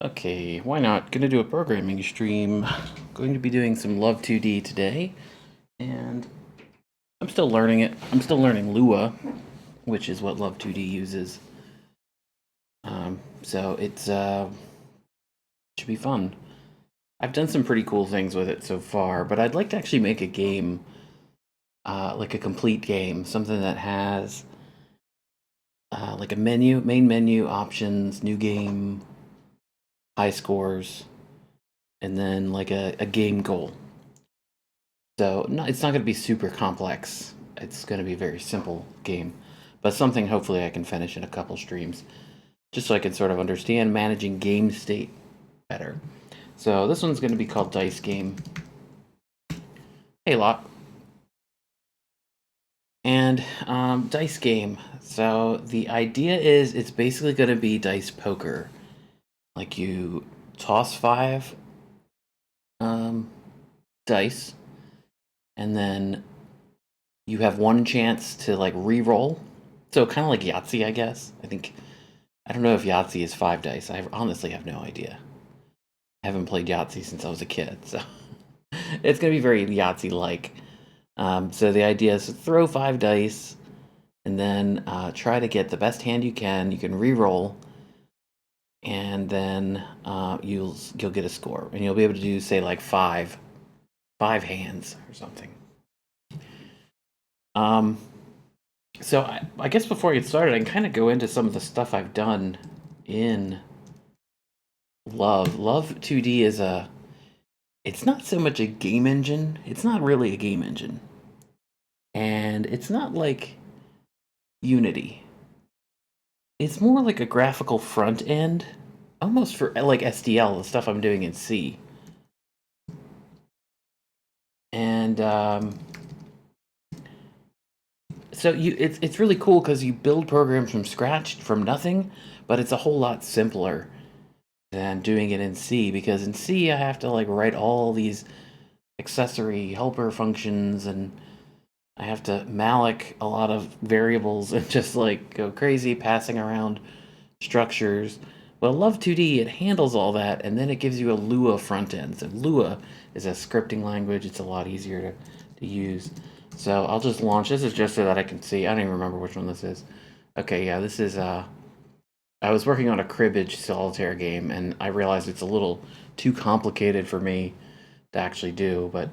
Okay, why not? Gonna do a programming stream. Going to be doing some Love2d today, and I'm still learning it. I'm still learning Lua, which is what Love2d uses. So it's should be fun. I've done some pretty cool things with it so far, but I'd like to actually make a game, like a complete game, something that has like a menu, main menu, options, new game, high scores, and then like a game goal. So no, it's not going to be super complex. It's going to be a very simple game, but something hopefully I can finish in a couple streams, just so I can sort of understand managing game state better. So this one's going to be called Dice Game. Hey, Lot. And Dice Game. So the idea is it's basically going to be dice poker. Like you toss 5 dice, and then you have one chance to like re-roll. So kind of like Yahtzee, I guess. I don't know if Yahtzee is 5 dice. I honestly have no idea. I haven't played Yahtzee since I was a kid, so it's gonna be very Yahtzee-like. So the idea is to throw 5 dice, and then try to get the best hand you can. You can re-roll, and then you'll get a score, and you'll be able to do say like five hands or something. Um, so I guess before I get started, I can kind of go into some of the stuff I've done in Love2d is it's not so much a game engine. It's not really a game engine. And it's not like Unity. It's more like a graphical front end, almost for like SDL, the stuff I'm doing in C. And so it's really cool because you build programs from scratch, from nothing, but it's a whole lot simpler than doing it in C, because in C I have to like write all these accessory helper functions, and I have to malloc a lot of variables and just like go crazy passing around structures. Well, Love2d, it handles all that, and then it gives you a Lua front end. So Lua is a scripting language. It's a lot easier to use. So I'll just launch. This is just so that I can see. I don't even remember which one this is. Okay, yeah, this is I was working on a cribbage solitaire game, and I realized it's a little too complicated for me to actually do, but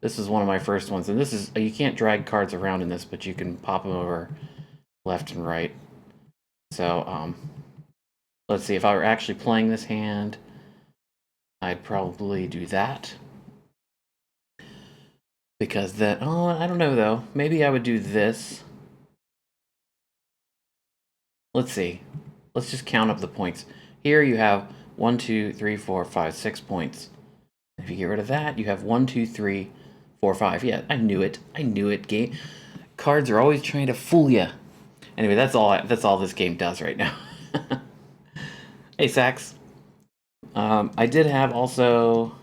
this is one of my first ones, and this is, you can't drag cards around in this, but you can pop them over left and right. So, let's see, if I were actually playing this hand, I'd probably do that. Because then, oh, I don't know though. Maybe I would do this. Let's see. Let's just count up the points. Here you have 1, 2, 3, 4, 5, 6 points. If you get rid of that, you have 1, 2, 3, 4, 5. Yeah, I knew it. I knew it. Game cards are always trying to fool you. Anyway, that's all this game does right now. Hey, Sax. I did have also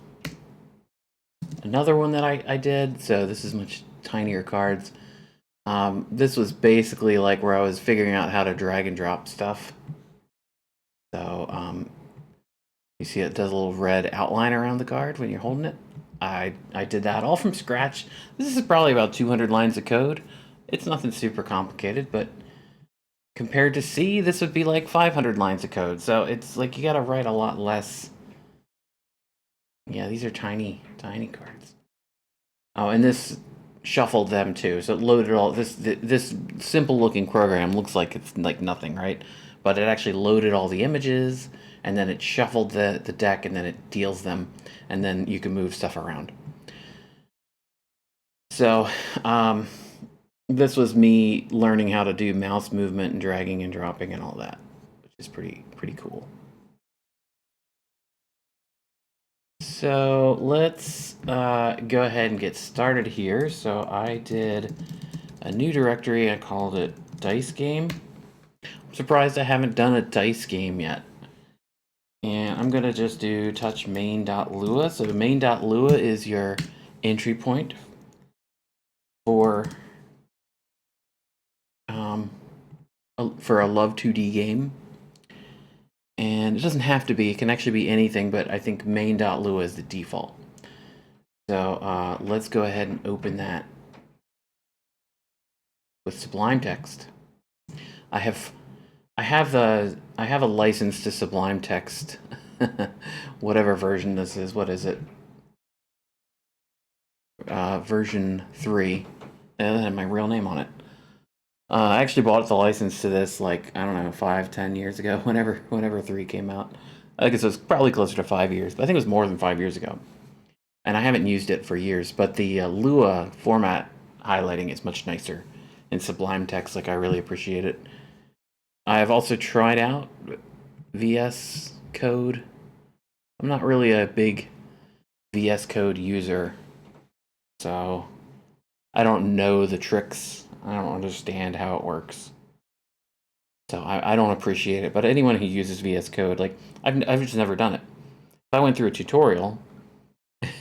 another one that I did. So this is much tinier cards. This was basically like where I was figuring out how to drag and drop stuff. So you see it does a little red outline around the card when you're holding it. I did that all from scratch. This is probably about 200 lines of code. It's nothing super complicated, but compared to C, this would be like 500 lines of code. So it's like you got to write a lot less. Yeah, these are tiny, tiny cards. Oh, and this shuffled them too. So it loaded all this simple looking program looks like it's like nothing, right? But it actually loaded all the images, and then it shuffled the deck, and then it deals them, and then you can move stuff around. So, this was me learning how to do mouse movement and dragging and dropping and all that, which is pretty cool. So let's go ahead and get started here. So I did a new directory. I called it Dice Game. I'm surprised I haven't done a dice game yet. And I'm going to just do touch main.lua. So main.lua is your entry point for a Love2d game. And And it doesn't have to be, it can actually be anything, but I think main.lua is the default. So let's go ahead and open that with Sublime Text. I have a license to Sublime Text, whatever version this is. What is it? Version 3. And it had my real name on it. I actually bought the license to this like, I don't know, 5-10 years ago, whenever 3 came out. I guess it was probably closer to 5 years, but I think it was more than 5 years ago. And I haven't used it for years, but the Lua format highlighting is much nicer in Sublime Text. Like, I really appreciate it. I've also tried out VS Code. I'm not really a big VS Code user, so I don't know the tricks. I don't understand how it works. So I don't appreciate it. But anyone who uses VS Code, like, I've just never done it. If I went through a tutorial,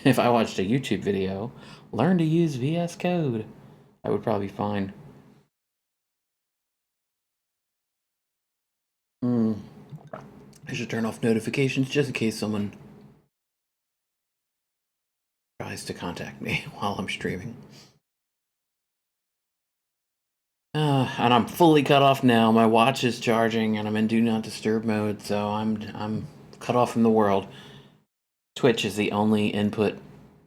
if I watched a YouTube video, learn to use VS Code, I would probably be fine. I should turn off notifications just in case someone tries to contact me while I'm streaming. And I'm fully cut off now. My watch is charging, and I'm in Do Not Disturb mode, so I'm cut off from the world. Twitch is the only input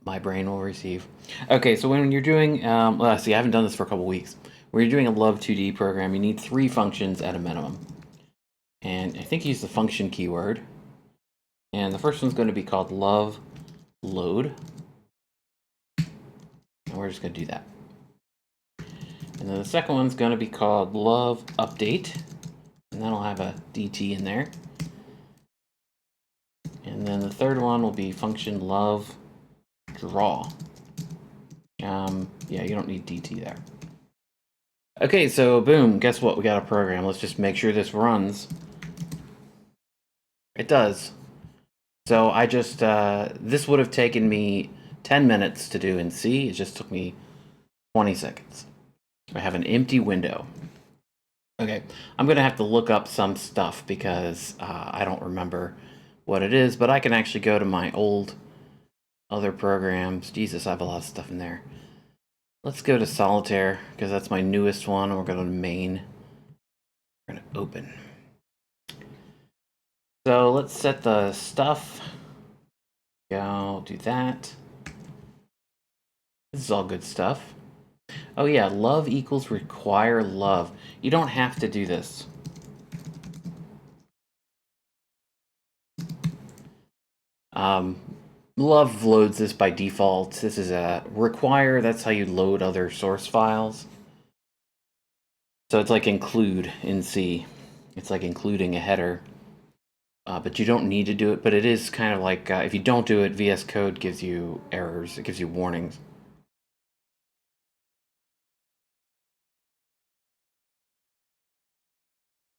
my brain will receive. Okay, so when you're doing, well, see, I haven't done this for a couple weeks. When you're doing a Love2d program, you need 3 functions at a minimum. And I think use the function keyword. And the first one's going to be called love load. And we're just going to do that. And then the second one's going to be called love update. And that'll have a DT in there. And then the third one will be function love draw. Yeah, you don't need DT there. Okay, so boom, guess what? We got a program. Let's just make sure this runs. It does. So I just, this would have taken me 10 minutes to do in C. It just took me 20 seconds. I have an empty window. Okay, I'm going to have to look up some stuff because I don't remember what it is, but I can actually go to my old other programs. Jesus, I have a lot of stuff in there. Let's go to Solitaire because that's my newest one. We're going to main. We're going to open. So let's set the stuff. Go do that. This is all good stuff. Oh yeah, love equals require love. You don't have to do this. Love loads this by default. This is a require, that's how you load other source files. So it's like include in C. It's like including a header. But you don't need to do it, but it is kind of like, if you don't do it, VS Code gives you errors. It gives you warnings.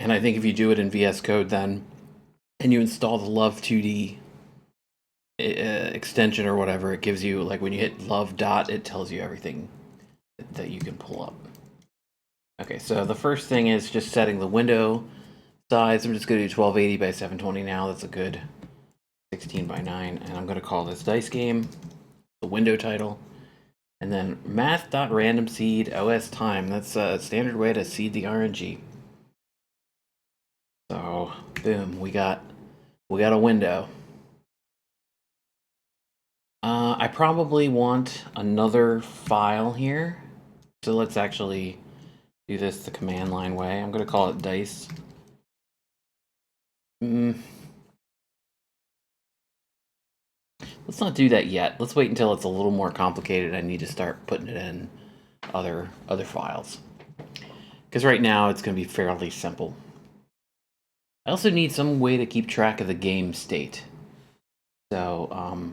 And I think if you do it in VS Code then, and you install the Love2d extension or whatever, it gives you, like when you hit love dot, it tells you everything that you can pull up. Okay, so the first thing is just setting the window size. I'm just going to do 1280 by 720 now. That's a good 16 by 9. And I'm going to call this dice game, the window title. And then math.randomSeed OS time. That's a standard way to seed the RNG. So, boom, we got a window. I probably want another file here. So let's actually do this the command line way. I'm going to call it dice. Let's not do that yet. Let's wait until it's a little more complicated. I need to start putting it in other files. Because right now it's going to be fairly simple. I also need some way to keep track of the game state. So,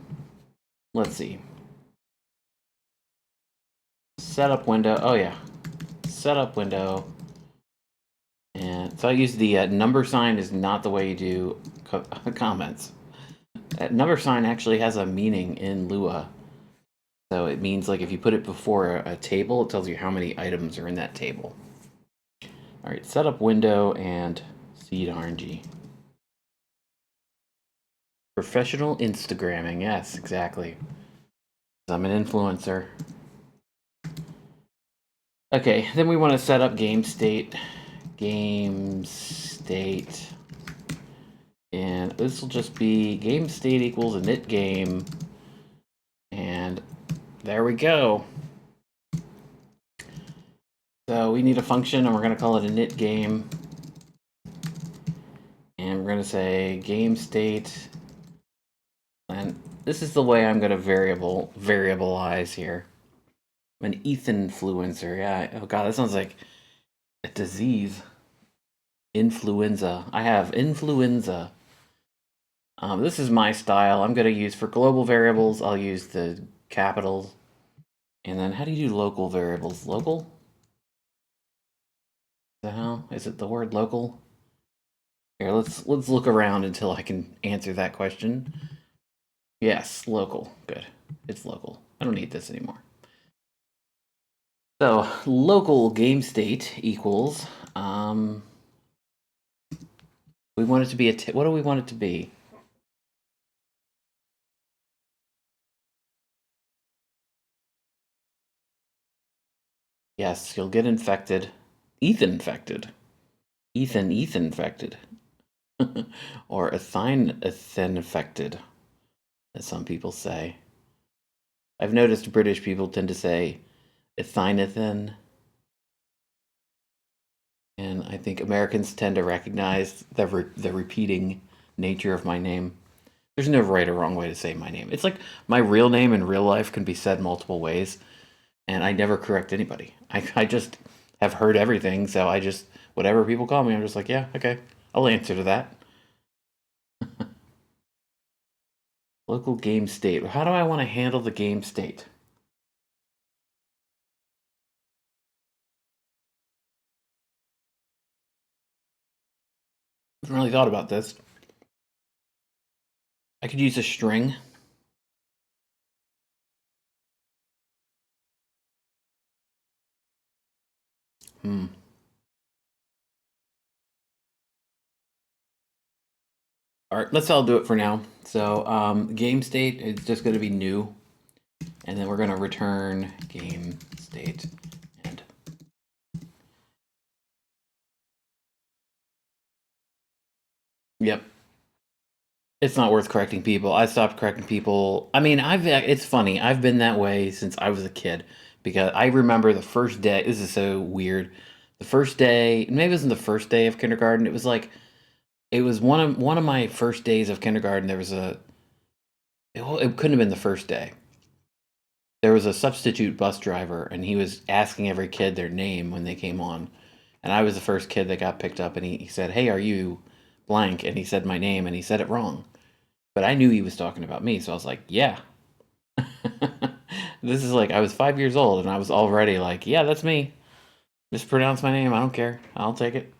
let's see. Setup window. Oh yeah. Setup window. And so I use the number sign is not the way you do comments. That number sign actually has a meaning in Lua. So it means like if you put it before a table, it tells you how many items are in that table. All right, setup window and seed RNG. Professional Instagramming. Yes, exactly. I'm an influencer. Okay, then we want to set up game state. Game state. And this will just be game state equals init game. And there we go. So we need a function, and we're going to call it init game. And we're going to say game state. And this is the way I'm going to variabilize here. I'm an influencer. Yeah. Oh god, that sounds like a disease. Influenza. I have influenza. This is my style. I'm going to use for global variables, I'll use the capitals. And then how do you do local variables? Local? The hell? Is it the word local? Here, let's look around until I can answer that question. Yes, local. Good. It's local. I don't need this anymore. So, local game state equals, we want it to be what do we want it to be? Yes, you'll get infected. Ethan infected. Ethan infected. Or Ethan infected, as some people say. I've noticed British people tend to say Ethanathan. And I think Americans tend to recognize the repeating nature of my name. There's no right or wrong way to say my name. It's like my real name in real life can be said multiple ways, and I never correct anybody. I just have heard everything, so I just, whatever people call me, I'm just like, yeah, okay, I'll answer to that. Local game state. How do I want to handle the game state? I haven't really thought about this. I could use a string. All right, let's all do it for now. So game state is just going to be new, and then we're going to return game state. And yep, it's not worth correcting people. I stopped correcting people. I mean, it's funny. I've been that way since I was a kid, because I remember the first day. This is so weird. The first day, maybe it wasn't the first day of kindergarten. It was like, it was one of my first days of kindergarten. There was it couldn't have been the first day. There was a substitute bus driver, and he was asking every kid their name when they came on. And I was the first kid that got picked up, and he said, "Hey, are you blank?" And he said my name, and he said it wrong. But I knew he was talking about me, so I was like, yeah. This is like, I was 5 years old, and I was already like, yeah, that's me. Just pronounce my name. I don't care. I'll take it.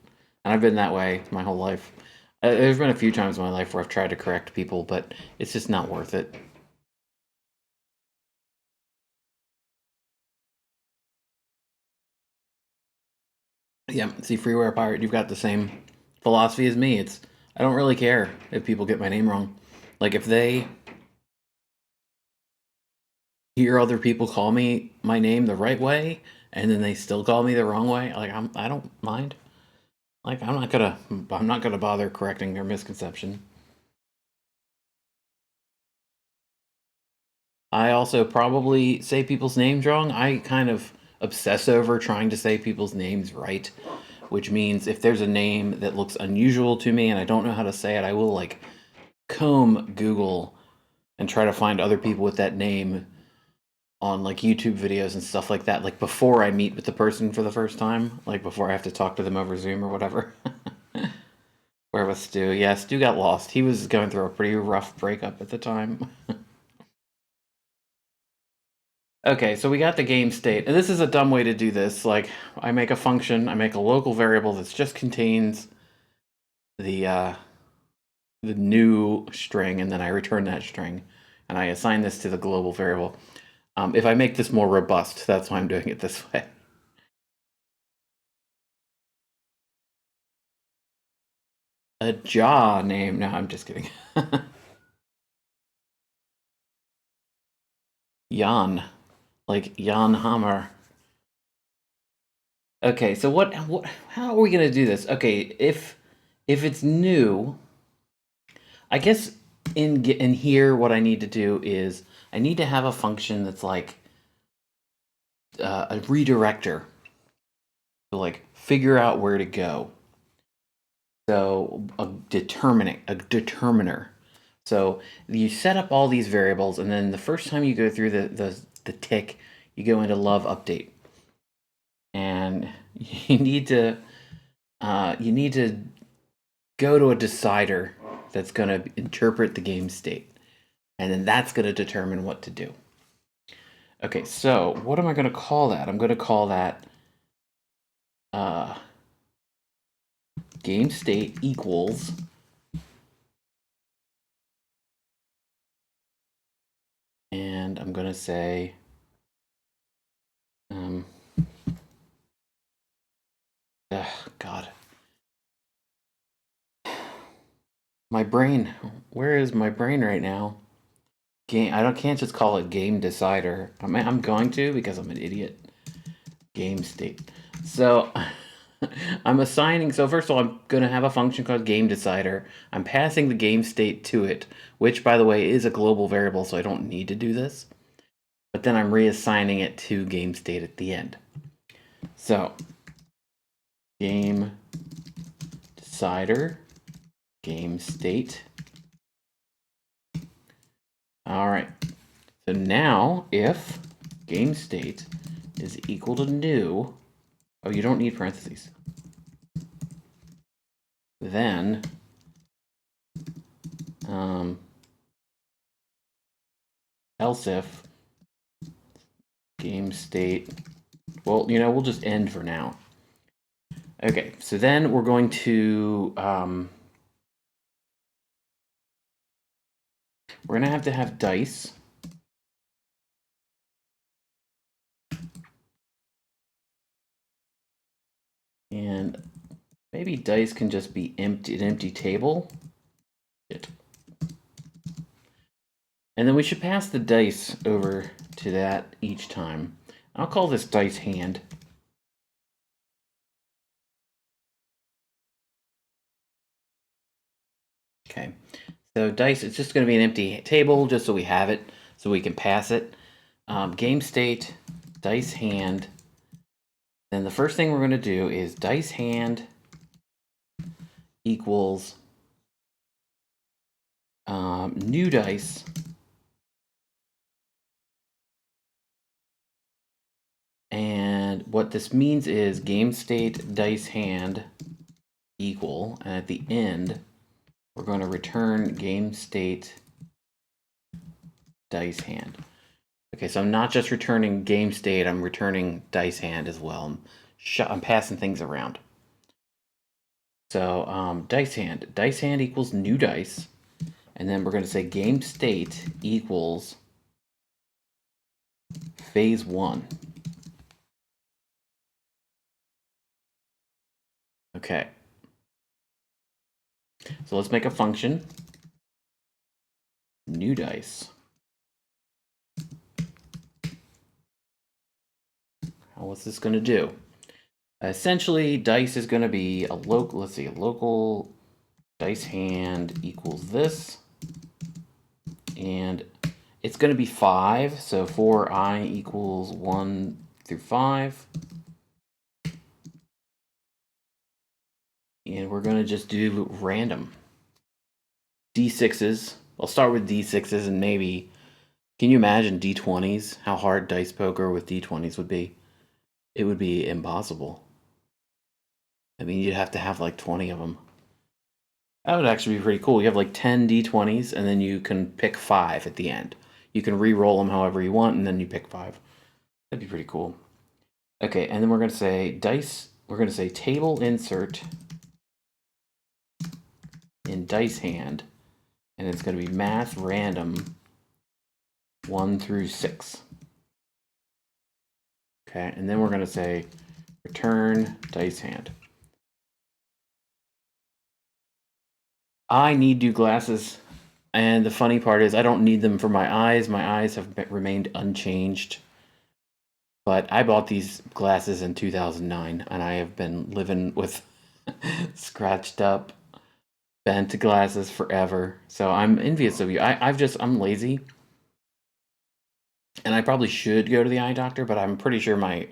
And I've been that way my whole life. There's been a few times in my life where I've tried to correct people, but it's just not worth it. Yeah, see, Freeware Pirate, you've got the same philosophy as me. I don't really care if people get my name wrong. Like, if they hear other people call me my name the right way, and then they still call me the wrong way, like, I don't mind. Like, I'm not gonna bother correcting their misconception. I also probably say people's names wrong. I kind of obsess over trying to say people's names right, which means if there's a name that looks unusual to me and I don't know how to say it, I will like comb Google and try to find other people with that name on like YouTube videos and stuff like that, like before I meet with the person for the first time, like before I have to talk to them over Zoom or whatever. Where was Stu? Yeah, Stu got lost. He was going through a pretty rough breakup at the time. Okay, so we got the game state, and this is a dumb way to do this. Like, I make a function, I make a local variable that just contains the new string, and then I return that string, and I assign this to the global variable. If I make this more robust, that's why I'm doing it this way. A jaw name. No, I'm just kidding. Jan, like Jan Hammer. Okay, so how are we gonna do this? Okay, if it's new, I guess in here what I need to do is I need to have a function that's like a redirector to like figure out where to go. So a determiner. So you set up all these variables, and then the first time you go through the tick, you go into love update, and you need to go to a decider that's going to interpret the game state, and then that's going to determine what to do. Okay, so what am I going to call that? I'm going to call that game state equals and I'm going to say God. My brain. Where is my brain right now? Can't just call it game decider. I'm going to because I'm an idiot. Game state. So I'm assigning. So first of all, I'm going to have a function called game decider. I'm passing the game state to it, which by the way is a global variable, so I don't need to do this. But then I'm reassigning it to game state at the end. So game decider, game state. All right. So now if game state is equal to new, oh, you don't need parentheses. Then else if game state, well, we'll just end for now. Okay, so then we're going to have dice. And maybe dice can just be an empty table. And then we should pass the dice over to that each time. I'll call this dice hand. Okay, so dice, it's just going to be an empty table just so we have it, so we can pass it. Game state, dice hand. Then the first thing we're going to do is dice hand equals new dice. And what this means is game state dice hand equal, and at the end, we're going to return game state dice hand. Okay, so I'm not just returning game state, I'm returning dice hand as well. I'm passing things around. So dice hand equals new dice, and then we're going to say game state equals phase 1. Okay. So let's make a function. New dice. What's this going to do? Essentially, dice is going to be a local. Let's see, a local dice hand equals this, and it's going to be 5. So for I equals 1 through 5. And we're going to just do random. D6s. I'll start with D6s and maybe, can you imagine D20s? How hard dice poker with D20s would be? It would be impossible. I mean, you'd have to have like 20 of them. That would actually be pretty cool. You have like 10 D20s and then you can pick 5 at the end. You can re-roll them however you want and then you pick 5. That'd be pretty cool. Okay, and then we're going to say dice, we're going to say table insert in dice hand, and it's going to be math random 1 through 6. Okay, and then we're going to say return dice hand. I need new glasses. And the funny part is I don't need them for my eyes. My eyes have remained unchanged. But I bought these glasses in 2009, and I have been living with scratched up, bent glasses forever. So I'm envious of you. I'm lazy. And I probably should go to the eye doctor, but I'm pretty sure my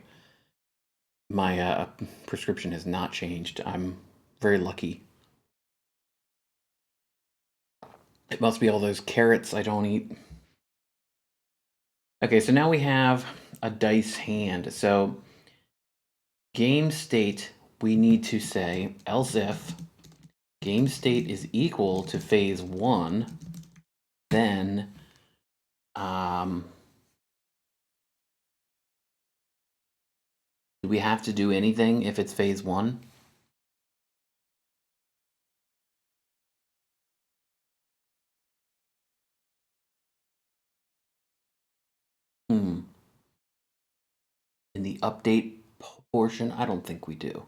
prescription has not changed. I'm very lucky. It must be all those carrots I don't eat. Okay, so now we have a dice hand. So game state, we need to say else if game state is equal to phase 1, then do we have to do anything if it's phase 1? In the update portion, I don't think we do.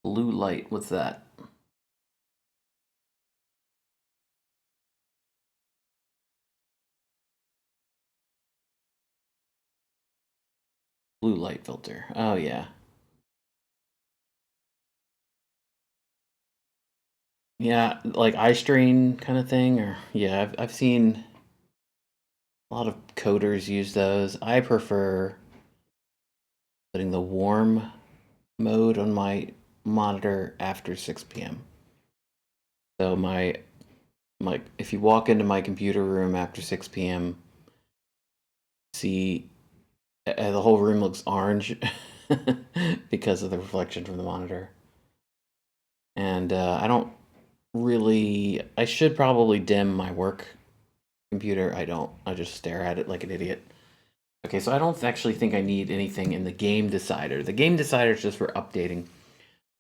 Blue light, what's that? Blue light filter. Oh yeah. Yeah, like eye strain kind of thing, or yeah, I've seen a lot of coders use those. I prefer putting the warm mode on my monitor after 6 p.m. So my if you walk into my computer room after 6 p.m., see the whole room looks orange because of the reflection from the monitor. And I don't really, I should probably dim my work computer. I don't. I just stare at it like an idiot. Okay, so I don't actually think I need anything in the game decider. The game decider is just for updating.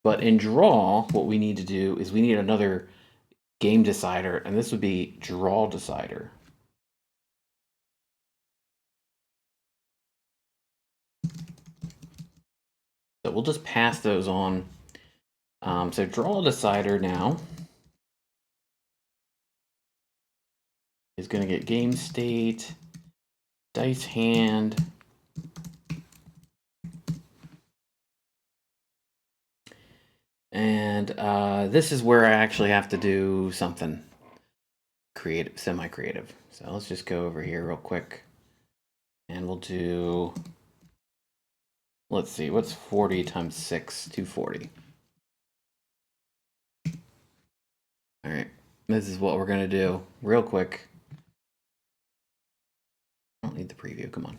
But in draw, what we need to do is we need another game decider, and this would be draw decider. So we'll just pass those on. So draw decider now is going to get game state, dice hand, and this is where I actually have to do something creative, semi-creative. So let's just go over here real quick, and we'll do, let's see, what's 40 times 6? 240. All right, this is what we're going to do real quick. I don't need the preview, come on.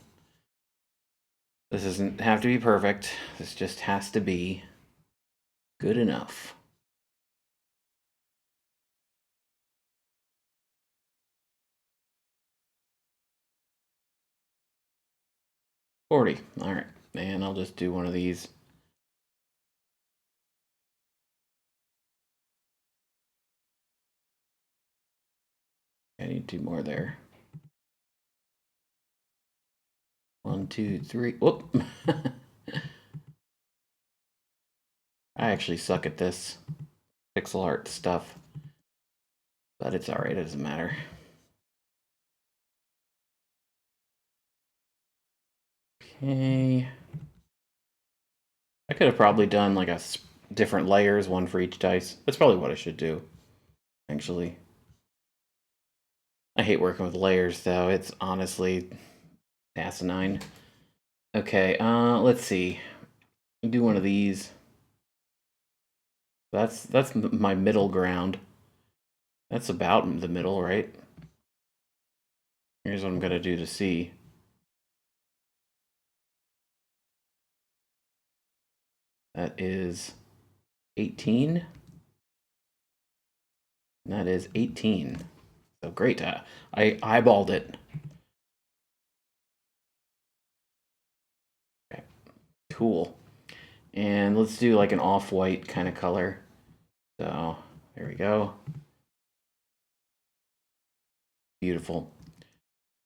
This doesn't have to be perfect. This just has to be good enough. All right, and I'll just do one of these. I need 2 more there. 1, 2, 3. Whoop. I actually suck at this pixel art stuff, but it's all right. It doesn't matter. Okay. I could have probably done like a different layers, one for each dice. That's probably what I should do, actually. I hate working with layers, though. It's honestly asinine. Okay, let's see. Do one of these. That's my middle ground. That's about the middle, right? Here's what I'm gonna do to see. That is 18. And that is 18. So great. I eyeballed it. Okay, cool. And let's do like an off-white kind of color. So there we go. Beautiful.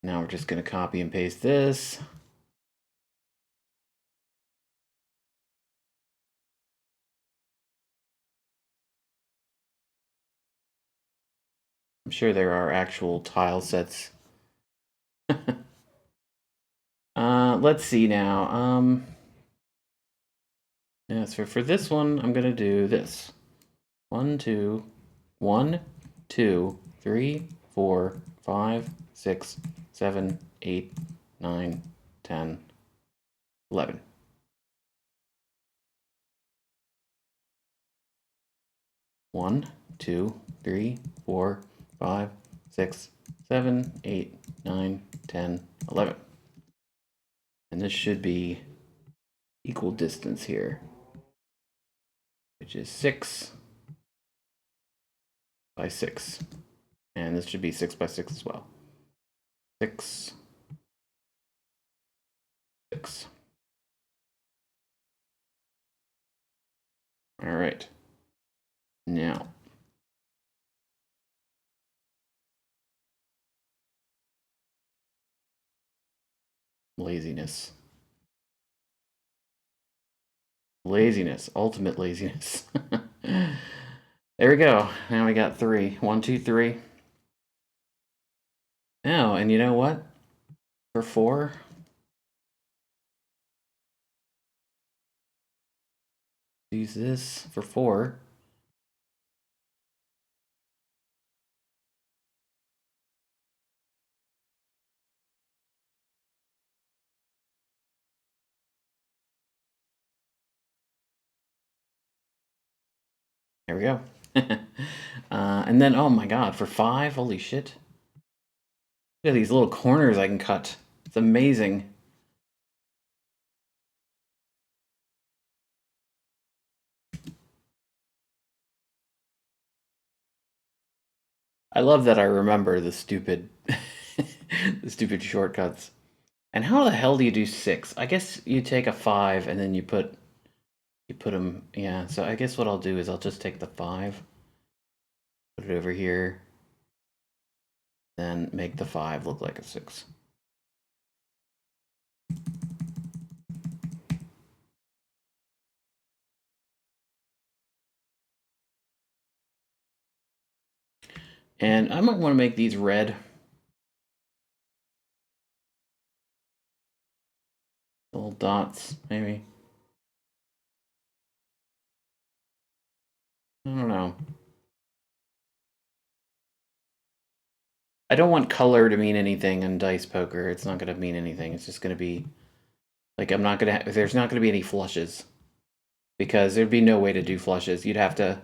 Now we're just going to copy and paste this. I'm sure there are actual tile sets. Let's see now. Yeah, so for this one, I'm gonna do this. 1, 2, 1, 2, 3, 4, 5, 6, 7, 8, 9, 10, 11. One, 2, 3, 4, 5, 6, 7, 8, 9, 10, 11. And this should be equal distance here, which is 6 by 6. And this should be 6 by 6 as well. 6, 6. All right. Now, laziness. Laziness, ultimate laziness. There we go. Now we got 3. 1, 2, 3. Now, and you know what? For 4, use this for 4. There we go. And then, oh my god, for 5, holy shit. Look at these little corners I can cut. It's amazing. I love that I remember the stupid, the stupid shortcuts. And how the hell do you do 6? I guess you take a 5 and then you put them, yeah. So I guess what I'll do is I'll just take the 5, put it over here, then make the 5 look like a 6. And I might want to make these red. Little dots, maybe. I don't know. I don't want color to mean anything in dice poker. It's not going to mean anything. It's just going to be like I'm not going to. There's not going to be any flushes because there'd be no way to do flushes. You'd have to.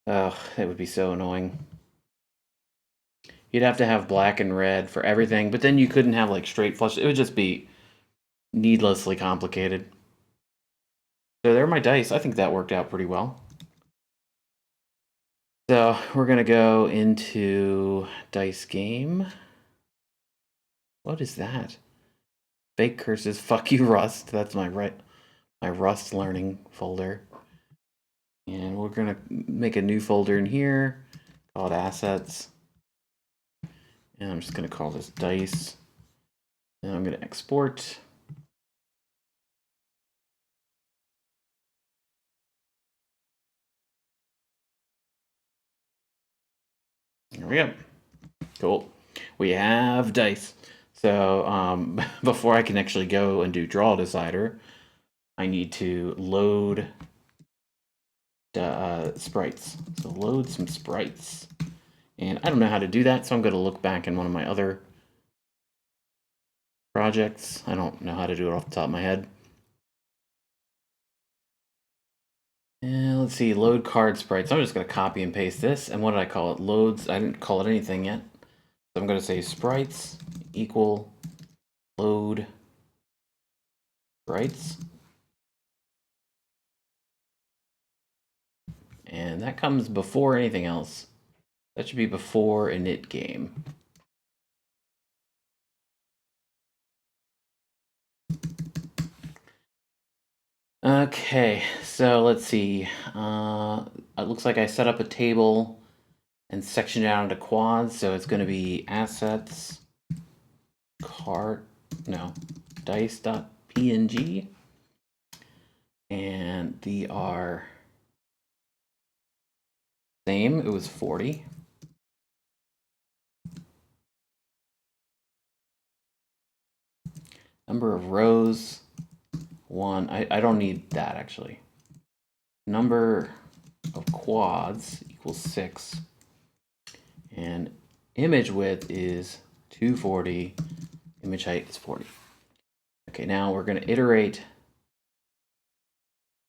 Oh, it would be so annoying. You'd have to have black and red for everything, but then you couldn't have like straight flushes. It would just be needlessly complicated. So there are my dice. I think that worked out pretty well. So we're going to go into dice game. What is that? Fake curses. Fuck you, Rust. That's my Rust learning folder. And we're going to make a new folder in here called assets. And I'm just going to call this dice. And I'm going to export. There we go. Cool. We have dice. So before I can actually go and do draw decider, I need to load sprites. So load some sprites. And I don't know how to do that, so I'm going to look back in one of my other projects. I don't know how to do it off the top of my head. And let's see, load card sprites. I'm just going to copy and paste this. And what did I call it? Loads. I didn't call it anything yet. So I'm going to say sprites equal load sprites. And that comes before anything else. That should be before init game. Okay, so let's see. It looks like I set up a table and sectioned it out into quads. So it's going to be assets dice.png. And the are Same, it was 40. Number of rows, 1. I don't need that actually. Number of quads equals 6. And image width is 240. Image height is 40. Okay, now we're going to iterate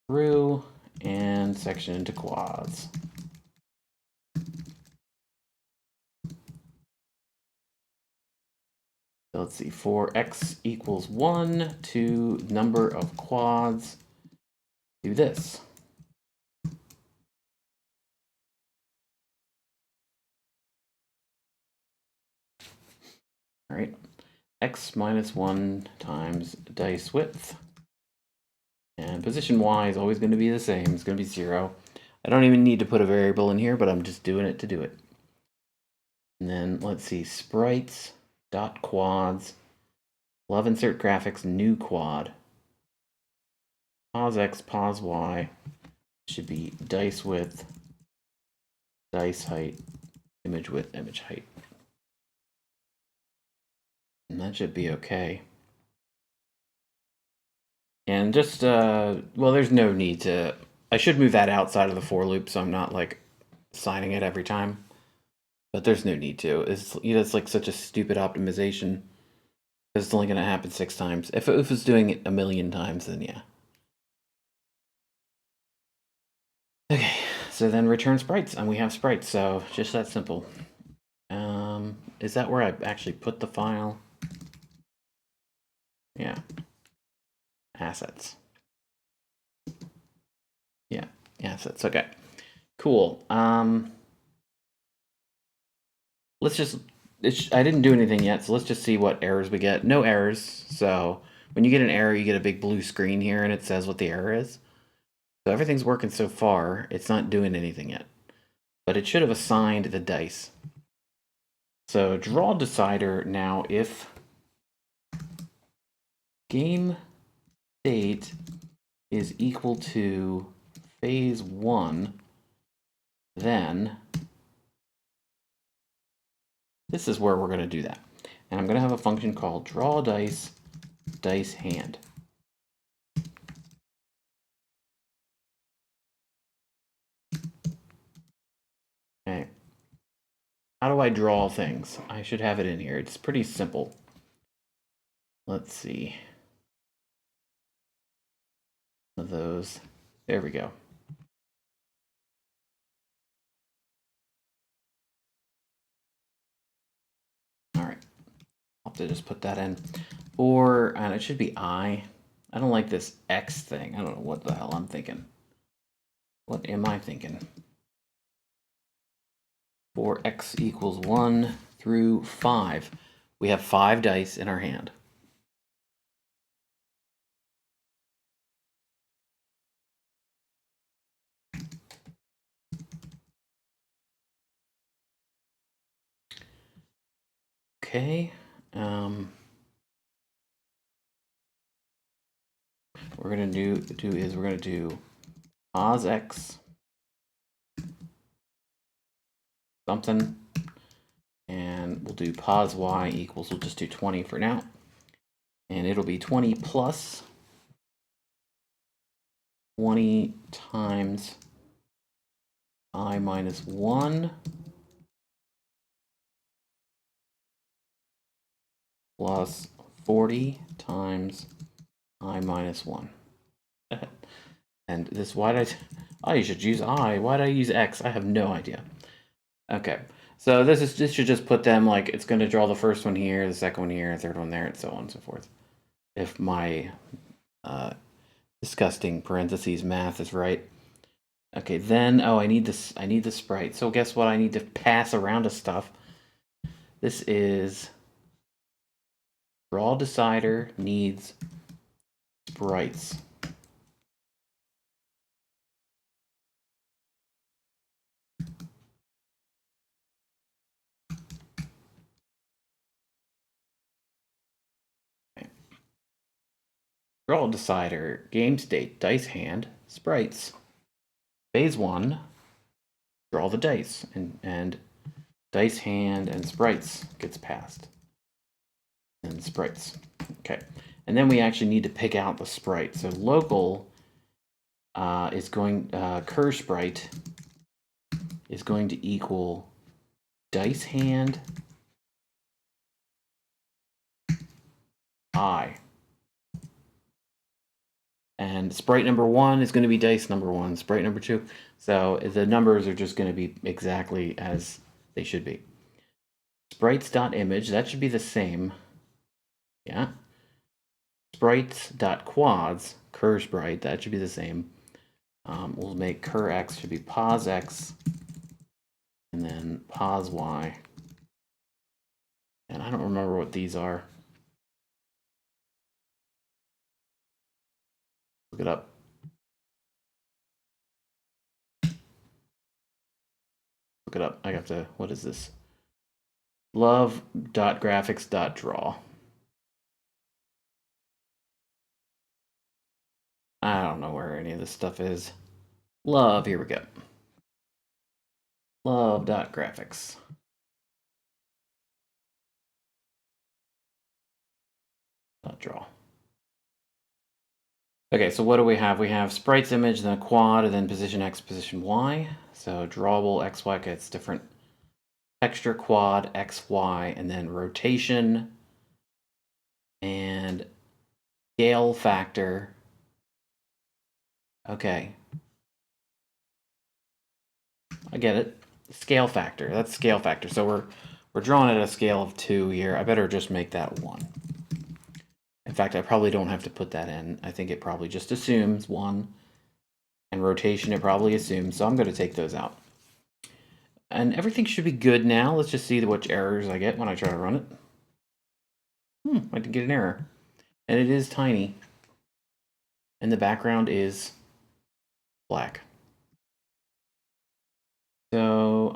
through and section into quads. So let's see, for x equals 1 to number of quads, do this. All right, x minus 1 times dice width. And position y is always going to be the same. It's going to be 0. I don't even need to put a variable in here, but I'm just doing it to do it. And then let's see, sprites dot quads, love insert graphics, new quad. Pause x, pause y should be dice width, dice height, image width, image height. And that should be okay. And just, well, there's no need to, I should move that outside of the for loop so I'm not like signing it every time. But there's no need to. It's, you know, it's like such a stupid optimization. It's only going to happen 6 times. If it's doing it a million times, then yeah. Okay, so then return sprites, and we have sprites, so just that simple. Is that where I actually put the file? Yeah. Assets. Yeah, assets. Okay. Cool. Let's just, I didn't do anything yet, so let's just see what errors we get. No errors. So when you get an error, you get a big blue screen here, and it says what the error is. So everything's working so far. It's not doing anything yet. But it should have assigned the dice. So draw decider now if game state is equal to phase 1, then this is where we're going to do that. And I'm going to have a function called draw dice, dice hand. Okay. How do I draw things? I should have it in here. It's pretty simple. Let's see. One of those. There we go. All right. I'll have to just put that in. Or, and it should be I. I don't like this X thing. I don't know what the hell I'm thinking. What am I thinking? For x equals 1 through 5. We have 5 dice in our hand. Okay. What we're going to do is we're going to do pause x something, and we'll do pause y equals, we'll just do 20 for now, and it'll be 20 plus 20 times I minus 1 plus 40 times I minus 1. And this, why did I, you should use I. Why did I use X? I have no idea. Okay, so this should just put them like, it's going to draw the first one here, the second one here, the third one there, and so on and so forth. If my disgusting parentheses math is right. Okay, then, oh, I need the sprite. So guess what I need to pass around to stuff? This is draw decider needs sprites. Okay. Draw decider game state dice hand sprites. Phase 1, draw the dice, and dice hand and sprites gets passed. And sprites. Okay. And then we actually need to pick out the sprite. So local is going, cur sprite is going to equal dice hand I. And sprite number 1 is going to be dice number 1, sprite number 2. So the numbers are just going to be exactly as they should be. Sprites.image, that should be the same. Yeah. Sprites.quads, cur sprite, that should be the same. We'll make cur x should be pos x, and then pos y. And I don't remember what these are. Look it up. Look it up. I have to, what is this? Love.graphics.draw. I don't know where any of this stuff is. Love, here we go. Love.graphics. Draw. Okay, so what do we have? We have sprites image, then a quad, and then position X, position Y. So drawable XY gets different texture quad, XY, and then rotation and scale factor. Okay. I get it. Scale factor. That's scale factor. So we're drawing at a scale of 2 here. I better just make that 1. In fact, I probably don't have to put that in. I think it probably just assumes 1. And rotation it probably assumes. So I'm going to take those out. And everything should be good now. Let's just see which errors I get when I try to run it. I did get an error. And it is tiny. And the background is black. So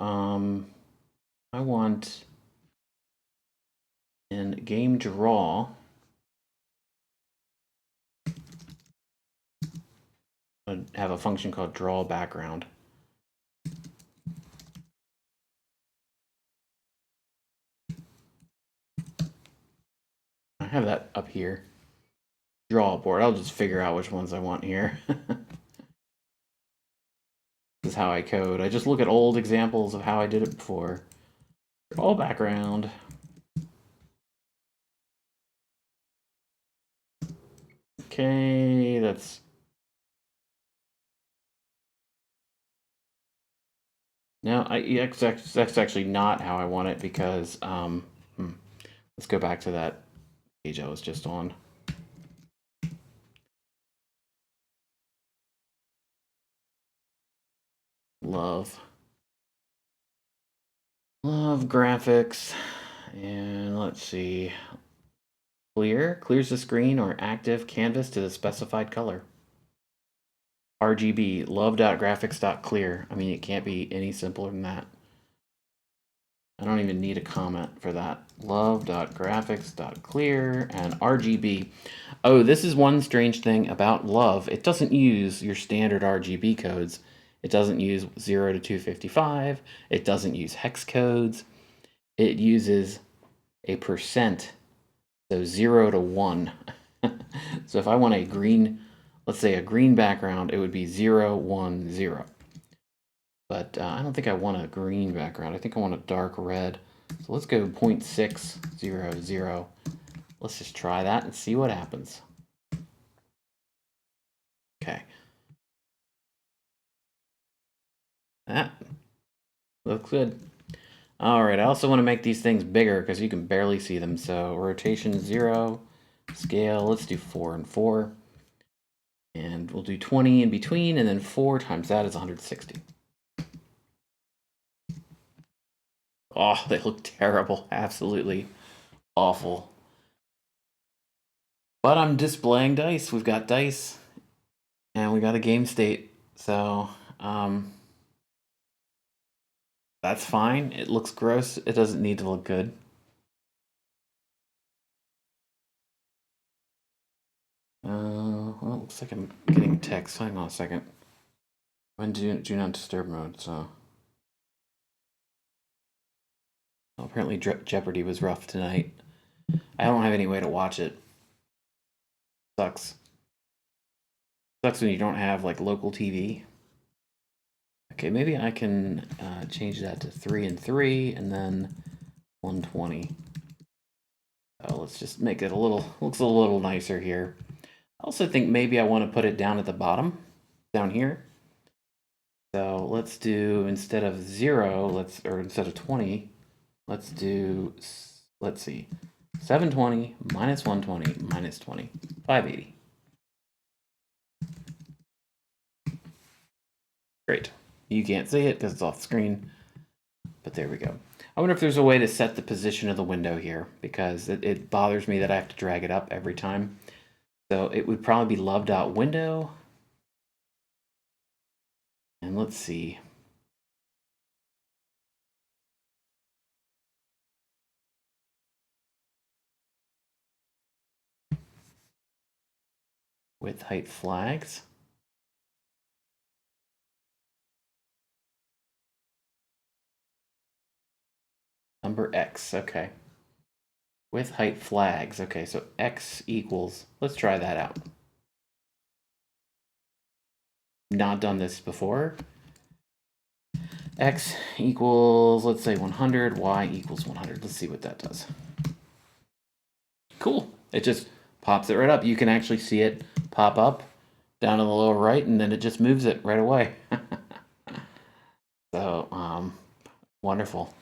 I want in game draw, I have a function called draw background. I have that up here. Draw board. I'll just figure out which ones I want here. This is how I code. I just look at old examples of how I did it before. Draw background. Okay, that's... No, that's actually not how I want it because, let's go back to that page I was just on. Love graphics, and let's see. Clears the screen or active canvas to the specified color. RGB, love.graphics.clear. I mean, it can't be any simpler than that. I don't even need a comment for that. Love.graphics.clear and RGB. Oh, this is one strange thing about Love. It doesn't use your standard RGB codes. It doesn't use 0 to 255. It doesn't use hex codes. It uses a percent, so 0 to 1. So if I want a green, let's say a green background, it would be 0, 1, 0. But I don't think I want a green background. I think I want a dark red. So let's go 0.600. Let's just try that and see what happens. Okay. That looks good. All right, I also want to make these things bigger because you can barely see them. So rotation 0, scale, let's do 4 and 4. And we'll do 20 in between, and then 4 times that is 160. Oh, they look terrible. Absolutely awful. But I'm displaying dice. We've got dice, and we got a game state. So, that's fine. It looks gross. It doesn't need to look good. Well, it looks like I'm getting text. Hang on a second. I'm in do not disturb mode, so... Oh, apparently Jeopardy was rough tonight. I don't have any way to watch it. Sucks. Sucks when you don't have like local TV. Okay, maybe I can change that to 3 and 3 and then 120. Oh, let's just make it looks a little nicer here. I also think maybe I want to put it down at the bottom, down here. So let's do, instead of 0, or instead of 20, let's do, let's see, 720 minus 120 minus 20, 580. Great. You can't see it because it's off the screen, but there we go. I wonder if there's a way to set the position of the window here, because it bothers me that I have to drag it up every time. So it would probably be love.window. And let's see. Width height flags. Number X, okay. Width height flags, okay, so X equals, let's try that out. Not done this before. X equals, let's say 100, Y equals 100. Let's see what that does. Cool, it just pops it right up. You can actually see it pop up down in the lower right, and then it just moves it right away. So, wonderful.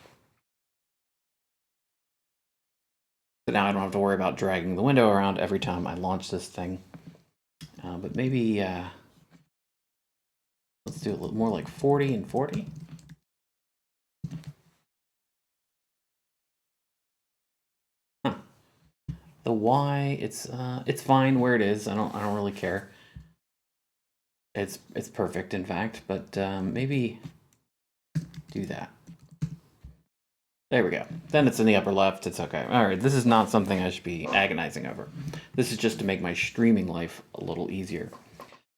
So now I don't have to worry about dragging the window around every time I launch this thing. But maybe let's do a little more like 40 and 40. Huh. The Y, it's fine where it is. I don't really care. It's perfect, in fact. But maybe do that. There we go. Then it's in the upper left. It's okay. All right, this is not something I should be agonizing over. This is just to make my streaming life a little easier.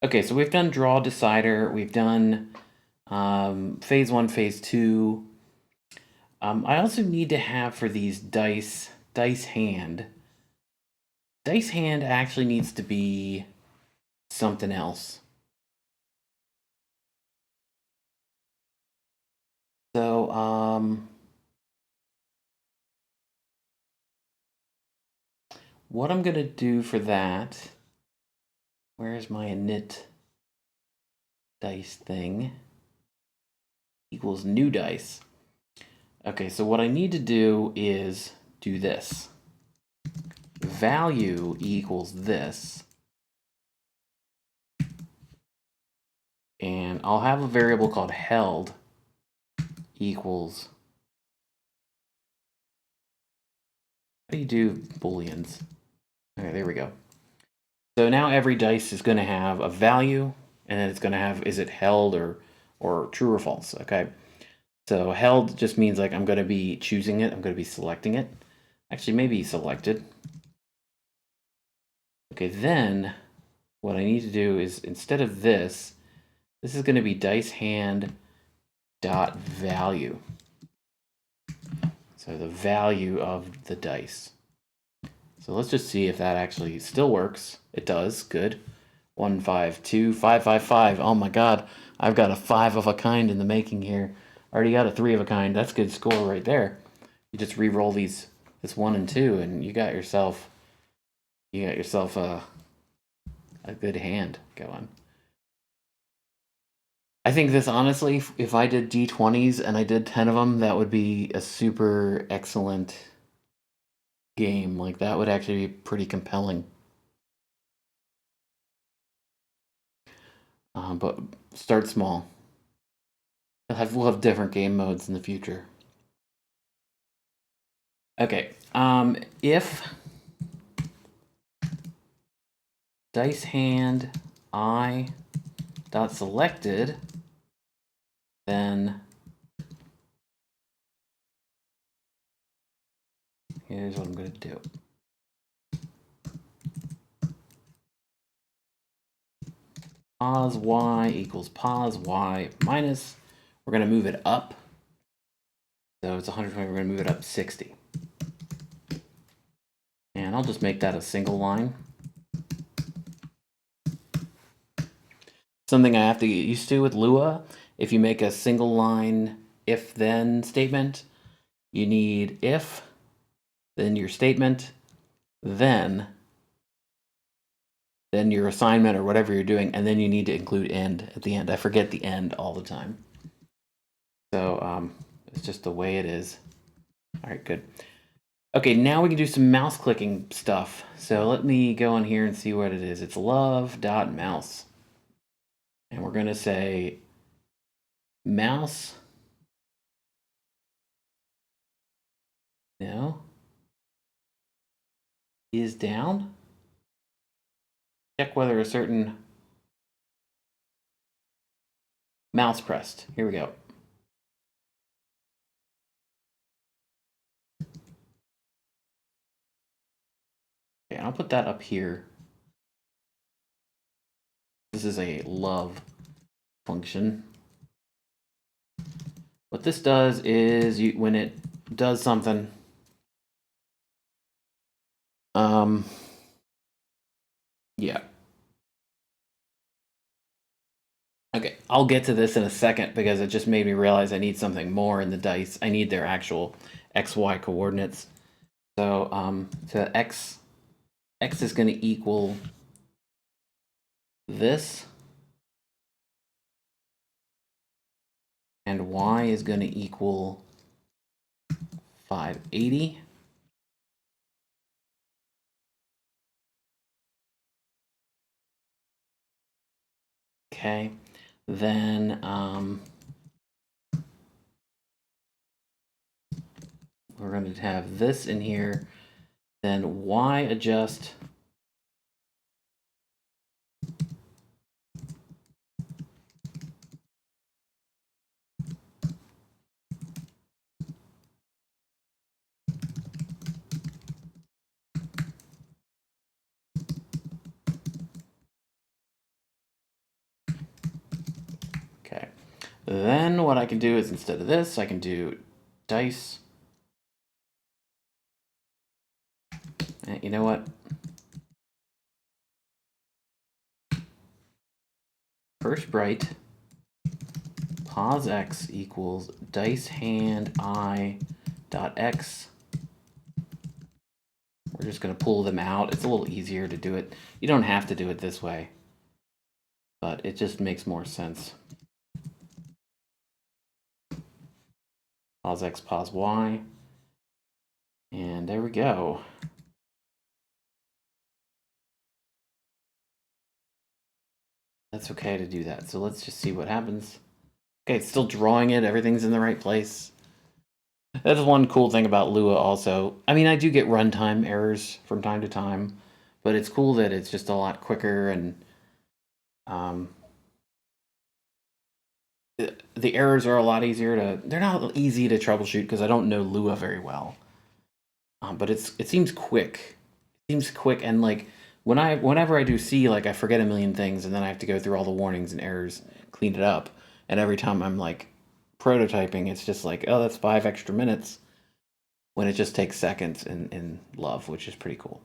Okay, so we've done draw decider. We've done phase 1, phase 2. I also need to have for these dice hand. Dice hand actually needs to be something else. So, what I'm gonna do for that, where's my init dice thing? Equals new dice. Okay, so what I need to do is do this. Value equals this. And I'll have a variable called held equals. How do you do booleans? Okay, there we go. So now every dice is going to have a value, and then it's going to have, is it held or true or false? Okay. So held just means like I'm going to be choosing it. I'm going to be selecting it. Actually, maybe selected. Okay, then what I need to do is, instead of this is going to be dice hand dot value. So the value of the dice. So let's just see if that actually still works. It does. Good. 1, 5, 2, 5, 5, 5. Oh my God, I've got a 5 of a kind in the making here. Already got a 3 of a kind. That's a good score right there. You just re-roll this 1 and 2, and you got yourself a good hand going. I think this, honestly, if I did D20s and I did 10 of them, that would be a super excellent game. Like, that would actually be pretty compelling. But start small. We'll have different game modes in the future. Okay, if dice hand I dot selected, then here's what I'm going to do. Pos y equals pos y minus. We're going to move it up. So it's 120, we're going to move it up 60. And I'll just make that a single line. Something I have to get used to with Lua, if you make a single line if-then statement, you need if, then your statement, then your assignment or whatever you're doing, and then you need to include end at the end. I forget the end all the time. So it's just the way it is. All right, good. Okay, now we can do some mouse clicking stuff. So let me go on here and see what it is. It's love.mouse. And we're going to say mouse. No. Is down. Check whether a certain mouse pressed. Here we go. Okay, I'll put that up here. This is a love function. What this does is when it does something, yeah. Okay, I'll get to this in a second because it just made me realize I need something more in the dice. I need their actual XY coordinates. So x is going to equal this, and y is going to equal 580. Okay, then we're going to have this in here. Then y adjust okay. Then what I can do is instead of this, I can do dice. And you know what? First sprite pos x equals dice hand I dot x. We're just going to pull them out. It's a little easier to do it. You don't have to do it this way, but it just makes more sense. Pos x, pos y. And there we go. That's okay to do that. So let's just see what happens. Okay, it's still drawing it. Everything's in the right place. That's one cool thing about Lua also. I mean, I do get runtime errors from time to time, but it's cool that it's just a lot quicker, and the errors are a lot easier to... They're not easy to troubleshoot because I don't know Lua very well. But it seems quick. It seems quick, and like whenever I do see, like I forget a million things, and then I have to go through all the warnings and errors, clean it up, and every time I'm like prototyping, it's just like, oh, that's 5 extra minutes, when it just takes seconds in Love, which is pretty cool.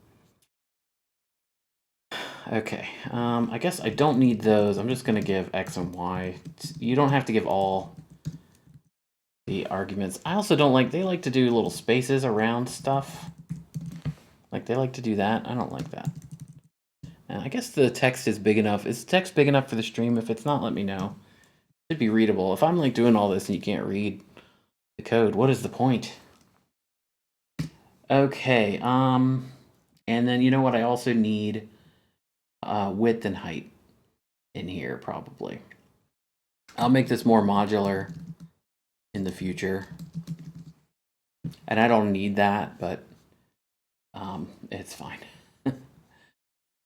Okay, I guess I don't need those. I'm just gonna give X and Y. You don't have to give all the arguments. I also don't like, they like to do little spaces around stuff. Like they like to do that. I don't like that. And I guess the text is big enough. Is the text big enough for the stream? If it's not, let me know. It should be readable. If I'm like doing all this and you can't read the code, what is the point? Okay, and then you know what I also need? Width and height in here, probably. I'll make this more modular in the future. And I don't need that, but it's fine.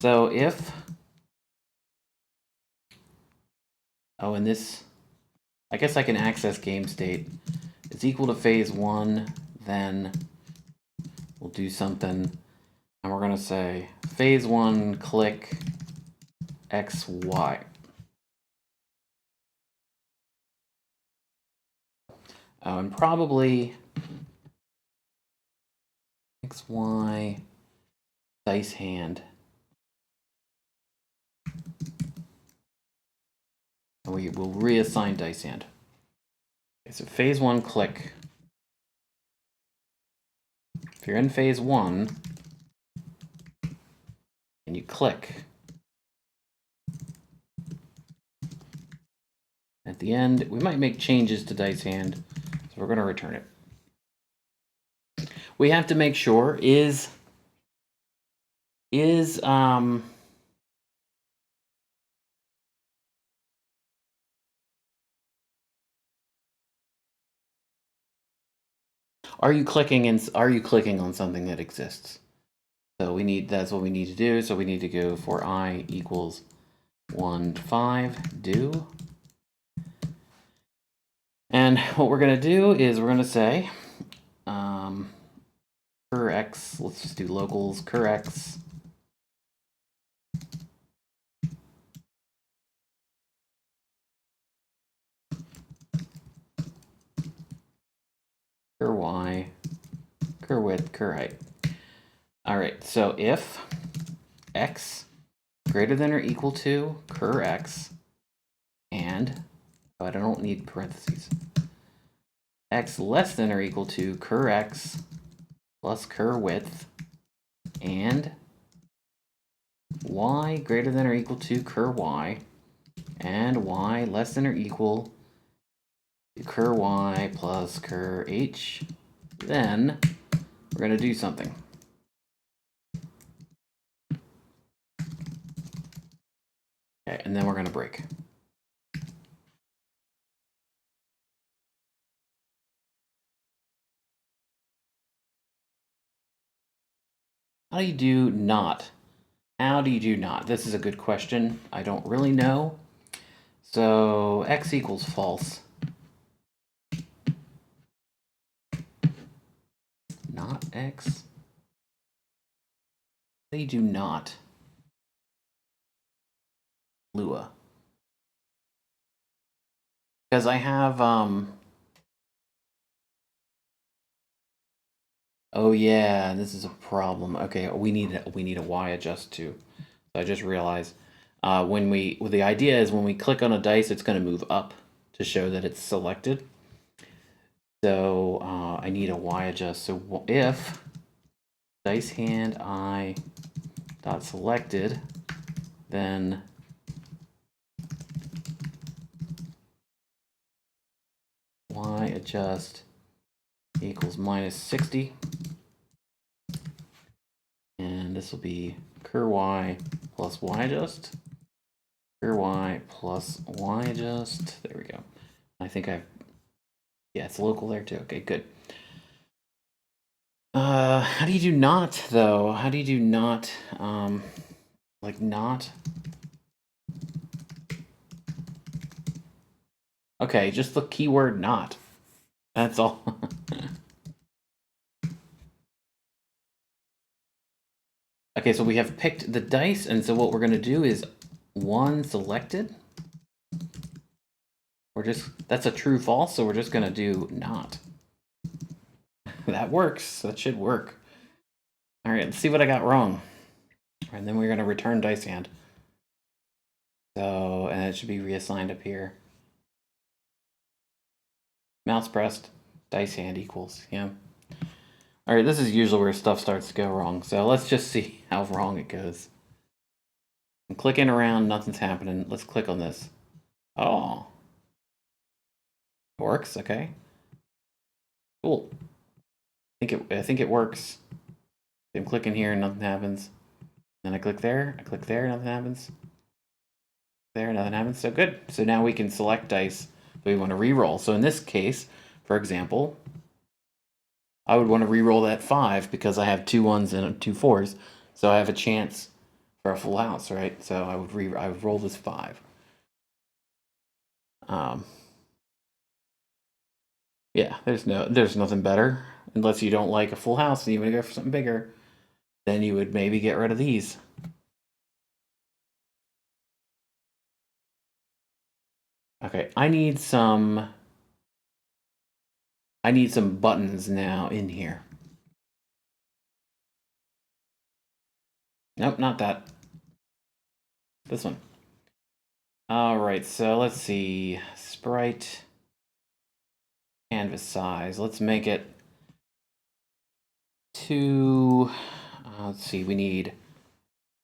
So if... Oh, and this... I guess I can access game state. It's equal to phase 1, then we'll do something. And we're going to say phase 1 click X, Y. And probably XY dice hand. And we will reassign dice hand. Okay, so phase 1, click. If you're in phase 1 and you click, at the end, we might make changes to dice hand, so we're going to return it. We have to make sure are you clicking on something that exists? So that's what we need to do. So we need to go for I equals 1 to 5, do. And what we're going to do is we're going to say cur x, let's just do locals, cur x cur y, cur width, cur height. All right, so if x greater than or equal to cur x and, but I don't need parentheses, x less than or equal to cur x plus cur width and y greater than or equal to cur y and y less than or equal to cur y plus cur h, then we're going to do something. Okay, and then we're going to break. How do you do not? How do you do not? This is a good question. I don't really know. So x equals false. Not x. They do not. Lua. Because I have oh yeah, this is a problem. Okay, we need a y adjust too. So I just realized the idea is when we click on a dice, it's going to move up to show that it's selected. So I need a y adjust. So if dice hand I dot selected, then y adjust equals -60, and this will be cur y plus y adjust, cur y plus y adjust. There we go. I think yeah, it's local there too. Okay, good. How do you do not though? How do you do not? Like not. Okay, just the keyword not. That's all. Okay, so we have picked the dice, and so what we're going to do is one selected. That's a true false, so we're just going to do not. That works. That should work. All right, let's see what I got wrong. And then we're going to return dice hand. So, and it should be reassigned up here. Mouse pressed, dice hand equals, yeah. All right, this is usually where stuff starts to go wrong. So let's just see how wrong it goes. I'm clicking around, nothing's happening. Let's click on this. Oh. It works, okay. Cool. I think it works. I'm clicking here, nothing happens. Then I click there, nothing happens. There, nothing happens. So good. So now we can select dice that we want to re-roll. So in this case, for example, I would want to re-roll that 5 because I have 2 1s and 2 4s. So I have a chance for a full house, right? So I would roll this 5. Yeah, there's nothing better. Unless you don't like a full house and you want to go for something bigger, then you would maybe get rid of these. Okay, I need some I need some buttons now in here. Nope, not that. This one. All right, so let's see. Sprite, canvas size. Let's make it 2. Let's see, we need,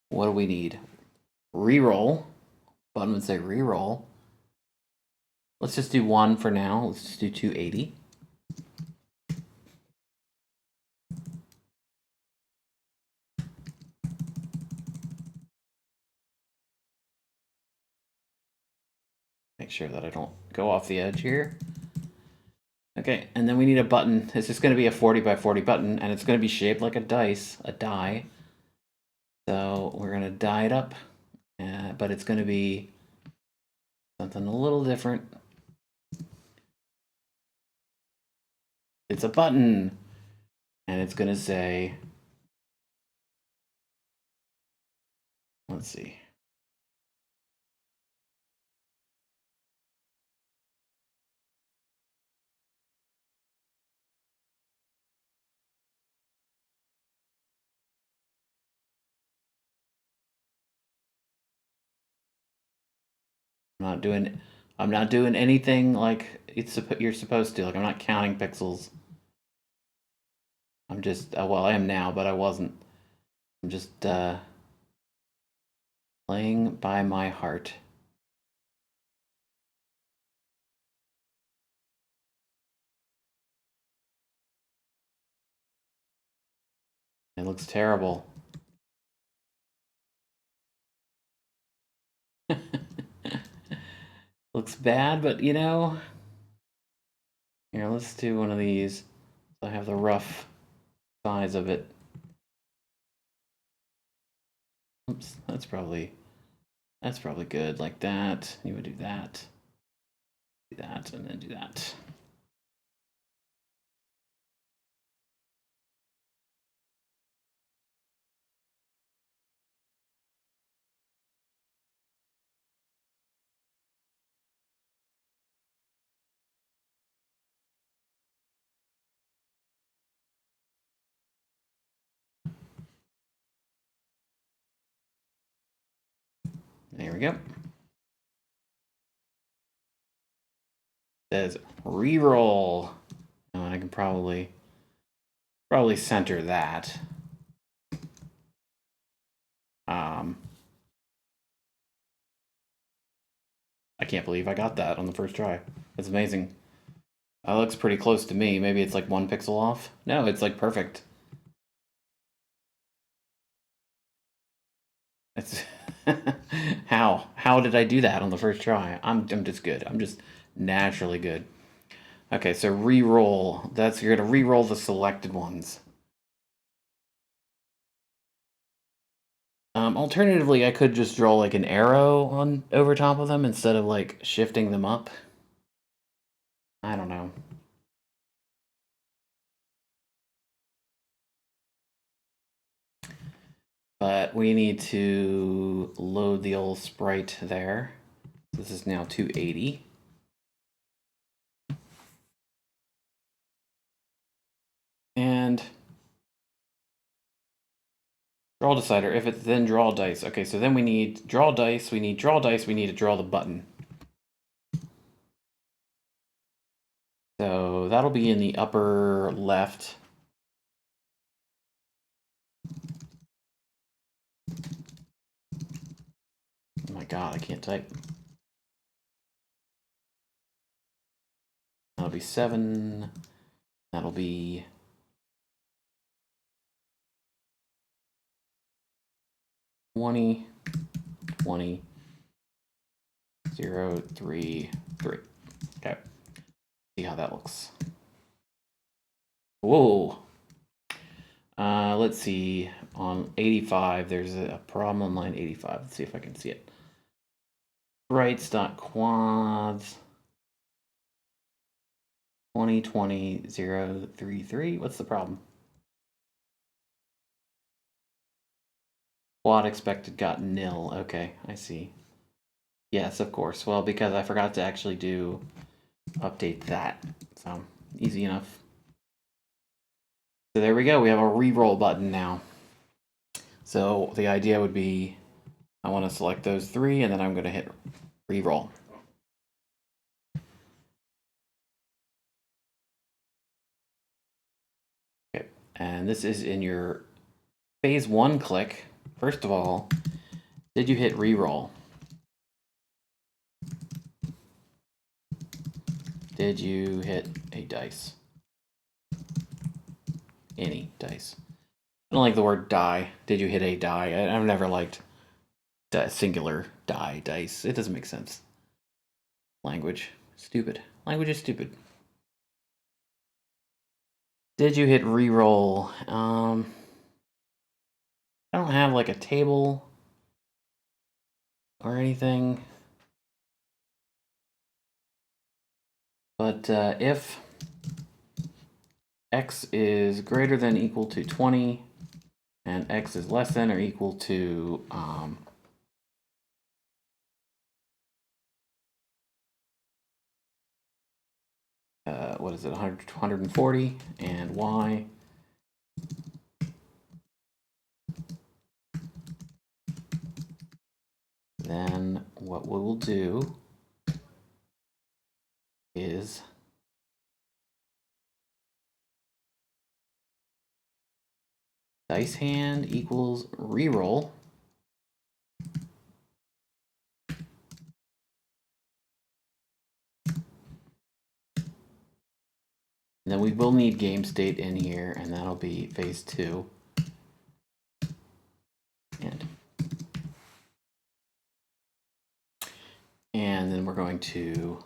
what do we need? Reroll. Button would say reroll. Let's just do 1 for now. Let's just do 280. Make sure that I don't go off the edge here. Okay, and then we need a button. It's just going to be a 40 by 40 button, and it's going to be shaped like a dice, a die. So we're going to die it up, but it's going to be something a little different. It's a button, and it's going to say, let's see. I'm not doing anything like you're supposed to. Like, I'm not counting pixels. I'm just, well, I am now, but I wasn't. I'm just playing by my heart. It looks terrible. Looks bad, but you know, here, let's do one of these. So I have the rough size of it. Oops, that's probably good, like that. You would do that, and then do that. There we go. It says reroll. Oh, and I can probably center that. I can't believe I got that on the first try. That's amazing. That looks pretty close to me. Maybe it's like 1 pixel off. No, it's like perfect. It's how did I do that on the first try? I'm just good. I'm just naturally good. Okay, so re-roll. You're gonna re-roll the selected ones. Alternatively, I could just draw like an arrow on over top of them instead of like shifting them up. I don't know. But we need to load the old sprite there. This is now 280. And draw decider. If it's then draw dice. Okay, so then we need draw dice. We need draw dice. We need to draw the button. So that'll be in the upper left. Oh my god, I can't type. That'll be 7. That'll be 20, 20, 0, 3, 3. Okay. See how that looks. Whoa. Let's see. On 85, there's a problem on line 85. Let's see if I can see it. Sprites.quads 2020 033. What's the problem? Quad expected got nil. Okay, I see. Yes, of course. Well, because I forgot to actually update that. So Easy enough. So there we go. We have a re-roll button now. So the idea would be I want to select those three, and then I'm going to hit re-roll. Okay, and this is in your phase 1 click. First of all, did you hit re-roll? Did you hit a dice? Any dice? I don't like the word die. Did you hit a die? I've never liked singular die dice. It doesn't make sense. Language. Stupid. Language is stupid. Did you hit re-roll? I don't have like a table or anything. But if x is greater than or equal to 20 and x is less than or equal to what is it, 140, and y then what we will do is dice hand equals reroll. And then we will need game state in here, and that'll be phase 2. And then we're going to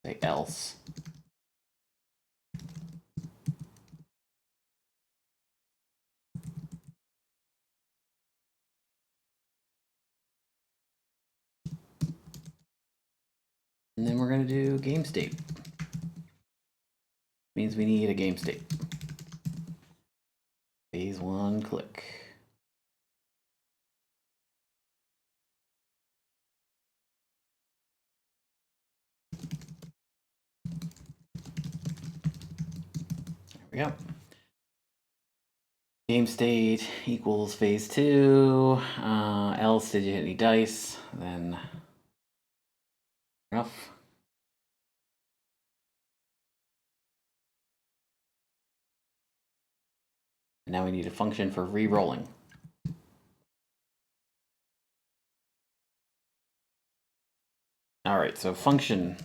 say else. And then we're going to do game state. Means we need a game state. Phase 1 click. There we go. Game state equals phase 2. Else did you hit any dice? Then enough. And now we need a function for re-rolling. All right, so function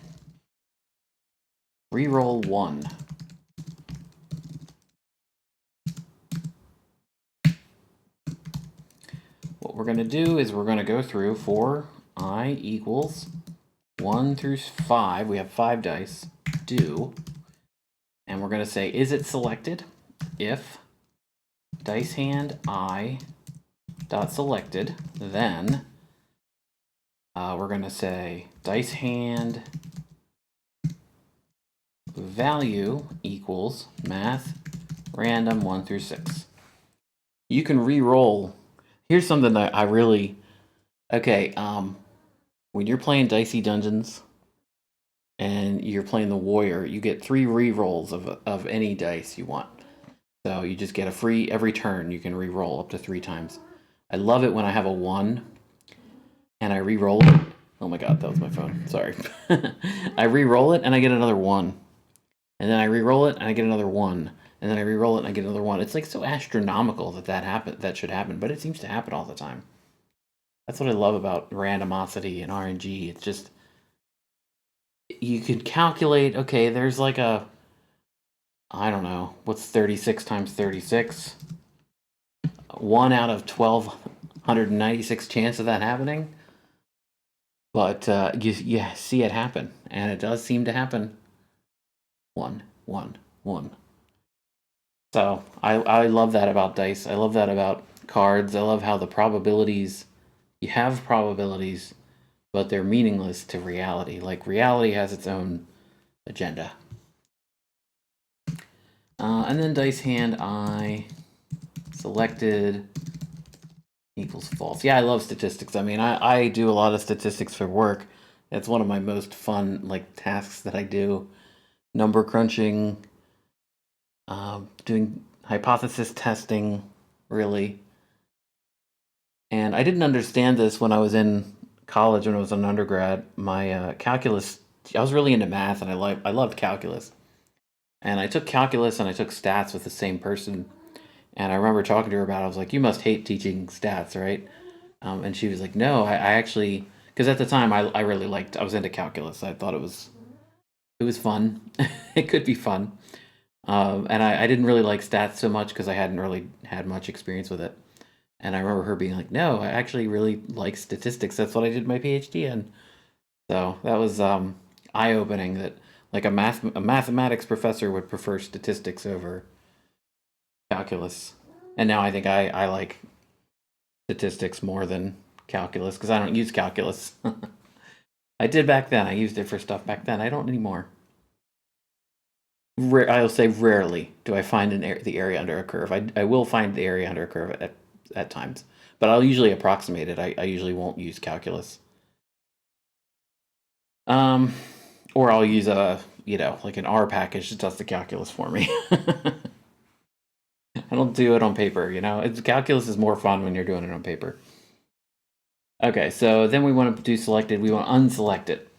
reroll 1. What we're going to do is we're going to go through for I equals 1 through 5. We have 5 dice. Do. And we're going to say, is it selected? If dice hand I dot selected, then we're going to say dice hand value equals math random 1 through 6. You can re-roll. Here's something that I really, okay, when you're playing Dicey Dungeons and you're playing the warrior, you get 3 re-rolls of any dice you want. So you just get a free, every turn you can re-roll up to 3 times. I love it when I have a 1 and I re-roll it. Oh my god, that was my phone. Sorry. I re-roll it and I get another 1. And then I re-roll it and I get another 1. And then I re-roll it and I get another 1. It's like so astronomical that should happen, but it seems to happen all the time. That's what I love about randomosity and RNG. It's just, you can calculate, okay, there's like a, I don't know, what's 36 times 36? 1 out of 1,296 chance of that happening. But you see it happen, and it does seem to happen. 1, 1, 1. So I love that about dice. I love that about cards. I love how the probabilities, you have probabilities, but they're meaningless to reality. Like reality has its own agenda. And then dice hand I selected equals false. Yeah, I love statistics. I mean, I do a lot of statistics for work, It's one of my most fun like tasks that I do. Number crunching, doing hypothesis testing, really. And I didn't understand this when I was in college, when I was an undergrad. My calculus, I was really into math, and I loved calculus. And I took calculus and I took stats with the same person. And I remember talking to her about it. I was like, "You must hate teaching stats, right?" And she was like, "No, I actually," because at the time I really liked. I was into calculus. I thought it was fun. It could be fun. And I didn't really like stats so much because I hadn't really had much experience with it. And I remember her being like, "No, I actually really like statistics. That's what I did my PhD in." So that was eye opening that like a mathematics professor would prefer statistics over calculus. And now I think I like statistics more than calculus because I don't use calculus. I did back then. I used it for stuff back then. I don't anymore. I'll say rarely do I find the area under a curve. I will find the area under a curve at times, but I'll usually approximate it. I usually won't use calculus. Um, or I'll use like an R package that does the calculus for me. I don't do it on paper, calculus is more fun when you're doing it on paper. Okay, so then we want to do selected. We want to unselect it.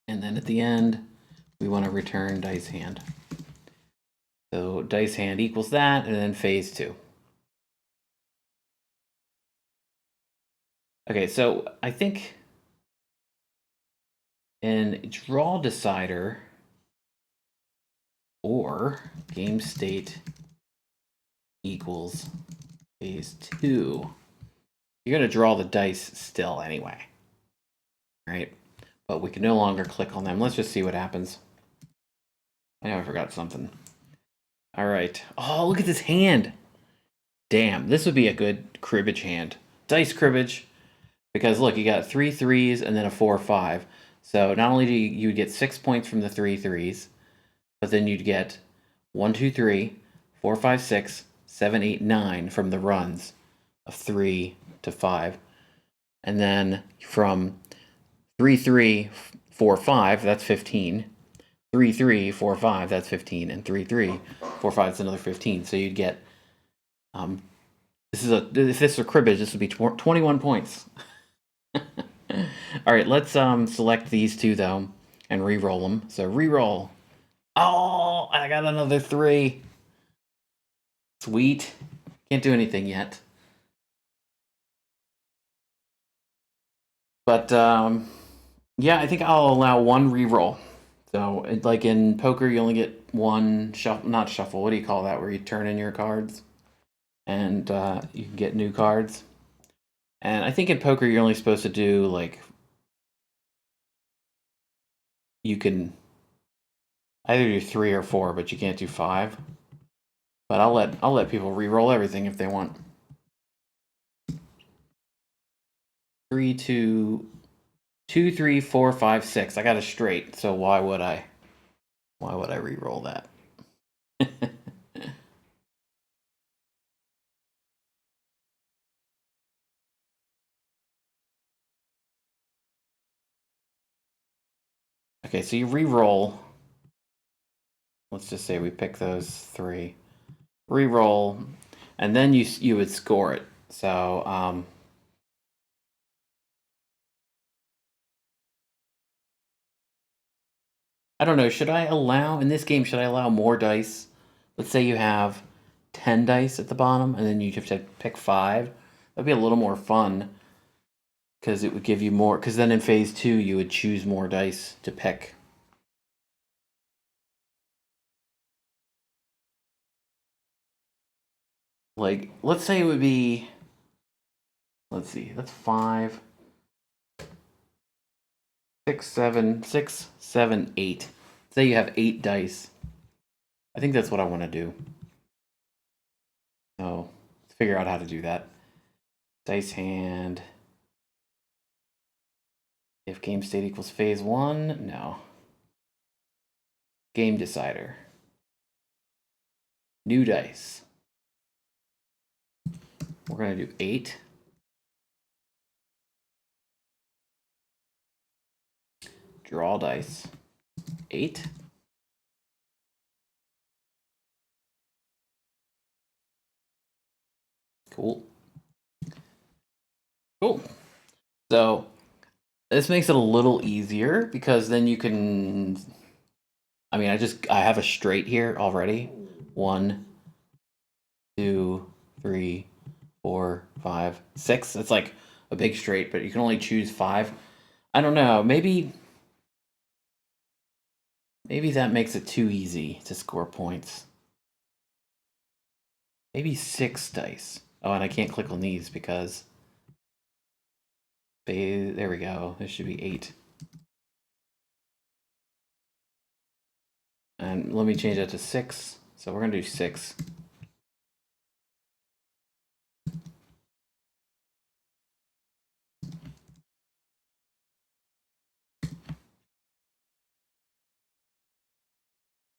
And then at the end, we want to return dice hand. So dice hand equals that, and then phase 2. Okay, so I think in draw decider or game state equals phase 2, you're going to draw the dice still anyway, right? But we can no longer click on them. Let's just see what happens. I know I forgot something. All right. Oh, look at this hand. Damn, this would be a good cribbage hand. Dice cribbage. Because look, you got 3 threes and then a 4-5. So not only do you get 6 points from the 3 threes, but then you'd get 1, 2, 3, 4, 5, 6, 7, 8, 9 from the runs of 3 to 5. And then from 3, 3, 4, 5, that's 15. 3, 3, 4, 5, that's 15. And 3, 3, 4, 5, that's another 15. So you'd get, if this were cribbage, this would be 21 points. All right, let's select these two though and re-roll them. So re-roll. Oh, I got another 3. Sweet. Can't do anything yet. But yeah, I think I'll allow 1 re-roll. So like in poker, you only get 1 shuffle, not shuffle. What do you call that? Where you turn in your cards and you can get new cards. And I think in poker, you're only supposed to do like you can either do 3 or 4, but you can't do 5. But I'll let people re-roll everything if they want. 3, 2, 2, 3, 4, 5, 6. I got a straight, so why would I re-roll that? Okay, so you re-roll. Let's just say we pick those 3. Re-roll, and then you would score it. So I don't know. Should I allow in this game? Should I allow more dice? Let's say you have 10 dice at the bottom, and then you have to pick 5. That'd be a little more fun because it would give you more. Because then in phase 2, you would choose more dice to pick. Like, let's say it would be. Let's see. That's 5, 6, 7, 6, 7, 8. Say you have 8 dice. I think that's what I want to do. So let's figure out how to do that. Dice hand. If game state equals phase 1, no. Game decider. New dice. We're going to do 8. Draw dice. 8. Cool. Cool. So this makes it a little easier because then you can, I mean, I have a straight here already. 1, 2, 3, 4, 5, 6. It's like a big straight, but you can only choose 5. I don't know. Maybe that makes it too easy to score points. Maybe 6 dice. Oh, and I can't click on these because there we go. This should be 8. And let me change that to 6. So we're going to do 6.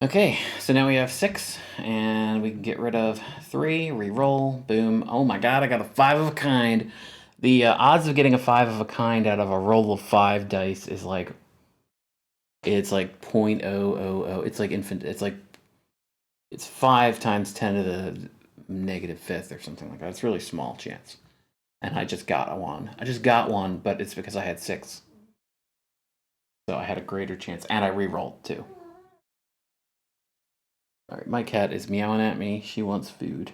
Okay, so now we have 6, and we can get rid of 3, re-roll, boom. Oh my god, I got a 5 of a kind. The odds of getting a 5 of a kind out of a roll of 5 dice is like, it's like 0.000. It's like infinite. It's like, it's 5 times 10 to the -5th or something like that. It's really small chance. And I just got one. I just got one, but it's because I had 6. So I had a greater chance, and I re-rolled too. Alright, my cat is meowing at me. She wants food.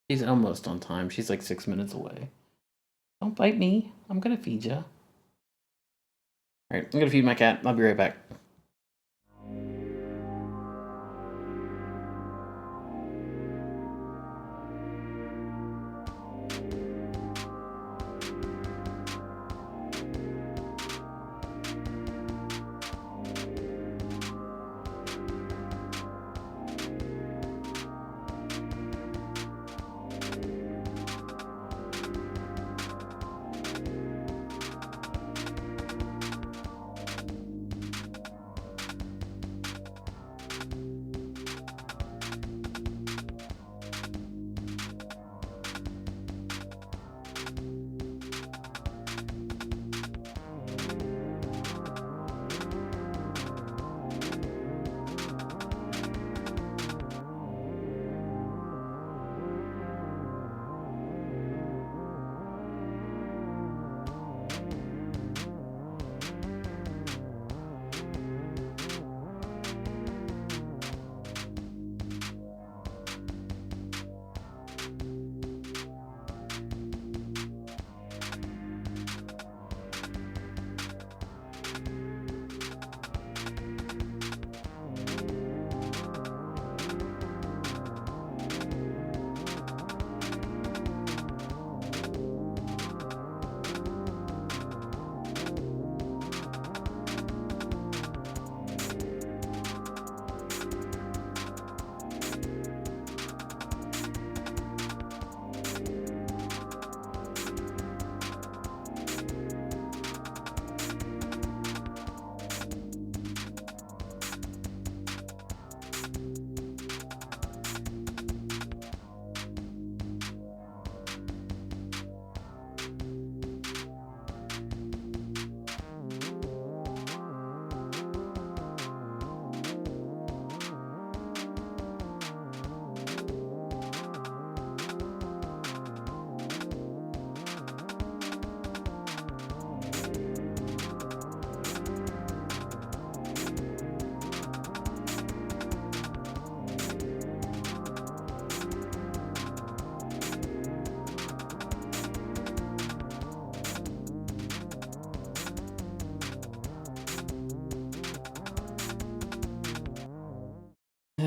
She's almost on time. She's like 6 minutes away. Don't bite me. I'm gonna feed you. Alright, I'm gonna feed my cat. I'll be right back.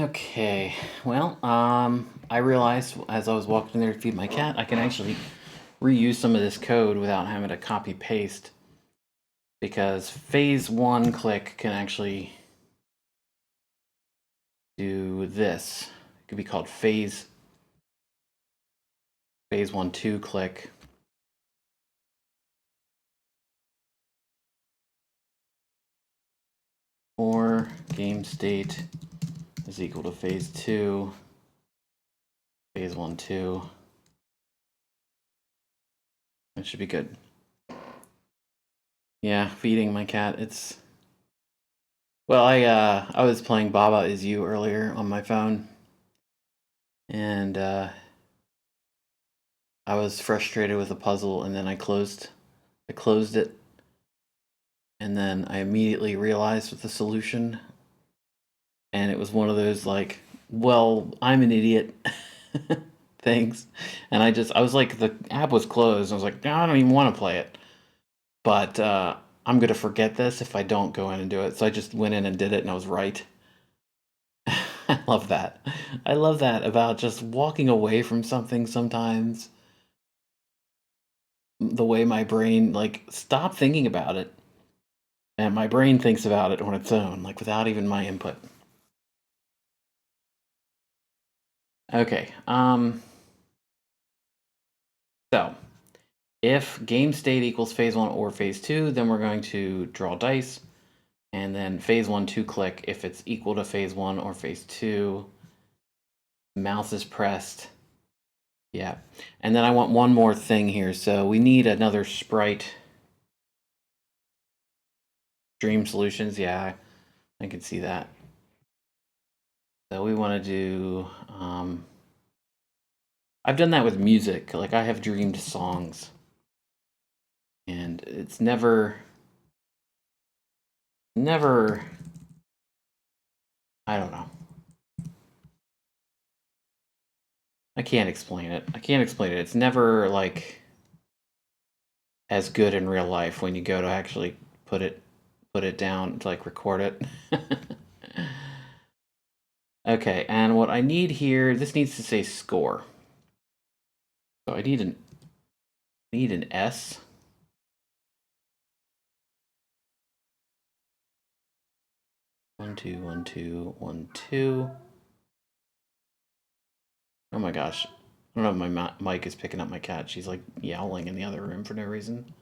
Okay, well, I realized as I was walking there to feed my cat, I can actually reuse some of this code without having to copy paste, because phase 1 click can actually do this. It could be called phase 1 2 click. Or game state is equal to phase 2, phase 1 2. That should be good. Yeah, feeding my cat, it's Well, I was playing Baba Is You earlier on my phone, and I was frustrated with a puzzle, and then I closed it, and then I immediately realized what the solution, and it was one of those like, well, I'm an idiot things, and I was like, the app was closed. I was like, no, I don't even want to play it, but I'm gonna forget this if I don't go in and do it. So I just went in and did it, and I was right. I love that. I love that about just walking away from something sometimes. The way my brain, like, stop thinking about it. And my brain thinks about it on its own, like, without even my input. Okay, so if game state equals phase 1 or phase 2, then we're going to draw dice. And then phase 1, 2 click if it's equal to phase 1 or phase 2. Mouse is pressed. Yeah. And then I want one more thing here. So we need another sprite. Dream solutions. Yeah, I can see that. So we want to do. I've done that with music. Like I have dreamed songs. And it's never. I don't know. I can't explain it. It's never like as good in real life when you go to actually put it down to like record it. Okay, and what I need here, this needs to say score. So I need an S. One, two, 1, 2, 1, 2. Oh my gosh. I don't know if my mic is picking up my cat. She's like yowling in the other room for no reason.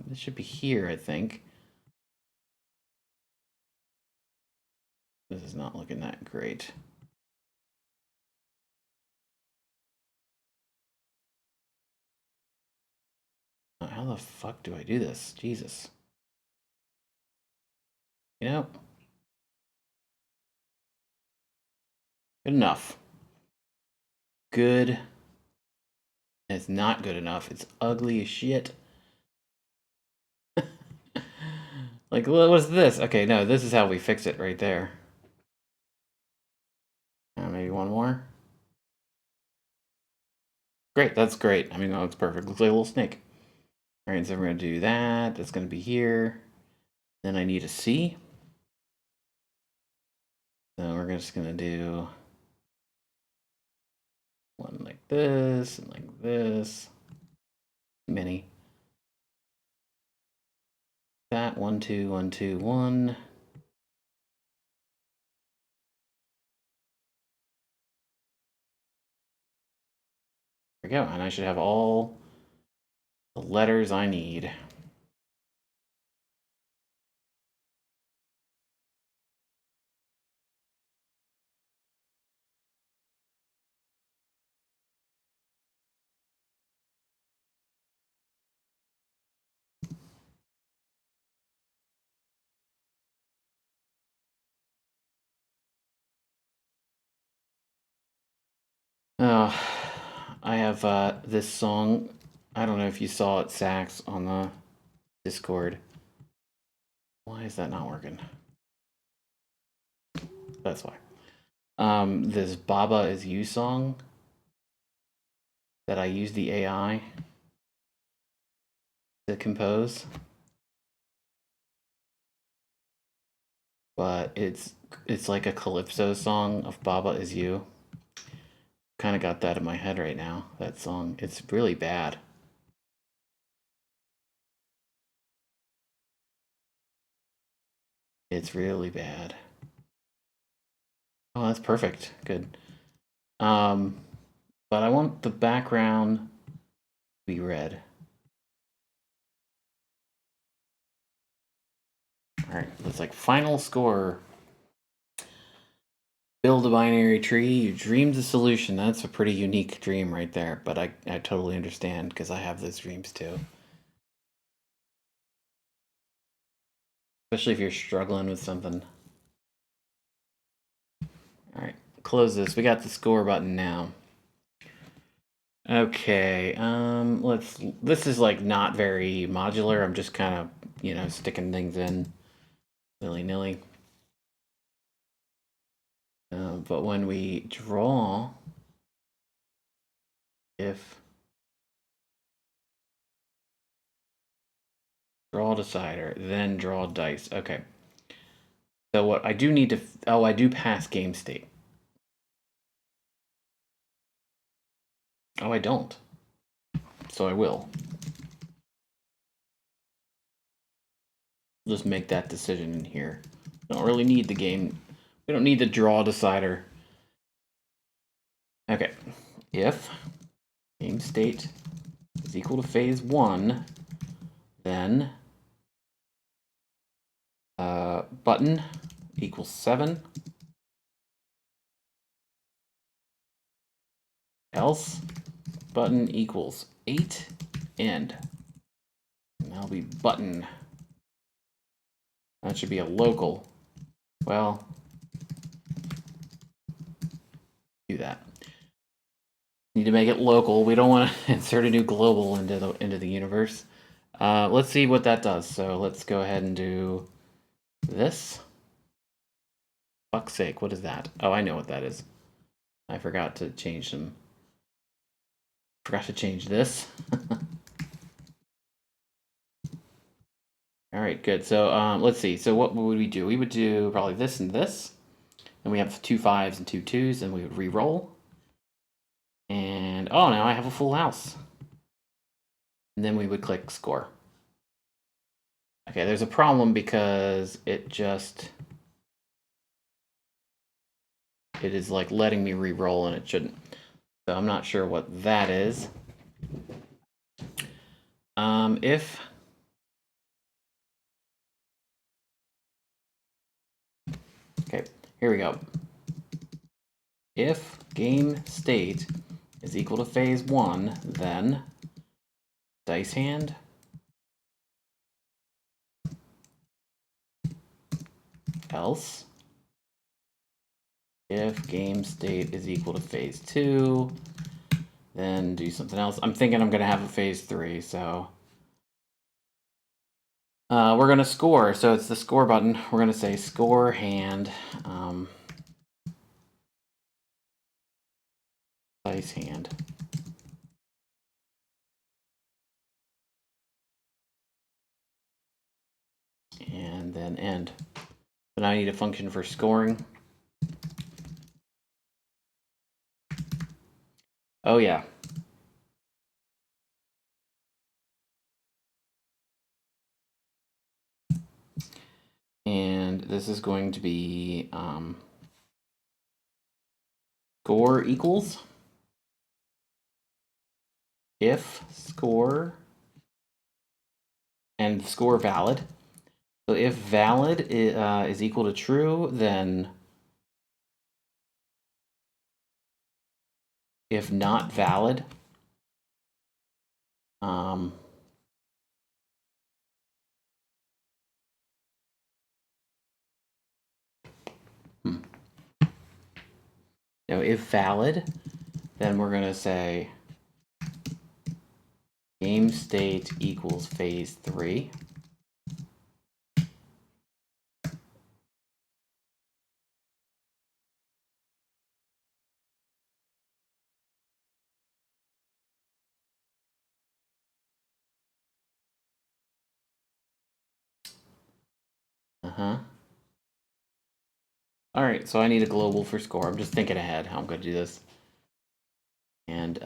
This should be here, I think. This is not looking that great. How the fuck do I do this? Jesus. You know? Good enough. Good. It's not good enough. It's ugly as shit. Like, what was this? Okay, no, this is how we fix it right there. Maybe one more. Great, that's great. I mean, that looks perfect. Looks like a little snake. All right, so we're going to do that. That's going to be here. Then I need a C. So we're just going to do one like this and like this. Mini. That 1, 2, 1, 2, 1. There we go. And I should have all the letters I need. Oh, I have this song. I don't know if you saw it, Sax, on the Discord. Why is that not working? That's why. This Baba Is You song that I use the AI to compose. But it's like a calypso song of Baba Is You. Kind of got that in my head right now, that song. It's really bad. It's really bad. Oh, that's perfect. Good. But I want the background to be red. All right, it's like final score. build a binary tree, you dreamed the solution. That's a pretty unique dream right there, but I totally understand because I have those dreams too. Especially if you're struggling with something. All right, close this. We got the score button now. Okay, this is like not very modular. I'm just kind of, you know, sticking things in willy-nilly. But when we draw, if draw decider, then draw dice. Okay. So what I do need to, oh, I do pass game state. Oh, I don't. So I will. Just make that decision in here. Don't really need the game. We don't need the draw decider. Okay. If game state is equal to phase 1, then button equals 7. Else button equals 8. End. And that'll be button. That should be a local. Well, do that. Need to make it local. We don't want to insert a new global into the universe. Let's see what that does. So let's go ahead and do this. Fuck's sake, what is that? Oh, I know what that is. I forgot to change some. Forgot to change this. All right, good. So let's see. So what would we do? We would do probably this and this. And we have 2 5s and 2 2s, and we would re-roll. And oh, now I have a full house. And then we would click score. Okay, there's a problem because it is like letting me re-roll and it shouldn't. So I'm not sure what that is. If okay, here we go. If game state is equal to phase 1, then dice hand else if game state is equal to phase 2, then do something else. I'm thinking I'm going to have a phase 3, so we're going to score. So it's the score button. We're going to say score hand dice hand. And then end. So now I need a function for scoring. Oh yeah. And this is going to be score equals if score and score valid. So if valid is equal to true, then if not valid, if valid, then we're going to say game state equals phase 3. All right, so I need a global for score. I'm just thinking ahead how I'm going to do this. And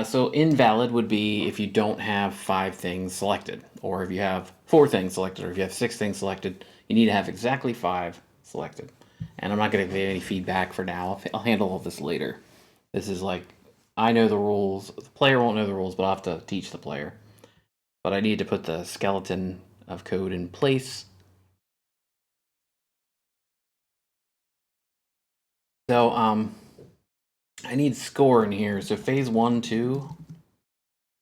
so invalid would be if you don't have 5 things selected, or if you have 4 things selected, or if you have 6 things selected, you need to have exactly 5 selected. And I'm not going to give any feedback for now. I'll handle all this later. This is like I know the rules. The player won't know the rules, but I'll have to teach the player. But I need to put the skeleton of code in place. So, I need score in here. So phase 1, 2,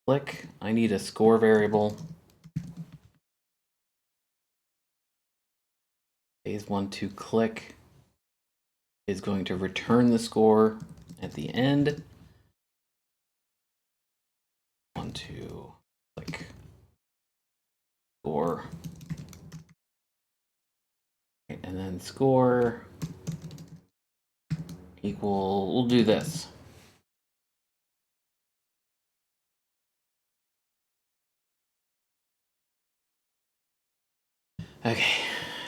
click. I need a score variable. Phase 1, 2, click is going to return the score at the end. 1, 2, click. Score. And then score equal, we'll do this. Okay,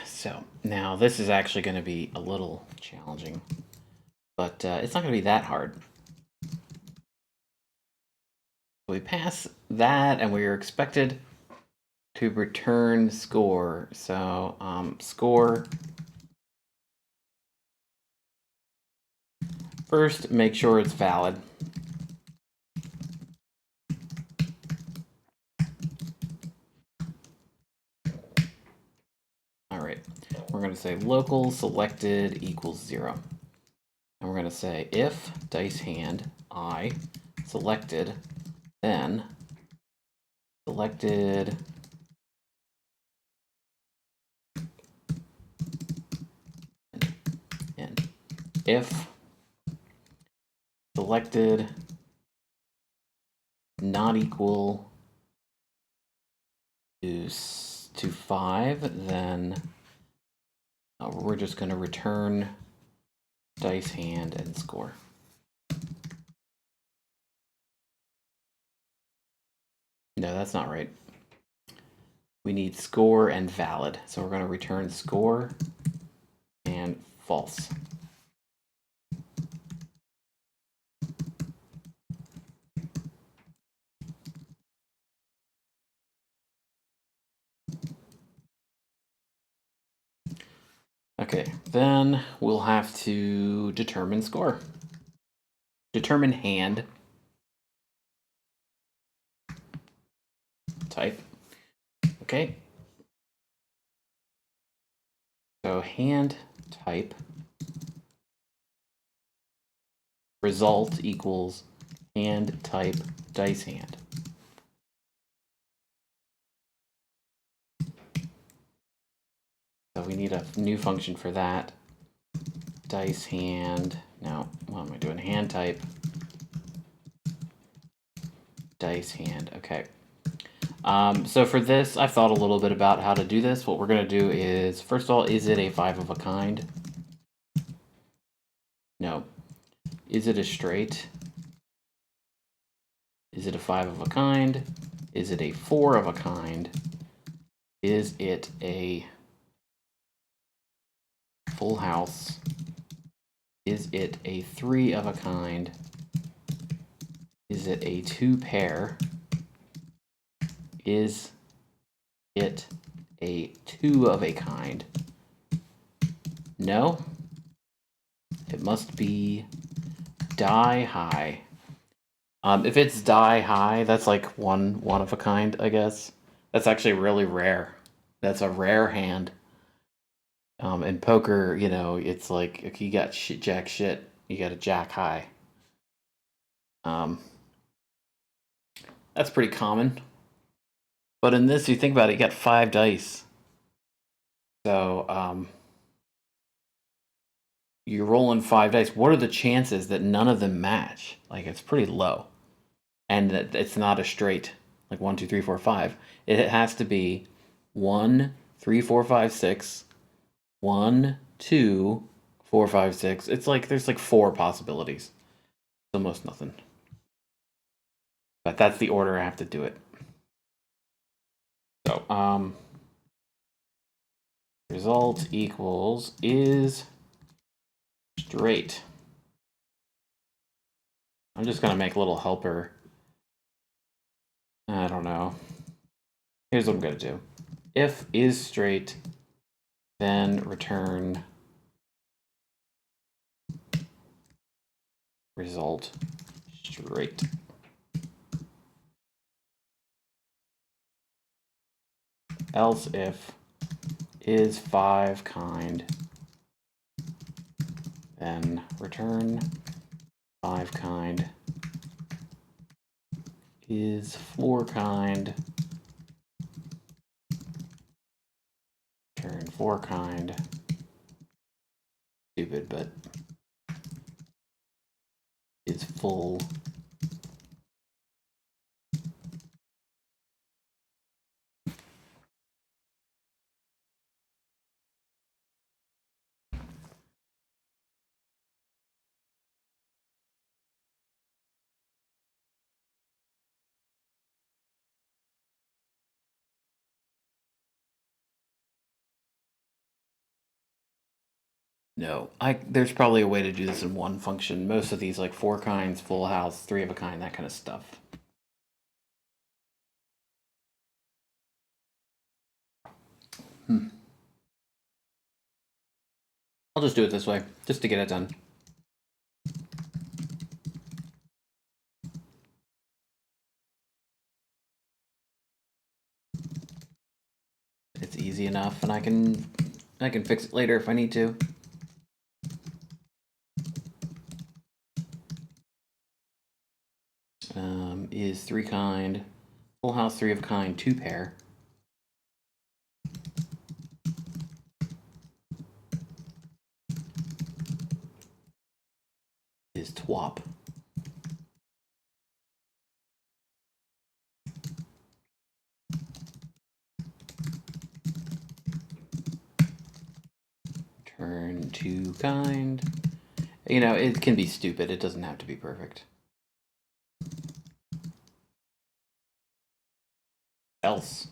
so now this is actually going to be a little challenging, but it's not going to be that hard. We pass that, and we are expected to return score. So score. First, make sure it's valid. All right, we're going to say local selected equals 0. And we're going to say if dice hand I selected, then selected and if selected not equal to 5, then we're just going to return dice hand and score. No, that's not right. We need score and valid. So we're going to return score and false. Okay, then we'll have to determine score. Determine hand type. Okay. So hand type result equals hand type dice hand. So we need a new function for that. Dice hand. Now, what am I doing? Hand type dice hand. Okay. So for this, I've thought a little bit about how to do this. What we're going to do is, first of all, is it a 5 of a kind? No. Is it a straight? Is it a 5 of a kind? Is it a 4 of a kind? Is it a full house? Is it a 3 of a kind? Is it a 2 pair? Is it a 2 of a kind? No. It must be die high. If it's die high, that's like one of a kind, I guess. That's actually really rare. That's a rare hand. In poker, you know, it's like if you got jack shit, you got a jack high. That's pretty common. But in this, you think about it, you got 5 dice. So you're rolling 5 dice. What are the chances that none of them match? Like, it's pretty low. And that it's not a straight, like 1, 2, 3, 4, 5. It has to be 1, 3, 4, 5, 6. 1, 2, 4, 5, 6. It's like there's like 4 possibilities. It's almost nothing. But that's the order I have to do it. So result equals is straight. I'm just gonna make a little helper. I don't know. Here's what I'm gonna do. If is straight, then return result Great. Else if is 5 kind, then return 5 kind is 4 kind, return 4 kind. Stupid, but is full. No, there's probably a way to do this in one function. Most of these, like 4 kinds, full house, 3 of a kind, that kind of stuff. I'll just do it this way, just to get it done. It's easy enough, and I can fix it later if I need to. Is 3 kind, full house, 3 of a kind, 2 pair. Is twop. Turn 2 kind. You know, it can be stupid. It doesn't have to be perfect. Else.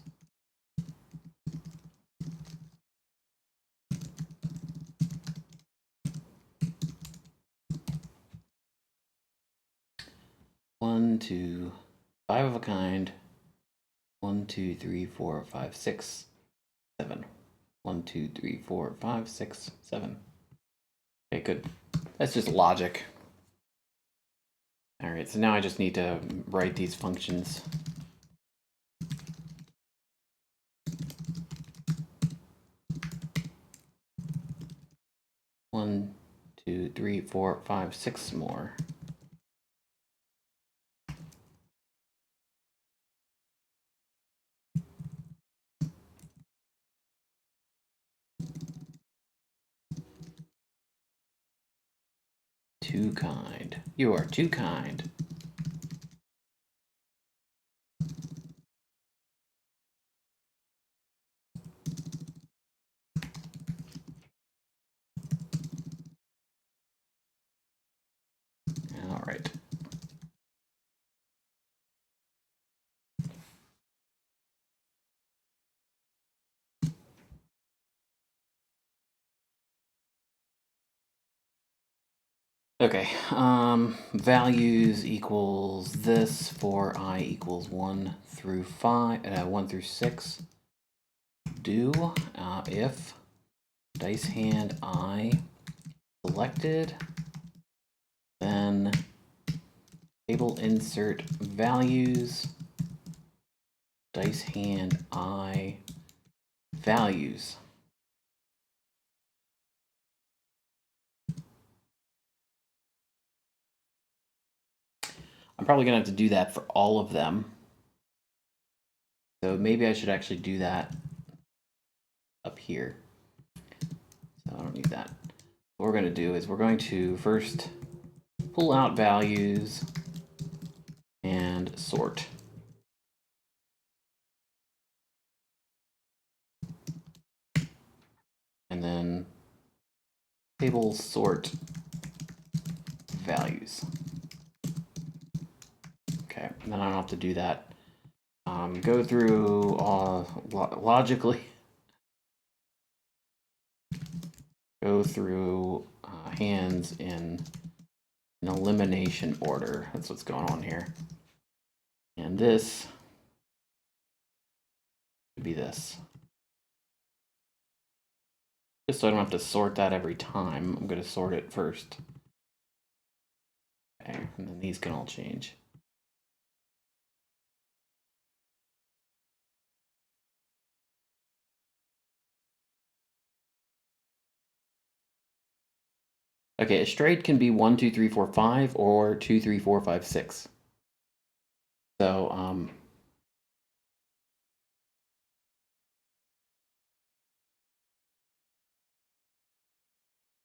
One, 2, 5 of a kind. 1, 2, 3, 4, 5, 6, 7. 1, 2, 3, 4, 5, 6, 7. Okay, good. That's just logic. All right, so now I just need to write these functions. One, 2, 3, 4, 5, 6 more. Too kind. You are too kind. All right. Okay, values equals this for I equals 1 through 5, 1 through 6. Do if dice hand I selected, then table insert values, dice hand I values. I'm probably gonna have to do that for all of them. So maybe I should actually do that up here. So I don't need that. What we're gonna do is we're going to first pull out values and sort. And then table sort values. Okay, and then I don't have to do that. Go through logically. Go through hands in an elimination order. That's what's going on here. And this would be this. Just so I don't have to sort that every time, I'm going to sort it first. Okay, and then these can all change. Okay, a straight can be 1, 2, 3, 4, 5, or 2, 3, 4, 5, 6. So,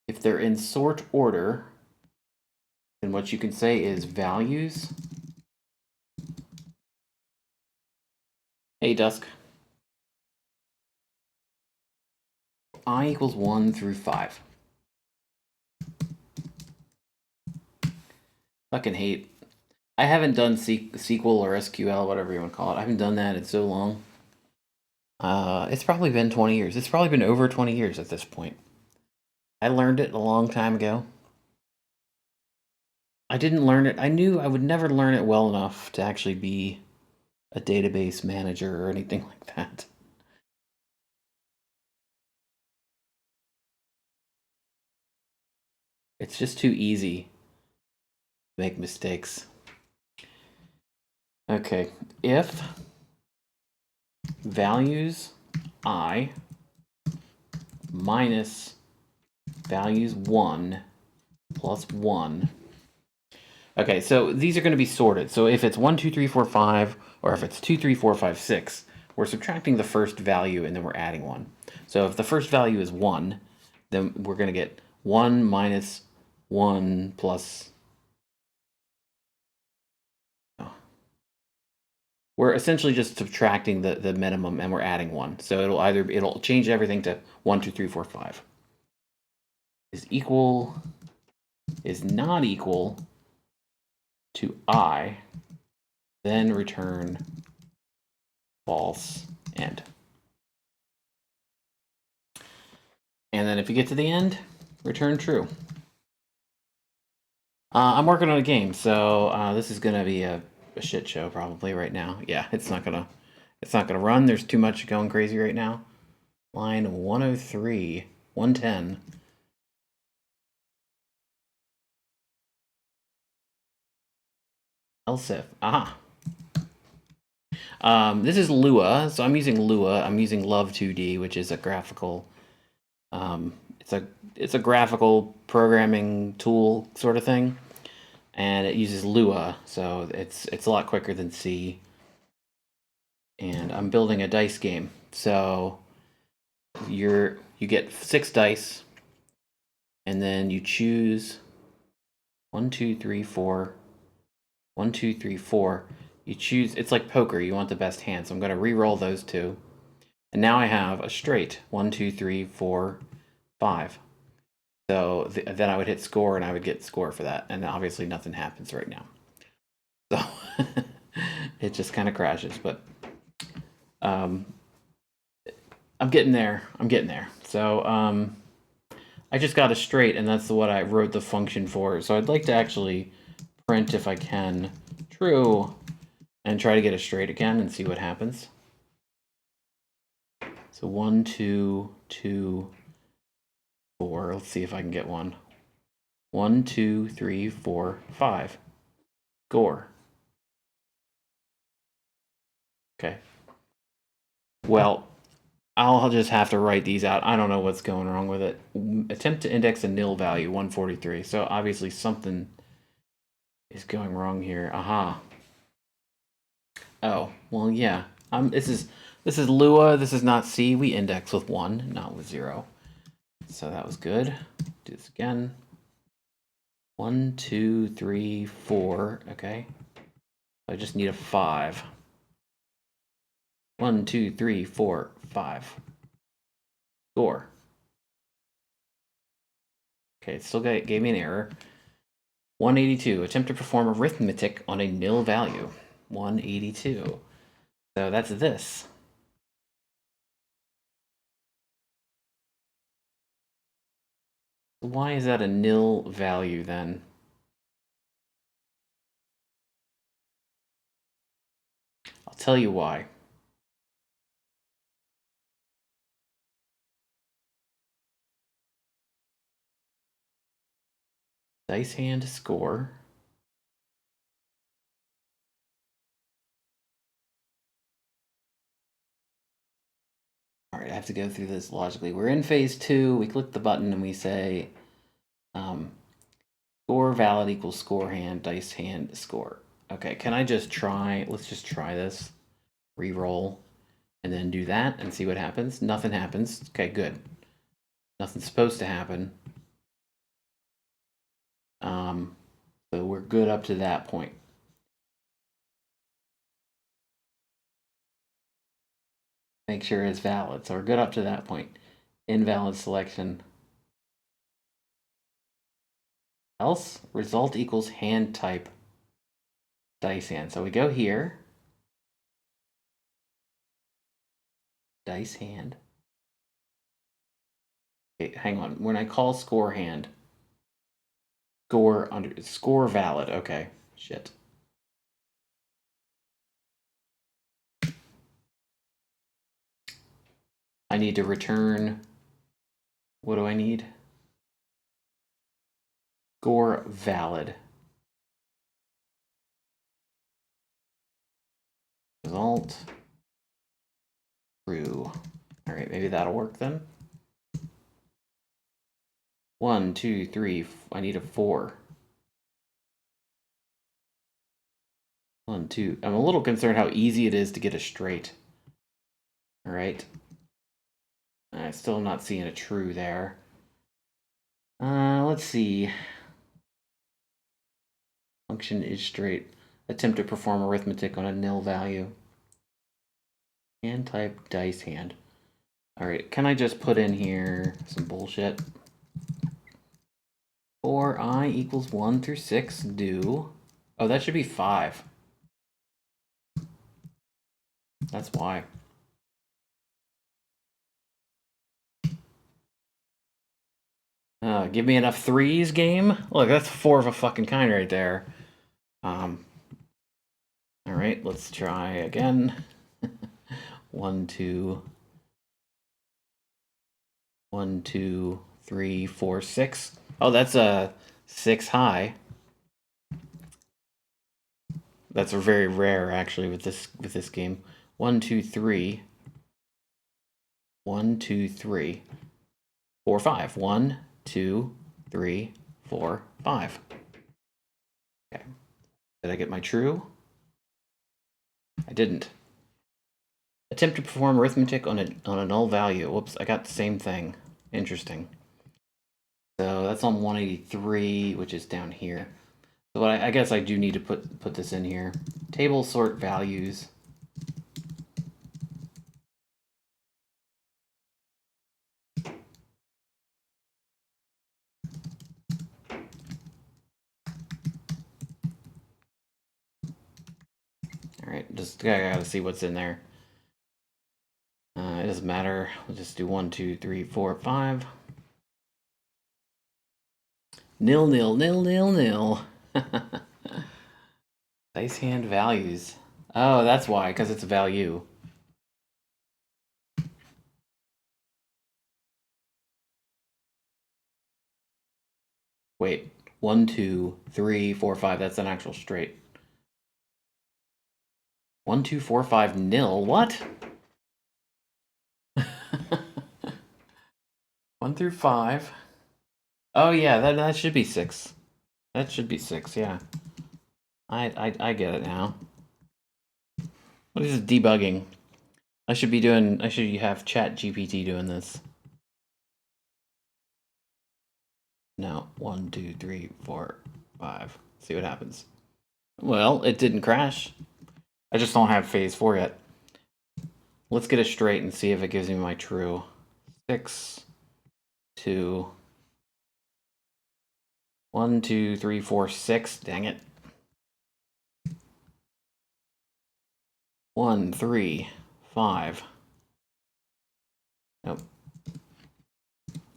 if they're in sort order, then what you can say is values. Hey, Dusk. I equals 1 through 5. Fucking hate. I haven't done SQL or SQL, whatever you want to call it. I haven't done that in so long. It's probably been 20 years. It's probably been over 20 years at this point. I learned it a long time ago. I didn't learn it. I knew I would never learn it well enough to actually be a database manager or anything like that. It's just too easy to make mistakes. Okay, if values I minus values 1 plus 1. Okay, so these are going to be sorted. So if it's 1, 2, 3, 4, 5, or if it's 2, 3, 4, 5, 6, we're subtracting the first value and then we're adding 1. So if the first value is 1, then we're going to get 1 minus 1 plus... We're essentially just subtracting the minimum and we're adding 1. So it'll change everything to 1, 2, 3, 4, 5. Is not equal to I, then return false end. And then if you get to the end, return true. I'm working on a game, so this is gonna be a shit show probably right now. Yeah, it's not gonna run. There's too much going crazy right now. Line 103, 110. Elsif. Aha. This is Lua, so I'm using Lua. I'm using Love2d, which is a graphical. It's a graphical programming tool sort of thing, and it uses Lua, so it's a lot quicker than C. And I'm building a dice game, so you get 6 dice, and then you choose 1, 2, 3, 4. 1, 2, 3, 4. You choose. It's like poker. You want the best hand, so I'm going to re-roll those 2, and now I have a straight 1, 2, 3, 4, 5. So then I would hit score, and I would get score for that, and obviously nothing happens right now. So it just kind of crashes, but I'm getting there. So I just got a straight, and that's what I wrote the function for. So I'd like to actually print, if I can, true, and try to get a straight again and see what happens. So 1, 2, 2, 4. Let's see if I can get one. 1, 2, 3, 4, 5. Score. Okay. Well, I'll just have to write these out. I don't know what's going wrong with it. Attempt to index a nil value, 143. So obviously something is going wrong here. Aha. Oh, well, yeah. This is Lua. This is not C. We index with 1, not with 0. So that was good. Do this again. 1, 2, 3, 4. Okay. I just need a 5. 1, 2, 3, 4, 5. Score. Okay, it still gave me an error. 182. Attempt to perform arithmetic on a nil value. 182. So that's this. Why is that a nil value then? I'll tell you why. Dice hand score. right, I have to go through this logically. We're in phase 2. We click the button and we say score valid equals score hand, dice hand, score. Okay, can I just try, let's just try this. Reroll, and then do that and see what happens. Nothing happens. Okay, good. Nothing's supposed to happen. So we're good up to that point. Make sure it's valid. So we're good up to that point. Invalid selection. Else, result equals hand type dice hand. So we go here. Dice hand. Okay, hang on. When I call score hand, score valid. Okay, shit. I need to return. What do I need? Score valid. Result true. All right, maybe that'll work then. 1, 2, 3. I need a 4. 1, 2. I'm a little concerned how easy it is to get a straight. All right. I'm still not seeing a true there. Let's see. Function is straight. Attempt to perform arithmetic on a nil value. Hand type dice hand. All right, can I just put in here some bullshit? For I equals 1 through 6, do. Oh, that should be 5. That's why. Give me enough 3s, game. Look, that's 4 of a fucking kind right there. All right, let's try again. 1, 2. 1, 2, 3, 4, 6. Oh, that's a 6 high. That's very rare, actually, with this game. 1, 2, 3. 1, 2, 3. 4, 5. 1, 2, 3, 4, 5. Okay. Did I get my true? I didn't. Attempt to perform arithmetic on a null value. Whoops, I got the same thing. Interesting. So that's on 183, which is down here. So I guess I do need to put this in here. Table sort values. All right, just I gotta see what's in there. It doesn't matter. We'll just do 1, 2, 3, 4, 5. Nil, nil, nil, nil, nil. Dice hand values. Oh, that's why, because it's a value. Wait, 1, 2, 3, 4, 5. That's an actual straight. 1, 2, 4, 5, nil. What? 1 through 5. Oh yeah, that should be 6. That should be 6. Yeah. I get it now. What is this debugging? I should have Chat GPT doing this. No, 1, 2, 3, 4, 5. See what happens. Well, it didn't crash. I just don't have phase 4 yet. Let's get it straight and see if it gives me my true. 6, 2, 1, 2, 3, 4, 6. Dang it. 1, 3, 5. Nope.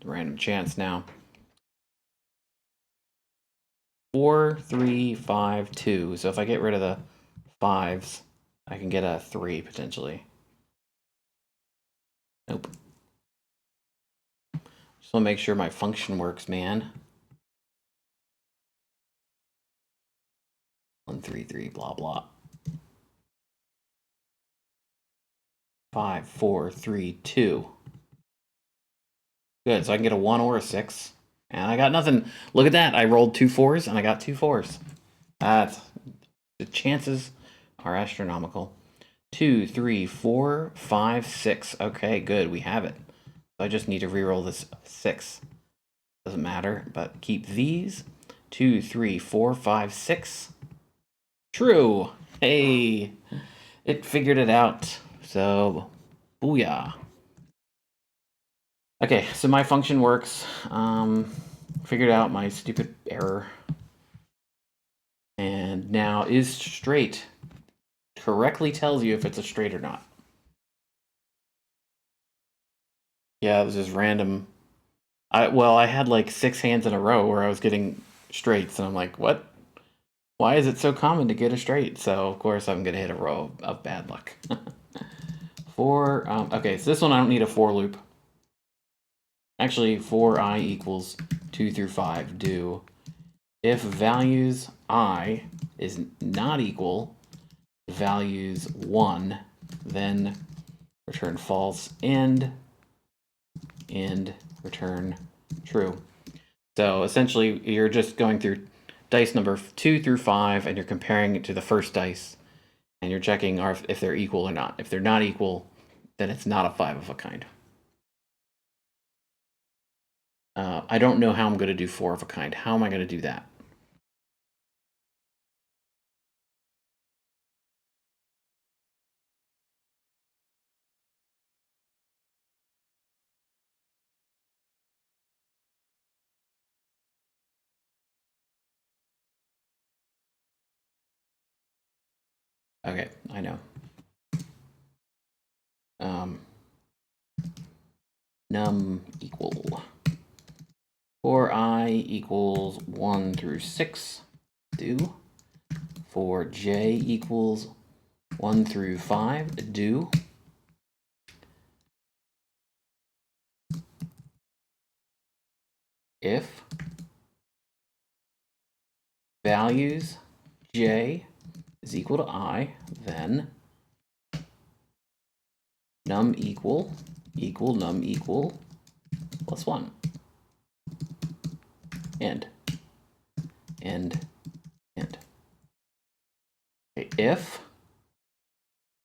Random chance now. 4, 3, 5, 2. So if I get rid of the 5s, I can get a 3 potentially. Nope. Just want to make sure my function works, man. 1, 3, 3, blah, blah. 5, 4, 3, 2. Good, so I can get a 1 or a 6. And I got nothing. Look at that. I rolled 2 4s and I got 2 4s. The chances are astronomical. 2, 3, 4, 5, 6. Okay, good. We have it. So I just need to reroll this 6. Doesn't matter, but keep these. 2, 3, 4, 5, 6. True. Hey, it figured it out. So, booyah. Okay, so my function works. Figured out my stupid error. And now is straight. Correctly tells you if it's a straight or not. Yeah, it was just random. I had like 6 hands in a row where I was getting straights, and I'm like, what? Why is it so common to get a straight? So, of course, I'm going to hit a row of bad luck. Okay, so this one I don't need a for loop. Actually, for I equals 2 through 5 do. If values I is not equal to values 1, then return false and return true. So essentially, you're just going through dice number 2 through 5, and you're comparing it to the first dice, and you're checking if they're equal or not. If they're not equal, then it's not a 5 of a kind. I don't know how I'm going to do 4 of a kind. How am I going to do that? Okay, I know. Num equal. For I equals 1 through 6, do. For j equals 1 through 5, do. If values j is equal to I, then num equal num equal plus 1. And. Okay, if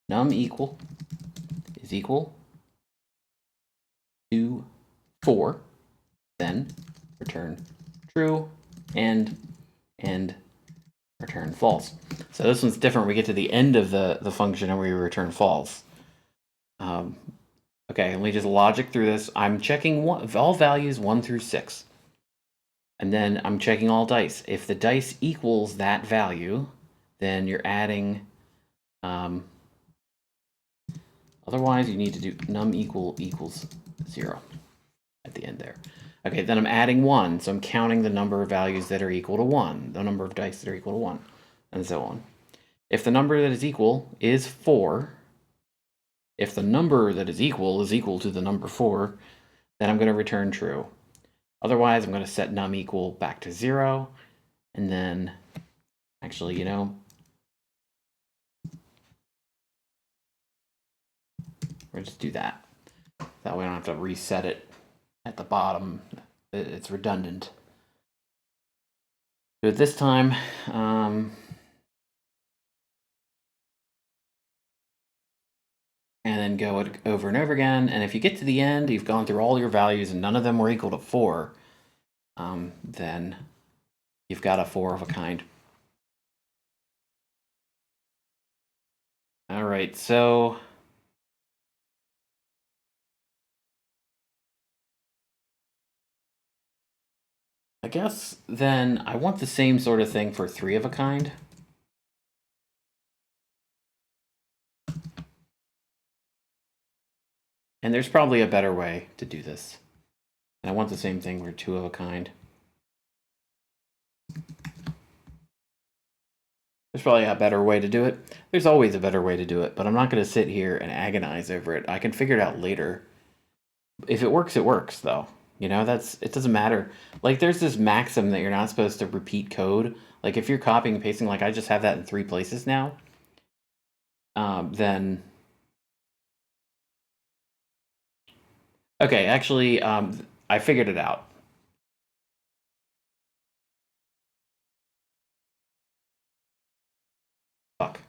num equal is equal to 4, then return true and return false. So this one's different. We get to the end of the function and we return false. Okay, let me just logic through this. I'm checking all values 1 through 6. And then I'm checking all dice. If the dice equals that value, then you're adding. Otherwise, you need to do num equals 0 at the end there. Okay, then I'm adding 1, so I'm counting the number of values that are equal to 1, the number of dice that are equal to 1, and so on. If the number that is equal is 4, if the number that is equal to the number 4, then I'm going to return true. Otherwise, I'm going to set num equal back to 0, and then, actually, you know, we'll just do that. That way I don't have to reset it at the bottom. It's redundant. Do it this time. And then go it over and over again. And if you get to the end, you've gone through all your values and none of them were equal to 4, then you've got a 4 of a kind. All right, so I guess then I want the same sort of thing for 3 of a kind. And there's probably a better way to do this. And I want the same thing for 2 of a kind. There's probably a better way to do it. There's always a better way to do it, but I'm not going to sit here and agonize over it. I can figure it out later. If it works, though. You know, it doesn't matter. Like, there's this maxim that you're not supposed to repeat code. Like, if you're copying and pasting, like I just have that in 3 places now, then... Okay, actually, I figured it out. Fuck.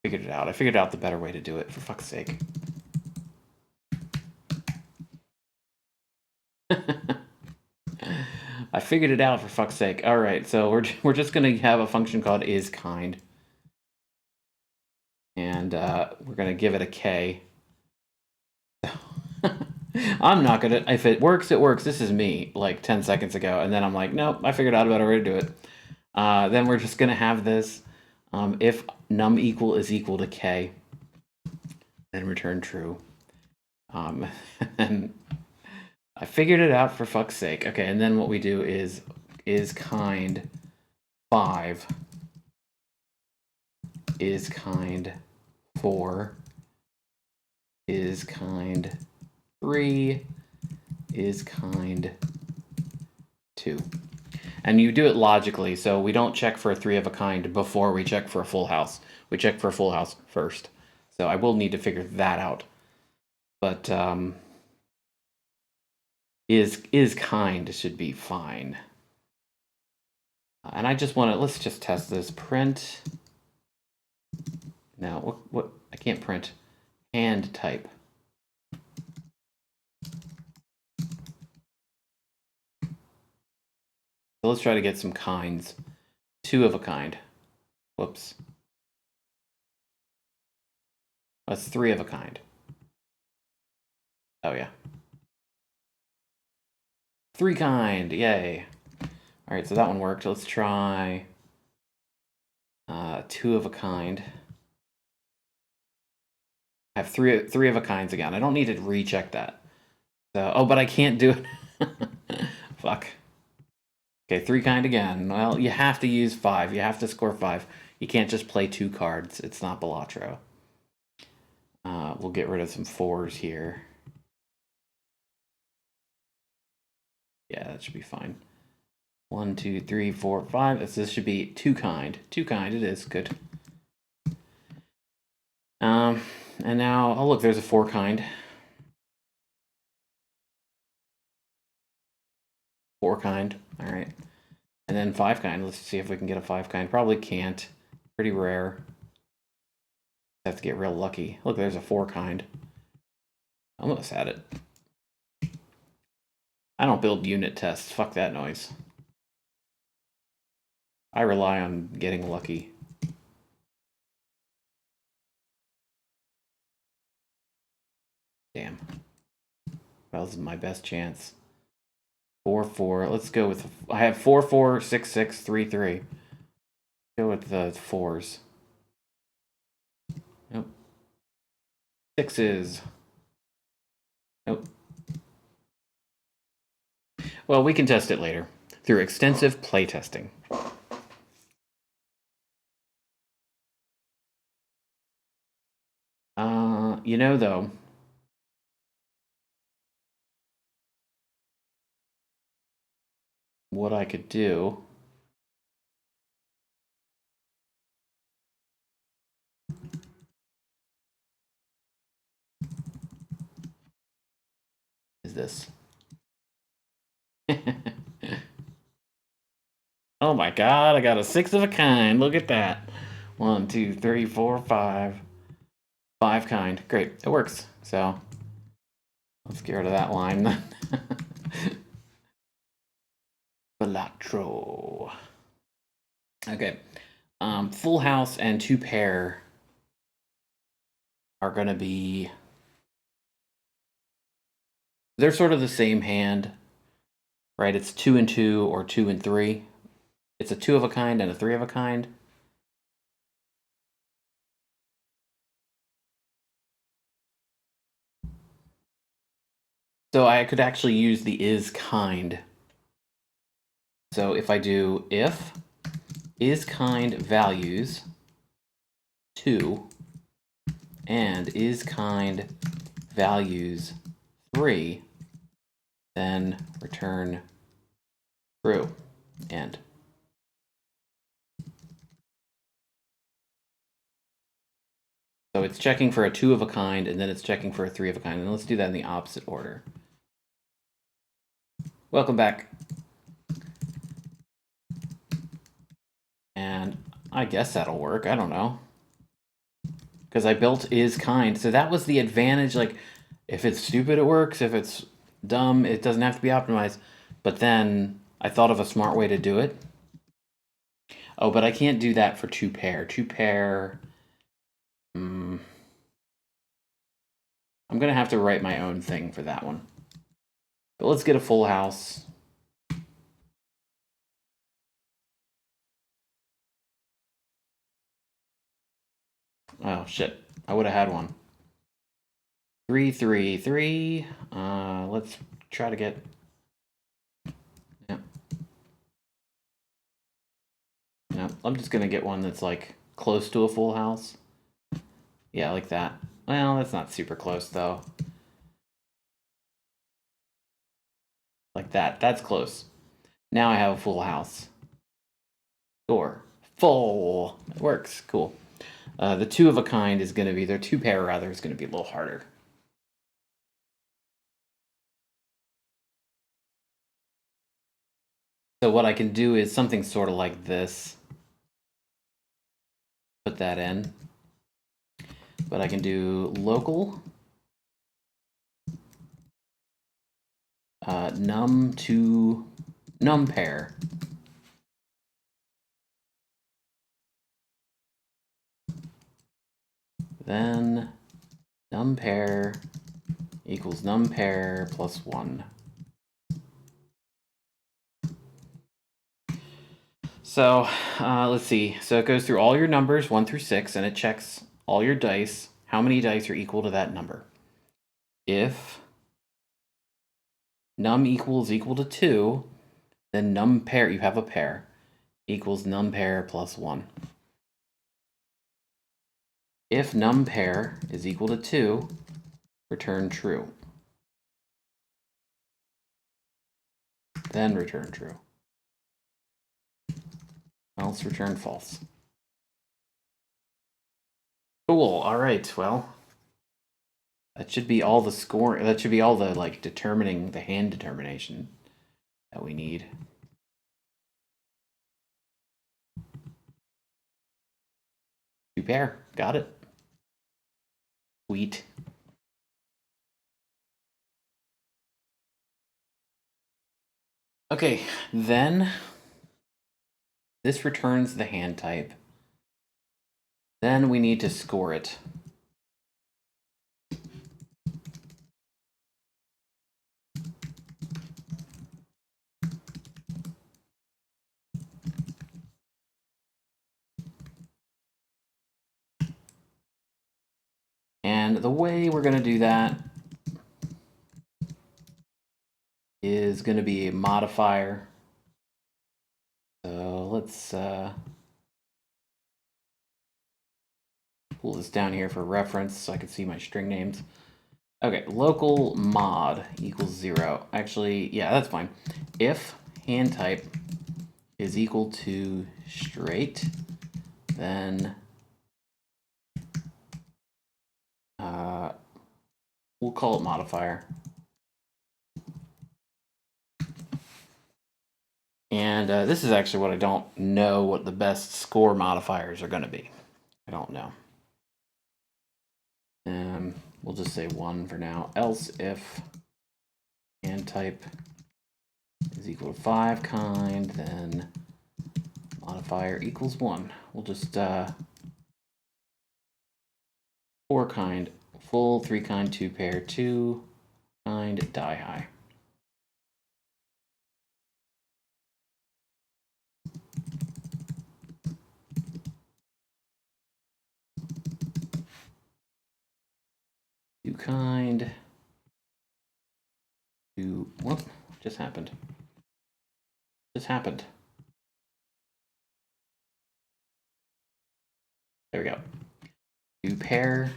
Figured it out. I figured out the better way to do it, for fuck's sake. I figured it out, for fuck's sake. All right, so we're just gonna have a function called isKind, and we're gonna give it a k. I'm not gonna. If it works, it works. This is me, like 10 seconds ago, and then I'm like, nope, I figured out a better way to do it. Then we're just gonna have this if num equal is equal to k, then return true. And I figured it out, for fuck's sake. Okay, and then what we do is kind 5 is kind 4 is kind 3 is kind 2. And you do it logically, so we don't check for a 3 of a kind before we check for a full house. We check for a full house first. So I will need to figure that out. But is kind should be fine. And I just want to, let's just test this. Print. Now, what I can't print. Hand type. So let's try to get some kinds. 2 of a kind. Whoops. That's 3 of a kind. Oh yeah. 3 kind, yay. All right, so that one worked. Let's try 2 of a kind. I have three of a kinds again. I don't need to recheck that. So, oh, but I can't do it. Fuck. Okay, 3 kind again. Well, you have to use 5. You have to score 5. You can't just play 2 cards. It's not Balatro. We'll get rid of some 4s here. Yeah, that should be fine. 1, 2, 3, 4, 5. This should be 2 kind. 2 kind, it is. Good. And now, oh look, there's a 4 kind. 4 kind, all right. And then 5 kind, let's see if we can get a 5 kind. Probably can't, pretty rare. Have to get real lucky. Look, there's a 4 kind. Almost had it. I don't build unit tests, fuck that noise. I rely on getting lucky. Damn. Well, this is my best chance. 4, 4. Let's go with. I have 4, 4, 6, 6, 3, 3. Go with the 4s. Nope. 6s. Nope. Well, we can test it later through extensive playtesting. You know, though, what I could do is this. Oh my god, I got a 6 of a kind. Look at that. 1, 2, 3, 4, 5. 5 kind. Great, it works. So let's get rid of that line then. Balatro. Okay. Full house and 2 pair are going to be. They're sort of the same hand, right? It's 2 and 2 or 2 and 3. It's a 2 of a kind and a 3 of a kind. So I could actually use the isKind. So if I do if isKind values 2 and isKind values 3, then return true. End. So it's checking for a 2 of a kind, and then it's checking for a 3 of a kind. And let's do that in the opposite order. Welcome back. And I guess that'll work. I don't know. Because I built is kind. So that was the advantage. Like, if it's stupid, it works. If it's dumb, it doesn't have to be optimized. But then I thought of a smart way to do it. Oh, but I can't do that for 2-pair. 2-pair... I'm going to have to write my own thing for that one. But let's get a full house. Oh, shit. I would have had one. 3, 3, 3. Let's try to get... Yeah. No, I'm just going to get one that's, like, close to a full house. Yeah, like that. Well, that's not super close, though. Like that. That's close. Now I have a full house. Score. Full. It works. Cool. The 2 of a kind is going to be... Their 2-pair, rather, is going to be a little harder. So what I can do is something sort of like this. Put that in. But I can do local num to num pair. Then num pair equals num pair plus 1. So let's see. So it goes through all your numbers 1 through 6, and it checks all your dice. How many dice are equal to that number? If num equal to 2, then num pair, you have a pair, equals num pair plus 1. If num pair is equal to 2, return true. Then return true. Else return false. Cool. All right. Well, that should be all the score. That should be all the like determining the hand determination that we need. Two pair. Got it. Sweet. Okay, then this returns the hand type. Then we need to score it. And the way we're going to do that is going to be a modifier. So let's pull this down here for reference so I can see my string names. Okay, local mod equals 0. Actually, yeah, that's fine. If hand type is equal to straight, then we'll call it modifier. And this is actually what I don't know what the best score modifiers are going to be. I don't know. We'll just say 1 for now. Else if hand type is equal to 5 kind, then modifier equals 1. We'll just 4 kind, full, 3 kind, 2 pair, 2 kind, die high. Two kind. Two. What just happened? Just happened. There we go. 2 pair.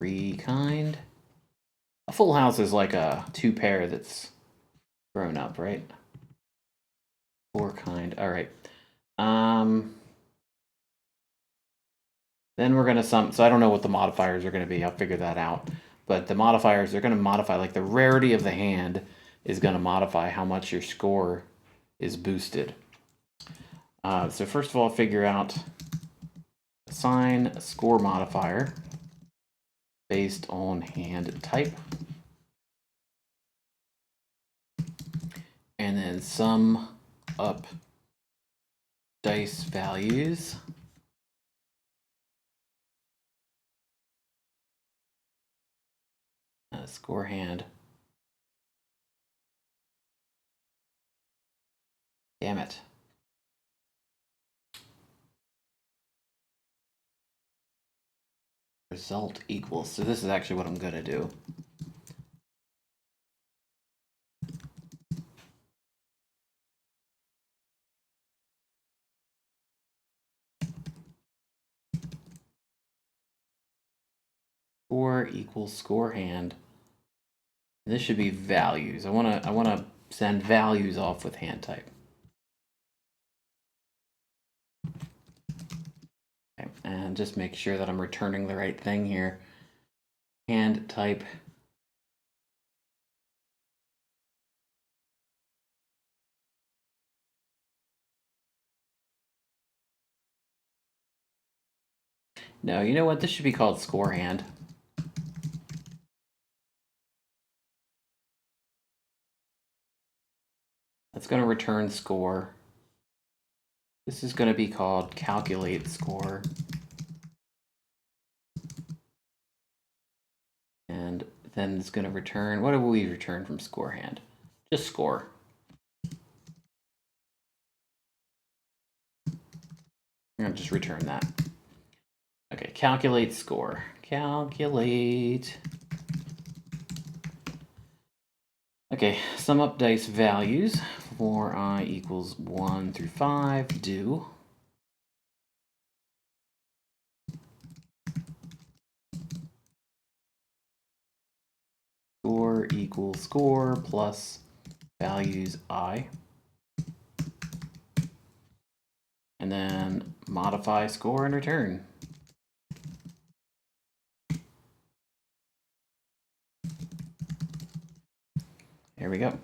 3 kind. A full house is like a 2 pair that's grown up, right? 4 kind. All right. Then we're gonna sum. So I don't know what the modifiers are gonna be. I'll figure that out. but the modifiers, they're going to modify, like the rarity of the hand is going to modify how much your score is boosted. So first of all, figure out assign a score modifier based on hand type. And then sum up dice values. Score hand. Damn it. Result equals. So this is actually what I'm going to do. Score equals score hand. And this should be values. I want to send values off with hand type. Okay, and just make sure that I'm returning the right thing here. Hand type. No, you know what? This should be called score hand. That's going to return score. This is going to be called calculate score. And then it's going to return, what do we return from score hand? Just score. I'm going to just return that. Okay, calculate score. Calculate. Okay, sum up dice values for I equals 1 through 5, do. Score equals score plus values I. And then modify score and return. There we go.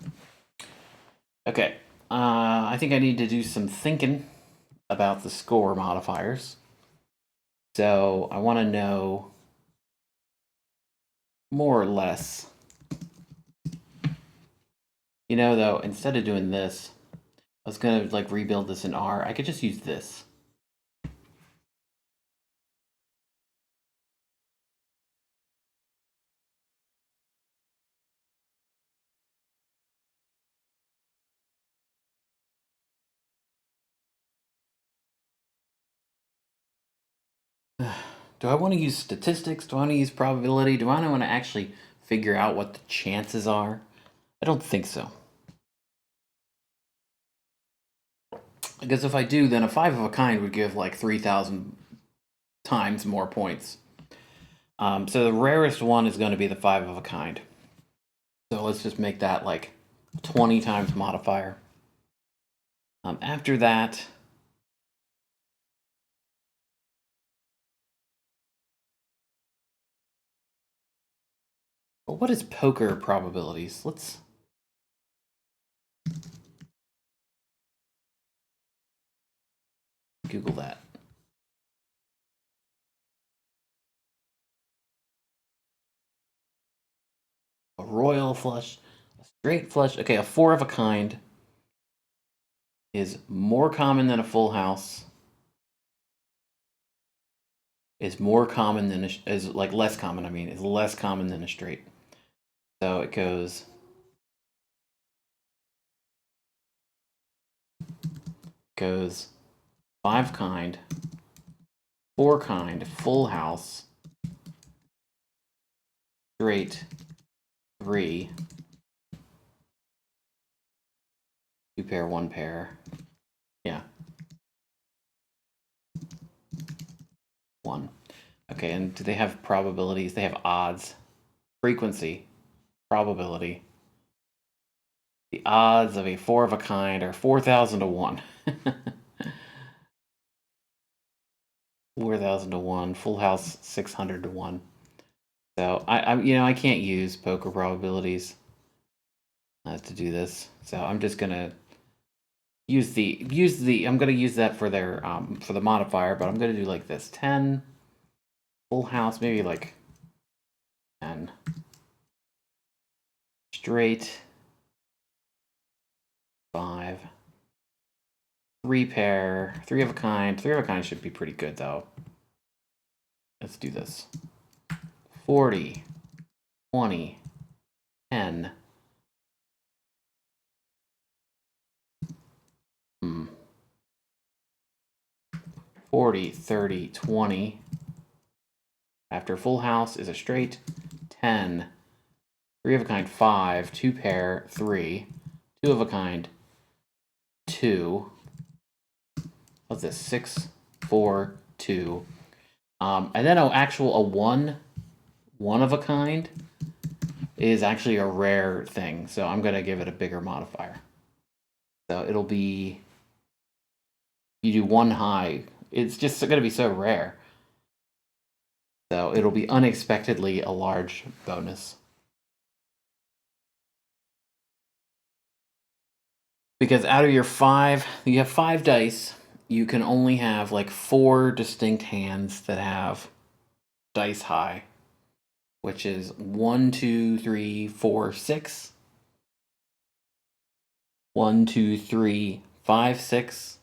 Okay, I think I need to do some thinking about the score modifiers. So I want to know more or less. You know, though, instead of doing this, I was going to like rebuild this in R. I could just use this. Do I want to use statistics? Do I want to use probability? Do I want to actually figure out what the chances are? I don't think so. Because if I do, then a 5 of a kind would give like 3,000 times more points. So the rarest one is going to be the 5 of a kind. So let's just make that like 20 times modifier. After that, well, what is poker probabilities? Let's Google that. A royal flush, a straight flush. Okay, a 4 of a kind is more common than a full house. Is more common than is like less common. I mean, is less common than a straight. So it goes 5 kind, 4 kind, full house, straight, 3, 2 pair, 1 pair. Yeah. 1. Okay, and do they have probabilities? They have odds, frequency, probability. The odds of a 4 of a kind are 4,000 to 1. 4,000 to 1. Full house 600 to 1. So I can't use poker probabilities to do this. So I'm just gonna use I'm gonna use that for their for the modifier, but I'm gonna do like this 10 full house, maybe like 10 straight, 5 3 pair, 3 of a kind. 3 of a kind should be pretty good though. Let's do this. 40, 20, 10. 40, 30, 20. After full house is a straight. 10. 3 of a kind, 5. 2 pair, 3. 2 of a kind, 2. What's this? 6, 4, 2. And then a 1 of a kind is actually a rare thing. So I'm going to give it a bigger modifier. So it'll be, you do 1 high. It's just going to be so rare. So it'll be unexpectedly a large bonus. Because out of your 5, you have 5 dice. You can only have like 4 distinct hands that have dice high, which is 1, 2, 3, 4, 6. 1, 2, 3, 5, 6.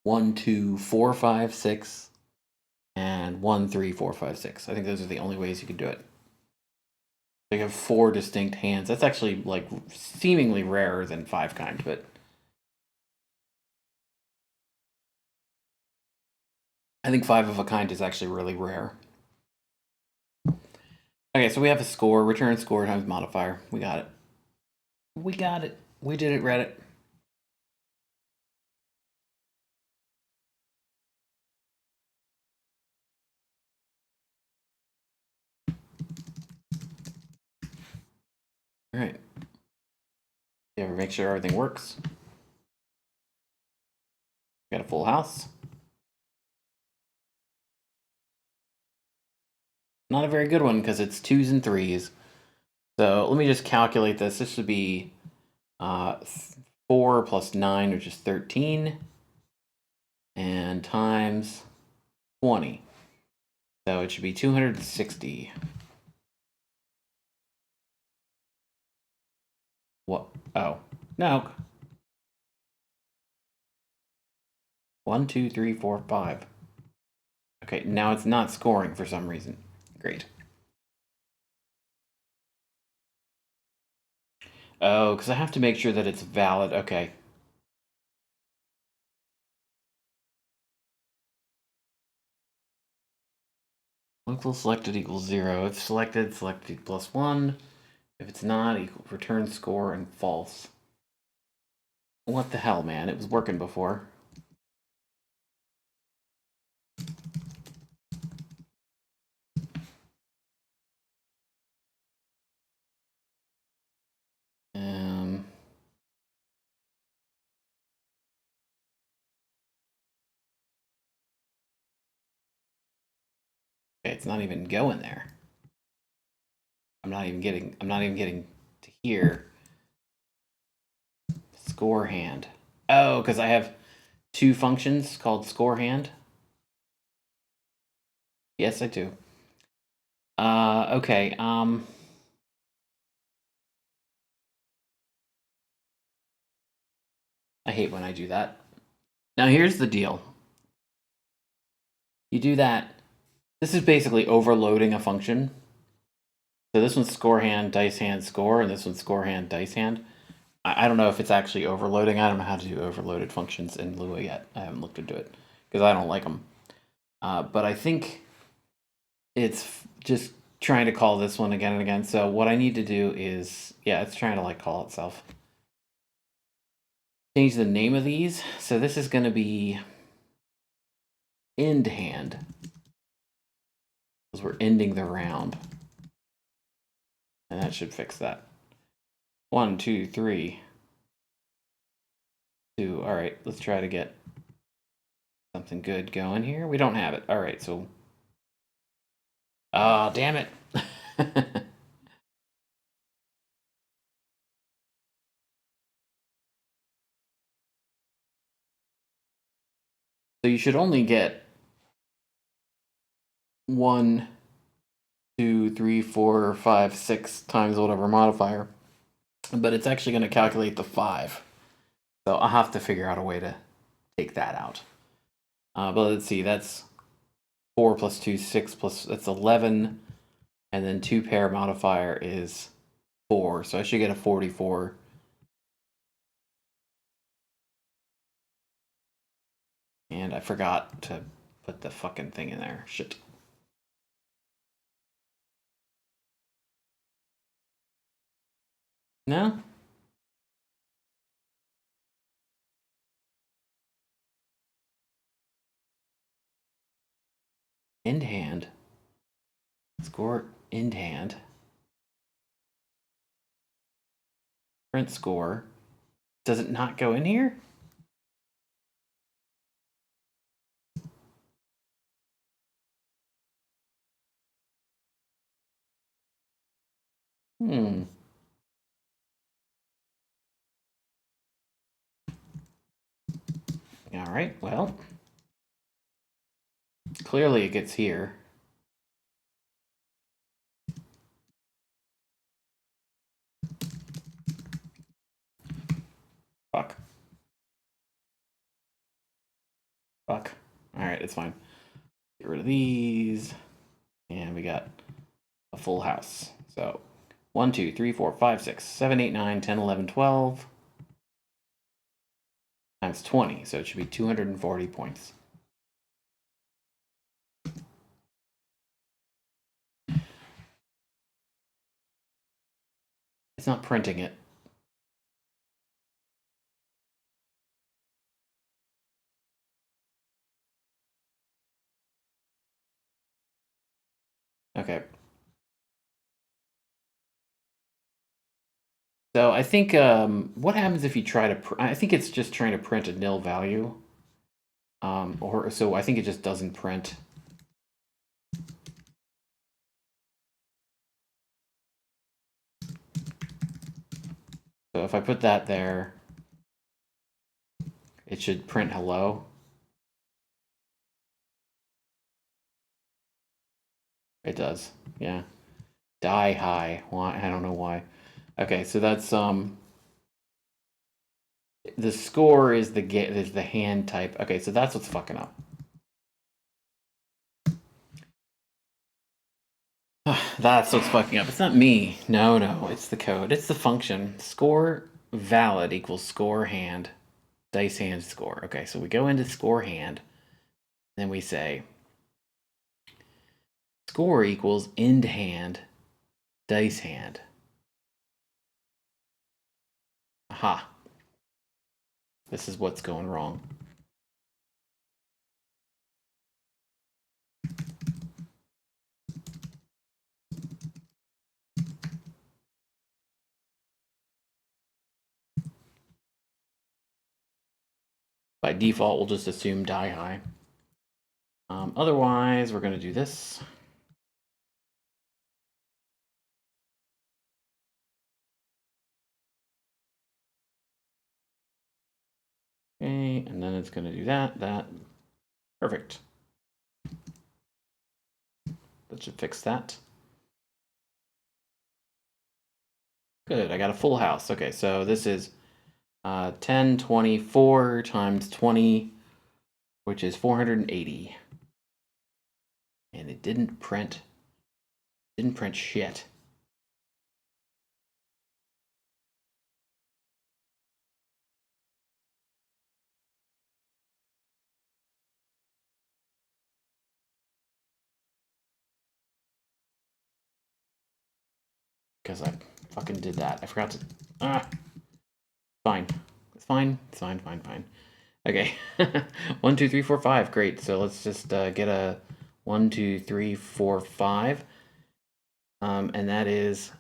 1, 2, 4, 5, 6. And 1, 3, 4, 5, 6. I think those are the only ways you can do it. So you have 4 distinct hands. That's actually like seemingly rarer than 5 kind, but I think 5 of a kind is actually really rare. Okay, so we have a score, return score times modifier. We got it. We got it. We did it, Reddit. All right. You ever make sure everything works? Got a full house. Not a very good one because it's 2s and 3s. So let me just calculate this. This should be 4 plus 9, which is 13, and times 20. So it should be 260. What? Oh, no. 1, 2, 3, 4, 5. Okay, now it's not scoring for some reason. Great. Oh, because I have to make sure that it's valid. Okay. Local selected equals 0. If selected, selected plus 1. If it's not, equal return score and false. What the hell, man? It was working before. Okay, it's not even going there. I'm not even getting to here. Score hand. Oh, because I have 2 functions called score hand. Yes, I do. Okay. I hate when I do that. Now here's the deal. You do that. This is basically overloading a function. So this one's score hand, dice hand, score, and this one's score hand, dice hand. I don't know if it's actually overloading. I don't know how to do overloaded functions in Lua yet. I haven't looked into it because I don't like them. But I think it's just trying to call this one again and again. So what I need to do is, yeah, it's trying to like call itself. Change the name of these. So this is going to be end hand because we're ending the round. And that should fix that. 1, 2, 3, 2. All right, let's try to get something good going here. We don't have it. All right, so Ah, damn it. So you should only get 1, 2, 3, 4, 5, 6 times whatever modifier, but it's actually going to calculate the 5. So I'll have to figure out a way to take that out. But let's see, that's 4 plus 2, 6 plus, that's 11, and then 2 pair modifier is 4, so I should get a 44. And I forgot to put the fucking thing in there. Shit. No? End hand. Score end hand. Print score. Does it not go in here? Hmm. All right, well. Clearly it gets here. Fuck. Fuck. All right, it's fine. Get rid of these. And we got a full house. So 1, 2, 3, 4, 5, 6, 7, 8, 9, 10, 11, 12 times 20. So it should be 240 points. It's not printing it. Okay. So I think what happens if you try to? I think it's just trying to print a nil value, or so I think it just doesn't print. So if I put that there, it should print hello. It does, yeah. Die high. Why? I don't know why. Okay, so that's the score is the hand type. Okay, so that's what's fucking up. That's what's fucking up. It's not me. No, it's the code. It's the function. Score valid equals score hand. Dice hand score. Okay, so we go into score hand. Then we say score equals end hand, dice hand. Aha. This is what's going wrong. By default, we'll just assume die high. Otherwise, we're going to do this. Okay, and then it's going to do that. Perfect. That should fix that. Good, I got a full house. Okay, so this is 10, 24 times 20, which is 480. And it didn't print shit. Because I fucking did that. I forgot to... Fine. It's fine. It's fine. Okay. 1, 2, 3, 4, 5. Great. So let's just get a 1, 2, 3, 4, 5. And that is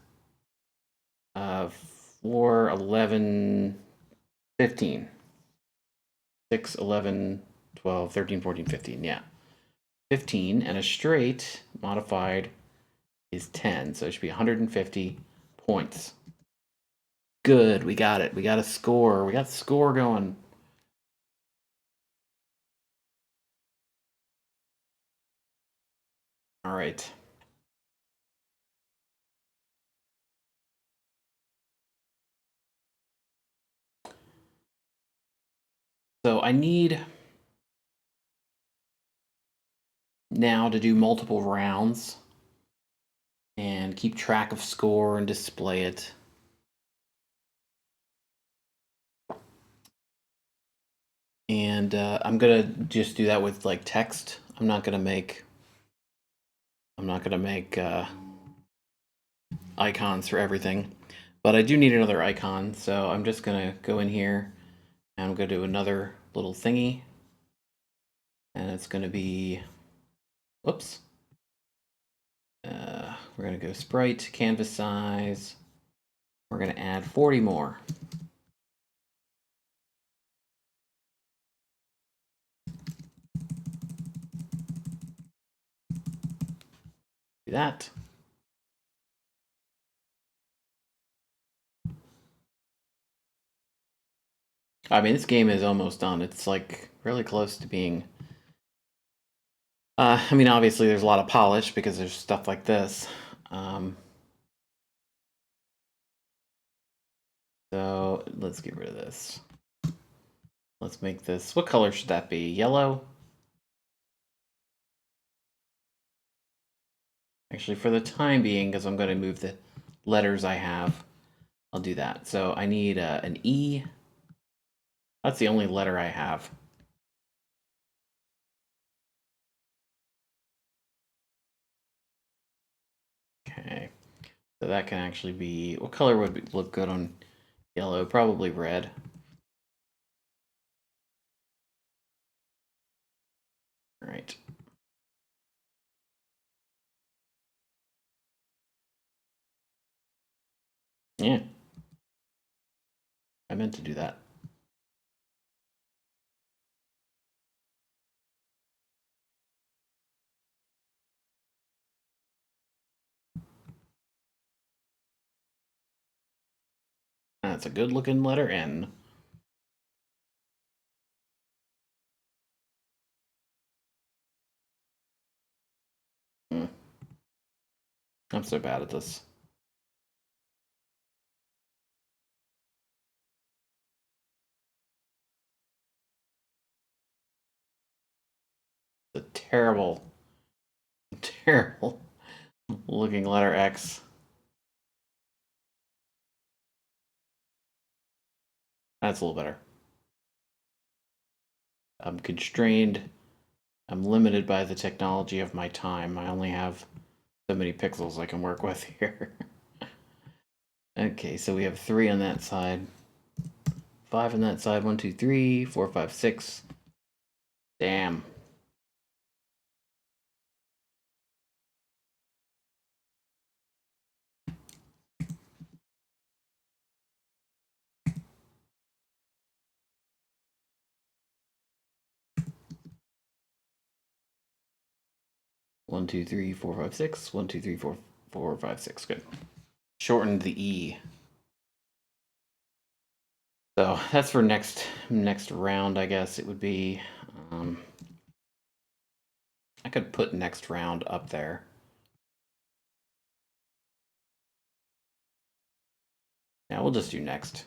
4, 11, 15. 6, 11, 12, 13, 14, 15. Yeah. 15 and a straight modified is 10, so it should be 150 points. Good, we got it. We got a score. We got the score going. All right. So I need now to do multiple rounds and keep track of score and display it. And I'm gonna just do that with like text. I'm not gonna make icons for everything, but I do need another icon. So I'm just gonna go in here and I'm gonna do another little thingy, and it's gonna be, whoops. We're gonna go sprite, canvas size. We're gonna add 40 more. Do that. I mean, this game is almost done. It's like really close to being. I mean, obviously there's a lot of polish because there's stuff like this. So let's get rid of this. Let's make this, what color should that be? Yellow? Actually, for the time being, because I'm going to move the letters I have, I'll do that. So I need an E. That's the only letter I have. Okay. So that can actually be, what color would look good on yellow? Probably red. All right. Yeah. I meant to do that. That's a good looking letter N. I'm so bad at this. The terrible, terrible looking letter X. That's a little better. I'm constrained. I'm limited by the technology of my time. I only have so many pixels I can work with here. Okay, so we have 3 on that side, 5 on that side. 1, 2, 3, 4, 5, 6. Damn. One, two, three, four, five, six. 1, 2, 3, 4, 4, 5, 6. Good. Shortened the E. So that's for next round, I guess it would be. I could put next round up there. Yeah, we'll just do next.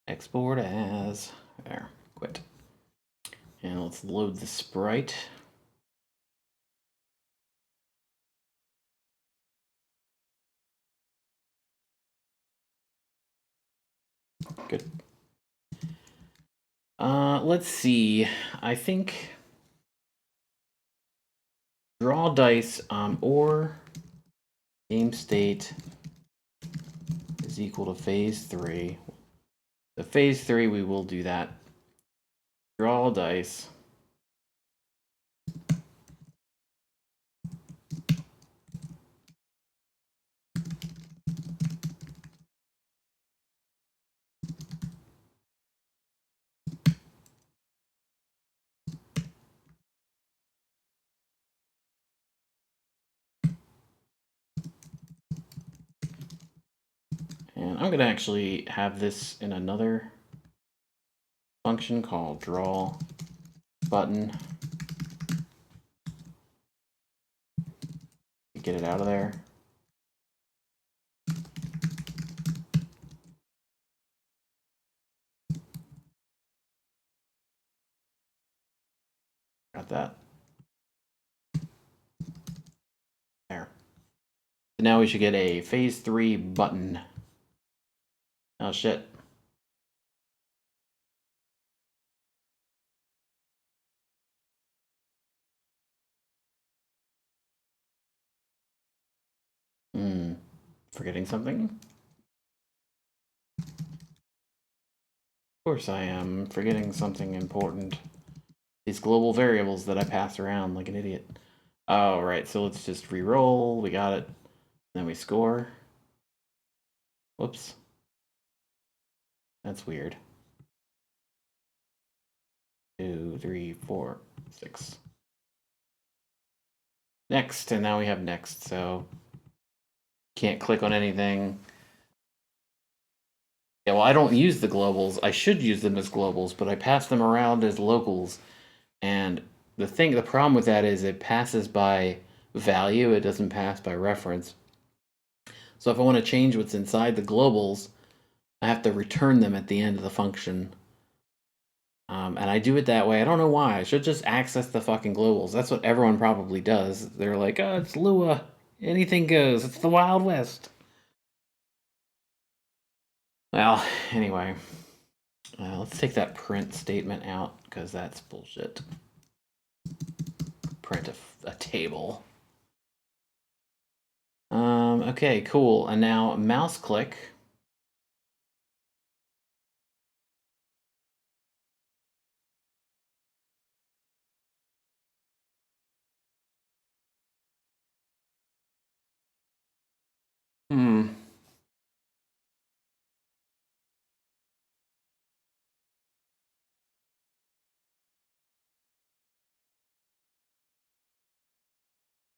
Export as. There. Quit. And let's load the sprite. Good. Let's see. I think draw dice or game state is equal to phase 3. The phase 3, we will do that. Draw dice. And I'm going to actually have this in another function called draw button. Get it out of there. Got that. There. So now we should get a phase 3 button. Oh shit. Forgetting something? Of course I am forgetting something important. These global variables that I pass around like an idiot. Oh, right, so let's just re-roll. We got it. Then we score. Whoops. That's weird. 2, 3, 4, 6. Next, and now we have next, so can't click on anything. Yeah, well, I don't use the globals. I should use them as globals, but I pass them around as locals. And the problem with that is it passes by value. It doesn't pass by reference. So if I want to change what's inside the globals, I have to return them at the end of the function. And I do it that way. I don't know why. I should just access the fucking globals. That's what everyone probably does. They're like, oh, it's Lua. Anything goes. It's the Wild West. Well, anyway. Let's take that print statement out, because that's bullshit. Print a table. Okay, cool. And now mouse click.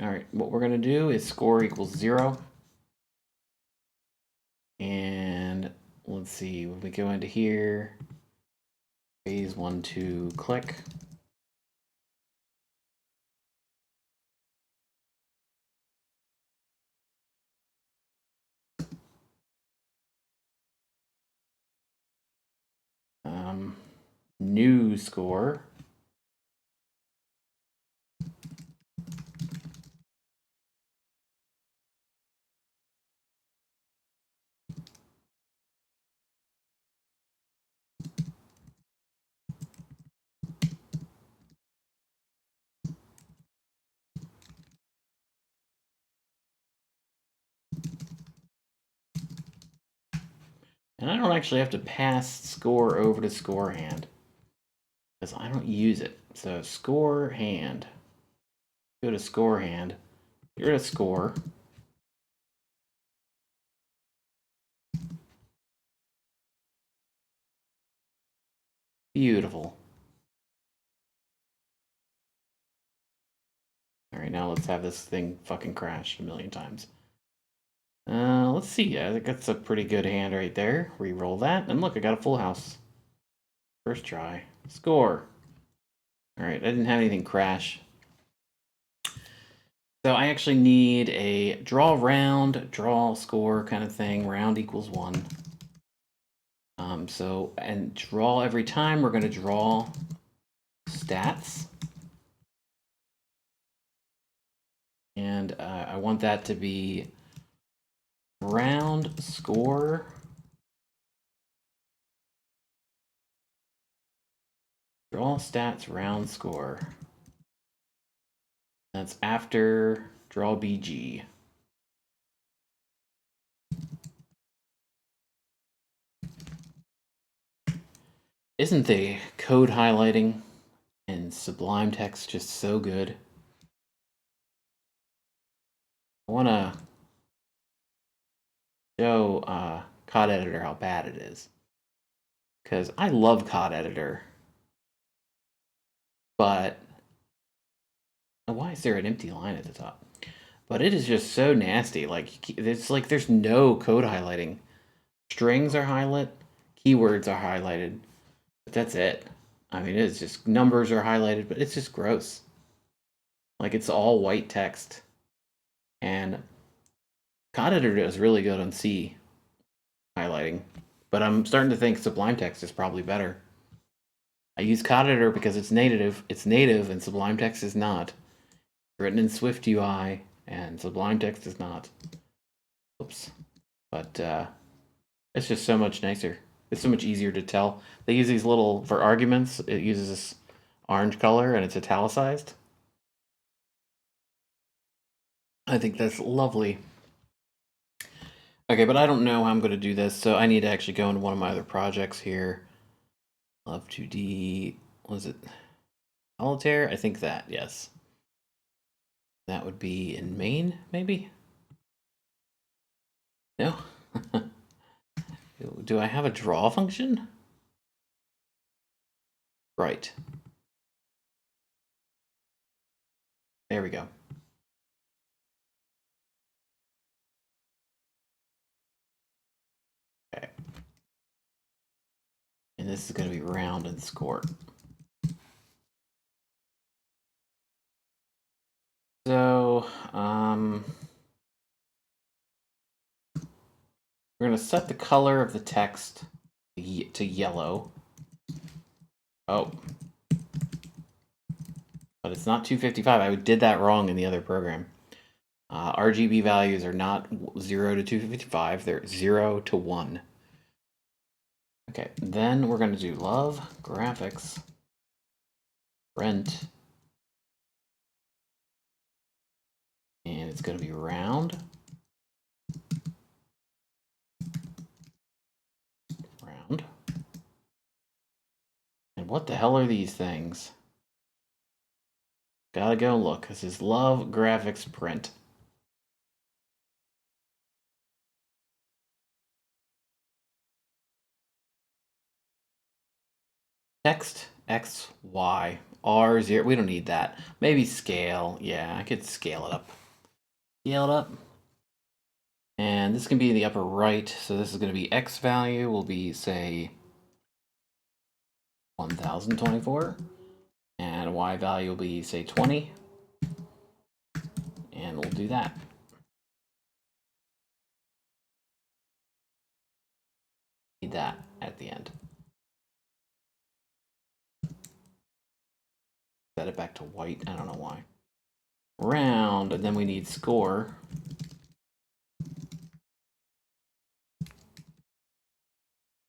All right, what we're going to do is score equals 0. And let's see, when we go into here, phase 1, 2, click. New score. And I don't actually have to pass score over to score hand, because I don't use it. So score hand. Go to score hand. Get rid of score. Beautiful. All right, now let's have this thing fucking crash a million times. Let's see. I think that's a pretty good hand right there. Re-roll that, and look, I got a full house. First try. Score. All right, I didn't have anything crash. So I actually need a draw round, draw score kind of thing. Round equals 1. And draw every time. We're going to draw stats. And I want that to be round score. Draw stats round score. That's after draw BG. Isn't the code highlighting in Sublime Text just so good? I want to show Cod Editor how bad it is. Because I love Cod Editor. But why is there an empty line at the top? But it is just so nasty. Like, it's like there's no code highlighting. Strings are highlighted, keywords are highlighted, but that's it. I mean, it's just numbers are highlighted, but it's just gross. Like, it's all white text. And Code Editor does really good on C highlighting, but I'm starting to think Sublime Text is probably better. I use Code Editor because it's native, and Sublime Text is not. It's written in Swift UI, and Sublime Text is not. Oops. But it's just so much nicer. It's so much easier to tell. They use these little, for arguments, it uses this orange color and it's italicized. I think that's lovely. Okay, but I don't know how I'm going to do this, so I need to actually go into one of my other projects here. Love2d, was it Solitaire? I think that, yes. That would be in main, maybe? No? Do I have a draw function? Right. There we go. Okay. And this is going to be round and score. So, we're going to set the color of the text to yellow. Oh. But it's not 255. I did that wrong in the other program. RGB values are not 0 to 255. They're 0 to 1. Okay, then we're going to do love graphics rent. And it's going to be round. Round. And what the hell are these things? Gotta go look. This is love graphics print. Text X, Y, R0. We don't need that. Maybe scale. Yeah, I could scale it up. Scale it up. And this can be in the upper right. So this is going to be X value will be, say, 1024. And Y value will be, say, 20. And we'll do that. Need that at the end. Set it back to white. I don't know why. Round, and then we need score.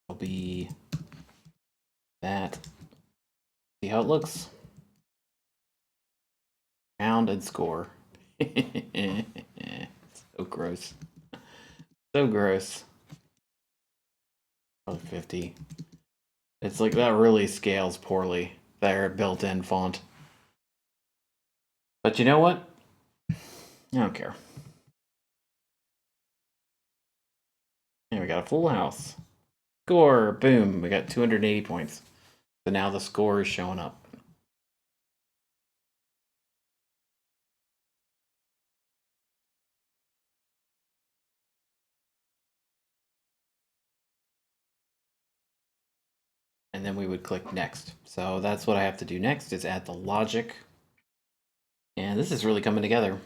Will be that. See how it looks? Round and score. So gross. So gross. 50. It's like that really scales poorly. Their built-in font. But you know what? I don't care. And we got a full house. Score! Boom! We got 280 points. So now the score is showing up. And then we would click next. So that's what I have to do next, is add the logic. And this is really coming together.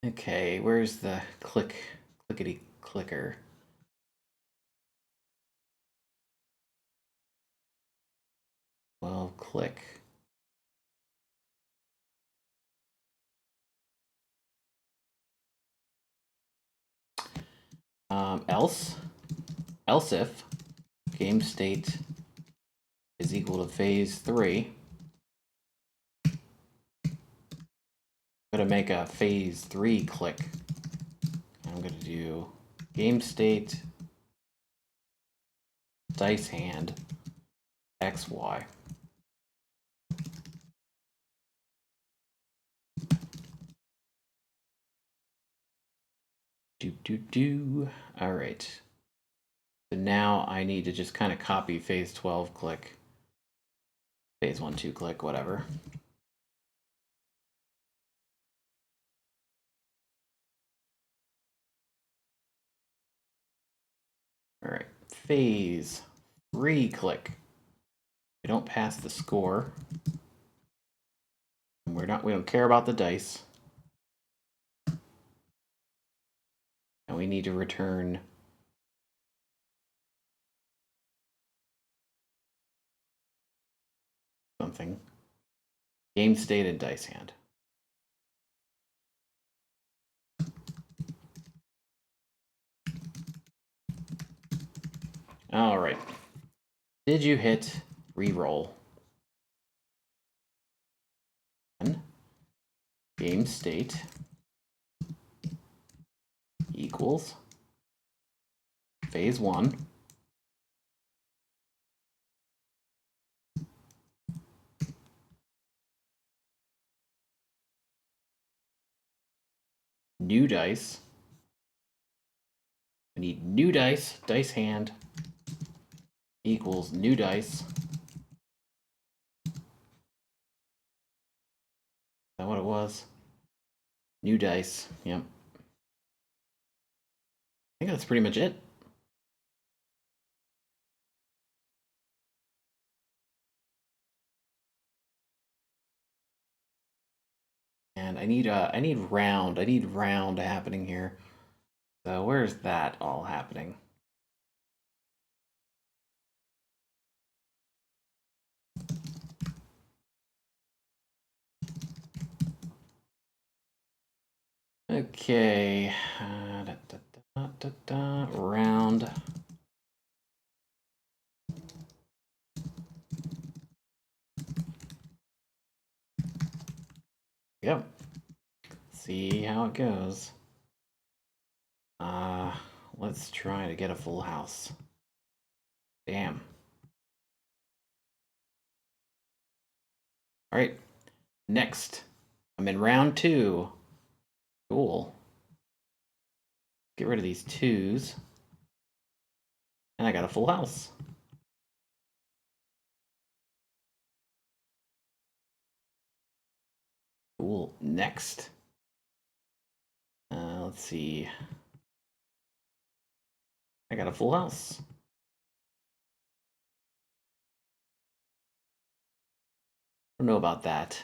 Okay, where's the clickety clicker? Well, click. Else if game state is equal to phase 3. I'm going to make a phase 3 click. I'm going to do game state dice hand XY. All right. So now I need to just kind of copy phase 12 click, phase 1, 2 click, whatever. All right, phase, free click. We don't pass the score. We don't care about the dice. And we need to return something. Game state and dice hand. All right. Did you hit reroll? Game state equals phase 1 new dice. I need new dice, dice hand equals new dice. Is that what it was? New dice, yep. I think that's pretty much it. And I need round. I need round happening here. So where's that all happening? Okay, round. Yep. See how it goes. Let's try to get a full house. Damn. All right, next. I'm in round 2. Cool. Get rid of these 2s. And I got a full house. Cool. Next. Let's see. I got a full house. I don't know about that.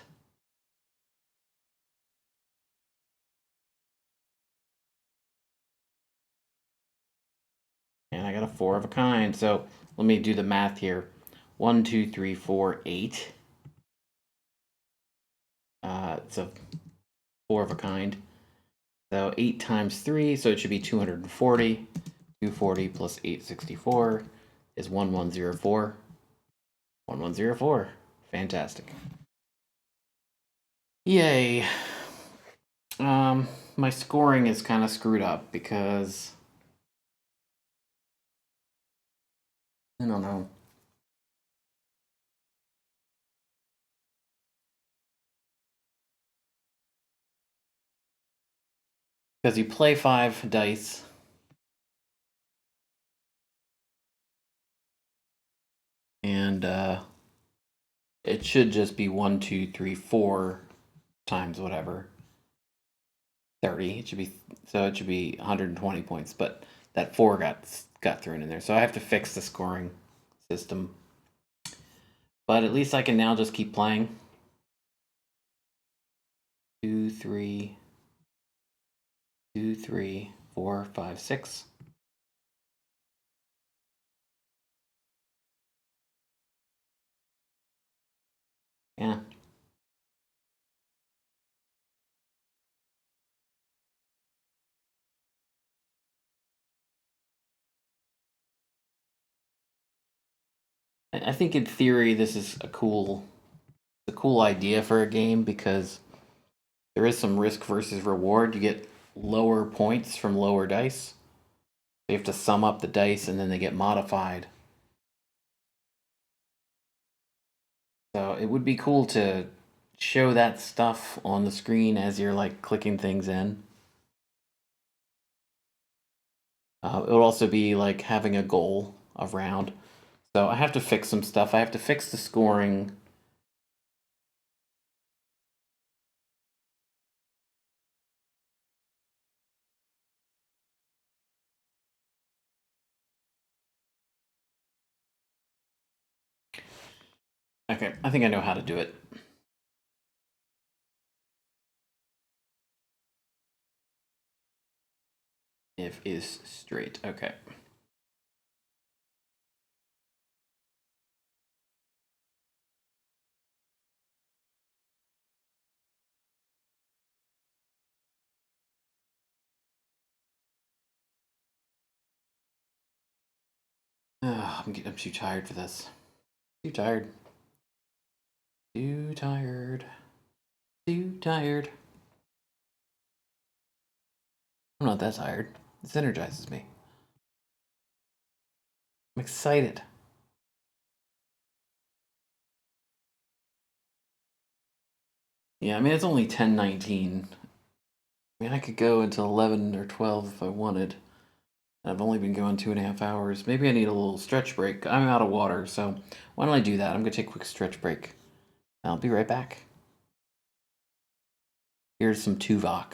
And I got a 4 of a kind. So let me do the math here. 1, 2, 3, 4, 8. It's a 4 of a kind. So 8 times 3, so it should be 240. 240 plus 864 is 1104. 1104. Fantastic. Yay. My scoring is kind of screwed up because I don't know. Because you play 5 dice. And it should just be 1, 2, 3, 4 times whatever. 30. It should be, so it should be 120 points, but that 4 got thrown in there. So I have to fix the scoring system. But at least I can now just keep playing. 2, 3, 2, 3, 4, 5, 6. Yeah. I think in theory this is a cool idea for a game because there is some risk versus reward. You get lower points from lower dice. You have to sum up the dice and then they get modified. So it would be cool to show that stuff on the screen as you're like clicking things in. It would also be like having a goal of round. So I have to fix some stuff. I have to fix the scoring. Okay, I think I know how to do it. If is straight. Okay. I'm too tired for this. Too tired. Too tired. Too tired. I'm not that tired. This energizes me. I'm excited. Yeah, I mean, it's only 10:19. I mean, I could go until 11 or 12 if I wanted. I've only been going 2.5 hours. Maybe I need a little stretch break. I'm out of water, so why don't I do that? I'm going to take a quick stretch break. I'll be right back. Here's some Tuvok.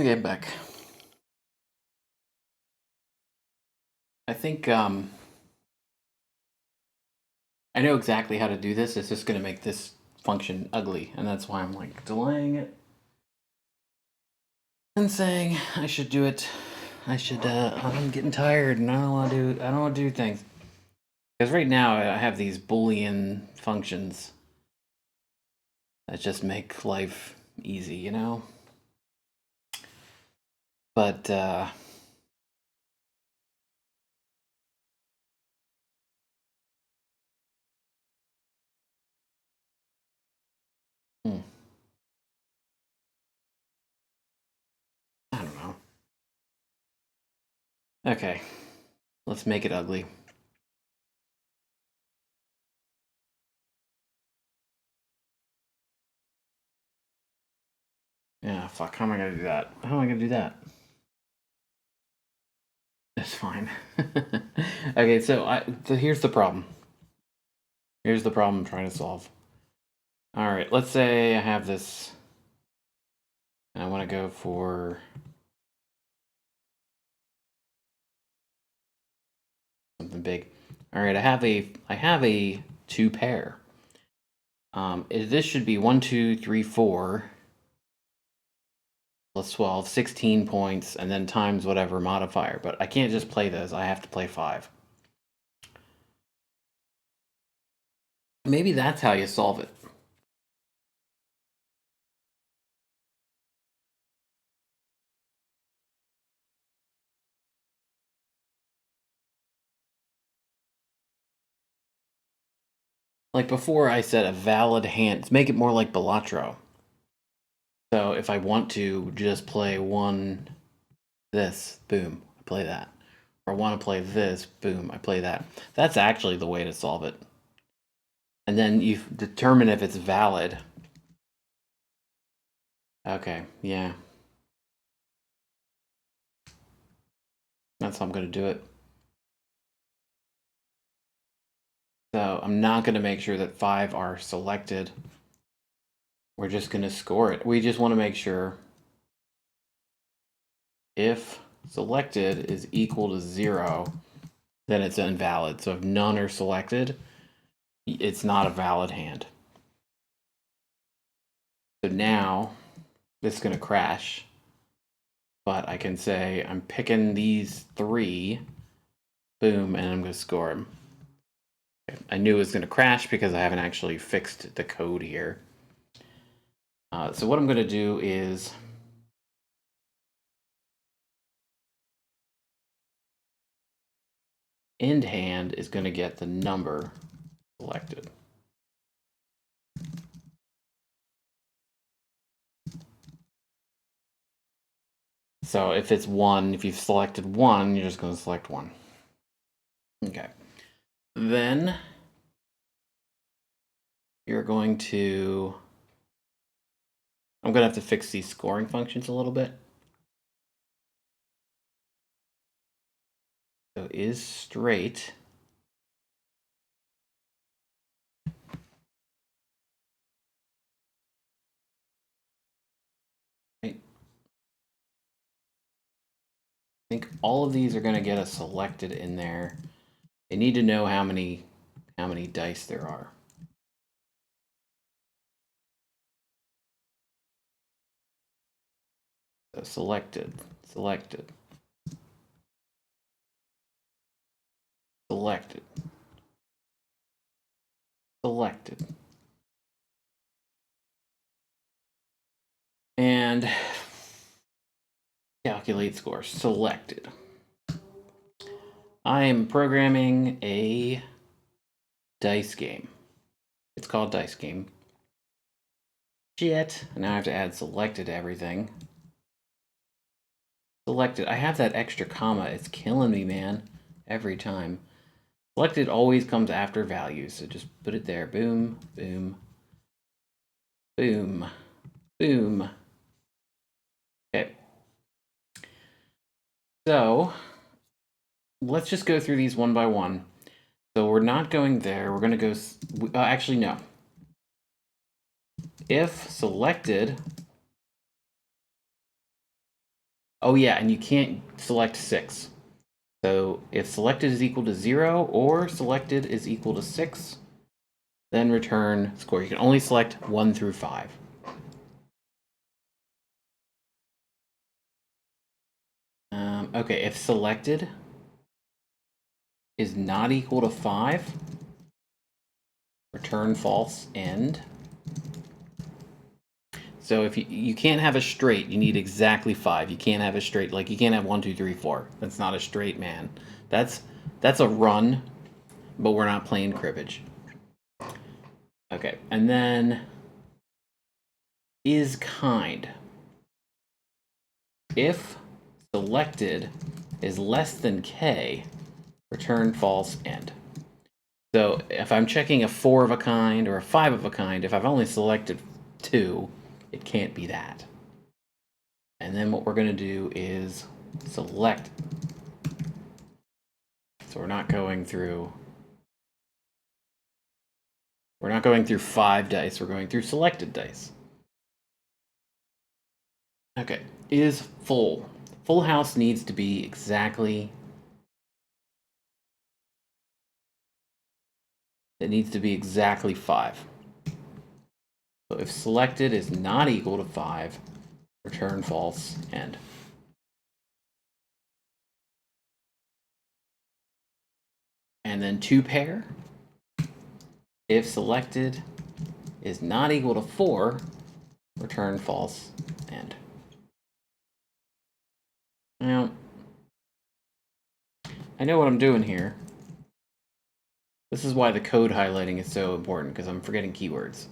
Okay, I'm back. I think I know exactly how to do this. It's just going to make this function ugly, and that's why I'm like delaying it and saying I should do it. I'm getting tired, and I don't want to do things because right now I have these Boolean functions that just make life easy, you know. But I don't know. Okay, let's make it ugly. Yeah, fuck. How am I gonna do that? How am I gonna do that? It's fine. Okay, so here's the problem. Here's the problem I'm trying to solve. All right, let's say I have this, and I want to go for something big. All right, I have a 2 pair. This should be 1, 2, 3, 4 plus 12, 16 points, and then times whatever modifier. But I can't just play those. I have to play 5. Maybe that's how you solve it. Like before, I said a valid hand. Make it more like Balatro. So if I want to just play one, this, boom, I play that. Or I want to play this, boom, I play that. That's actually the way to solve it. And then you determine if it's valid. Okay, yeah. That's how I'm going to do it. So I'm not going to make sure that 5 are selected. We're just going to score it. We just want to make sure if selected is equal to 0, then it's invalid. So if none are selected, it's not a valid hand. So now this is going to crash, but I can say I'm picking these 3, boom, and I'm going to score them. I knew it was going to crash because I haven't actually fixed the code here. So what I'm going to do is end hand is going to get the number selected. So if it's 1, if you've selected 1, you're just going to select 1. Okay. Then you're going to... I'm going to have to fix these scoring functions a little bit. So is straight. Right. I think all of these are going to get a selected in there. They need to know how many dice there are. So selected, selected, selected, selected. And calculate score, selected. I am programming a dice game. It's called dice game. Shit. Now I have to add selected to everything. Selected. I have that extra comma. It's killing me, man. Every time. Selected always comes after values, so just put it there. Boom, boom, boom, boom. Okay. So let's just go through these one by one. So we're not going there. We're going to go... actually, no. If selected... Oh, yeah, and you can't select 6. So if selected is equal to 0 or selected is equal to 6, then return score. You can only select 1 through 5. Okay, if selected is not equal to 5, return false end. So if you can't have a straight, you need exactly 5. You can't have a straight, like you can't have 1, 2, 3, 4. That's not a straight, man. That's a run, but we're not playing cribbage. Okay, and then is kind. If selected is less than K, return false end. So if I'm checking a 4 of a kind or a 5 of a kind, if I've only selected 2, it can't be that. And then what we're going to do is select. So we're not going through 5 dice, we're going through selected dice. Okay, is full. Full house needs to be exactly It needs to be exactly 5. So if selected is not equal to 5, return false, end. And then 2 pair. If selected is not equal to 4, return false, end. Now, I know what I'm doing here. This is why the code highlighting is so important, because I'm forgetting keywords.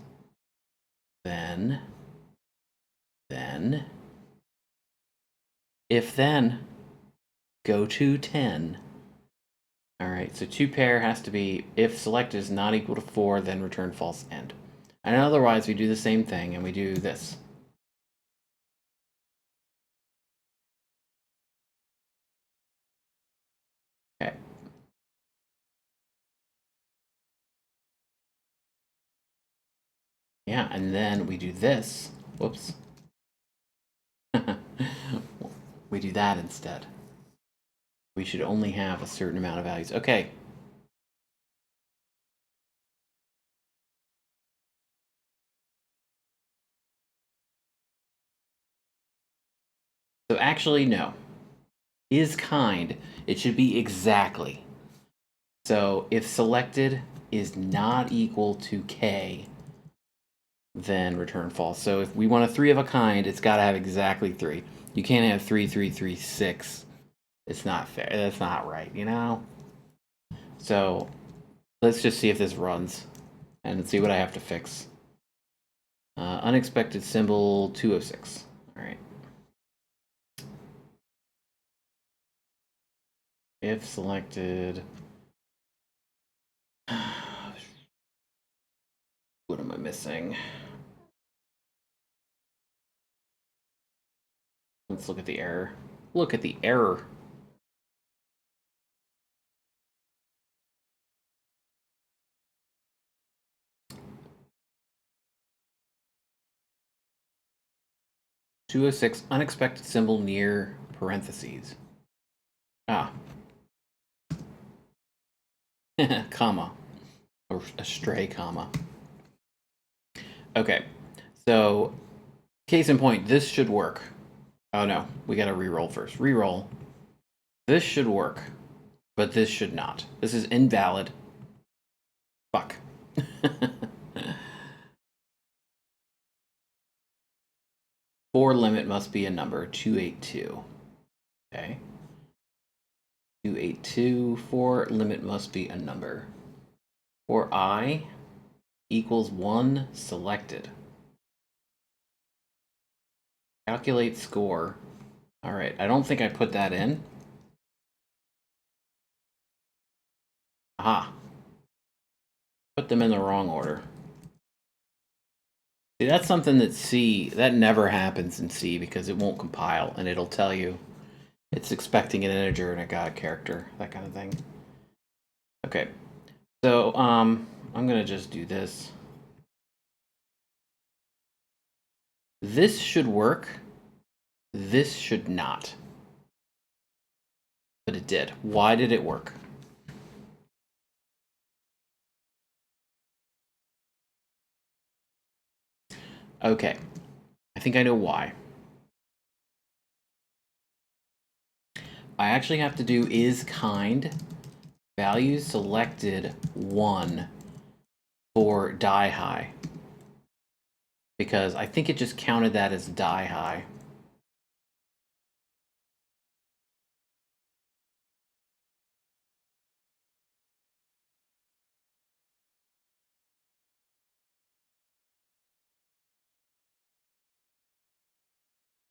Then, if then, go to 10. All right, so 2 pair has to be, if selected is not equal to 4, then return false, end. And otherwise, we do the same thing, and we do this. Okay. Yeah, and then we do this. Whoops. We do that instead. We should only have a certain amount of values. Okay. So actually, no. Is kind. It should be exactly. So if selected is not equal to k, then return false. So if we want a 3 of a kind, it's got to have exactly 3. You can't have 3, 3, 3, 6. It's not fair. That's not right, you know? So let's just see if this runs and see what I have to fix. Unexpected symbol 206. All right. If selected. What am I missing? Let's look at the error. Look at the error. (206) unexpected symbol near parentheses. Ah. Comma. Or a stray comma. Okay. So, case in point, this should work. Oh no, we gotta re-roll first. Re-roll. This should work, but this should not. This is invalid. Fuck. For limit must be a number, 282. Okay. 282, for limit must be a number. For I equals 1 selected. Calculate score. All right, I don't think I put that in. Aha. Put them in the wrong order. See, that's something that C, that never happens in C because it won't compile and it'll tell you it's expecting an integer and it got a character, that kind of thing. Okay, so I'm gonna just do this. This should work. This should not. But it did. Why did it work? Okay, I think I know why. I actually have to do is kind value selected 1 for die high. Because I think it just counted that as die high.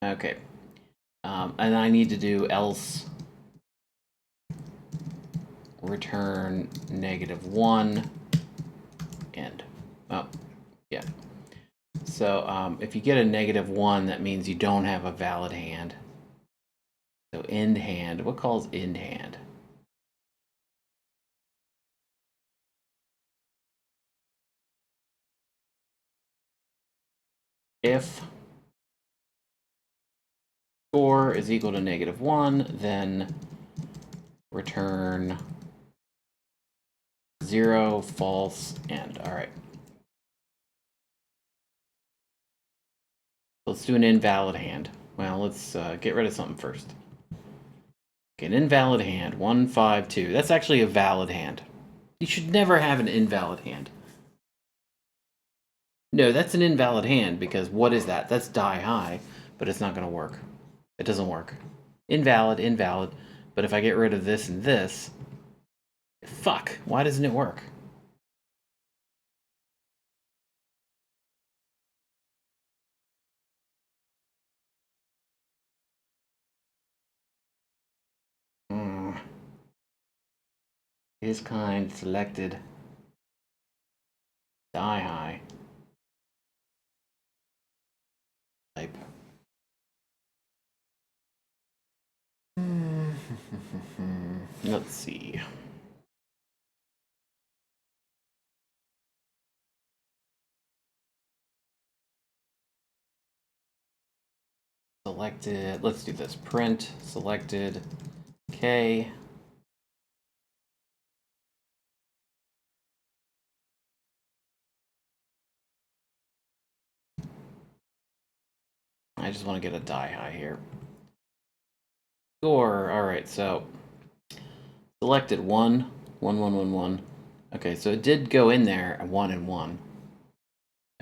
Okay. And I need to do else return -1 end. Oh, yeah. So if you get a -1, that means you don't have a valid hand. So end hand. What calls end hand? If score is equal to -1, then return 0, false, and. All right. Let's do an invalid hand. Well, let's get rid of something first. Okay, an invalid hand, 1, 5, 2. That's actually a valid hand. You should never have an invalid hand. No, that's an invalid hand because what is that? That's die high, but it's not going to work. It doesn't work. Invalid, invalid. But if I get rid of this and this, fuck, why doesn't it work? Is kind selected. Die high. Type. Let's see. Selected. Let's do this. Print selected. K. I just want to get a die high here. Score. All right, so selected 1, 1, 1, 1, 1. Okay, so it did go in there 1 and 1,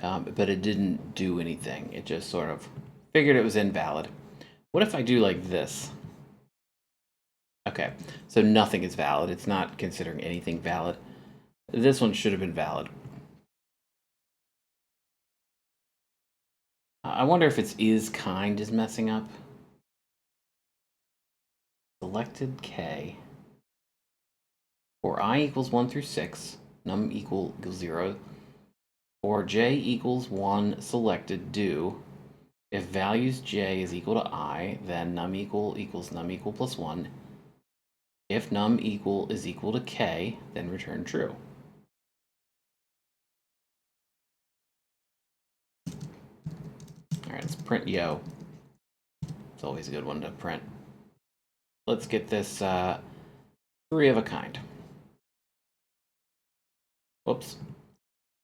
but it didn't do anything. It just sort of figured it was invalid. What if I do like this? Okay, so nothing is valid. It's not considering anything valid. This one should have been valid. I wonder if it's is kind is messing up. Selected K. For I equals 1 through 6, num equals 0. For j equals 1 selected do. If values j is equal to I, then num equal equals num equal plus 1. If num equal is equal to k, then return true. All right, let's print yo. It's always a good one to print. Let's get this 3 of a kind. Whoops.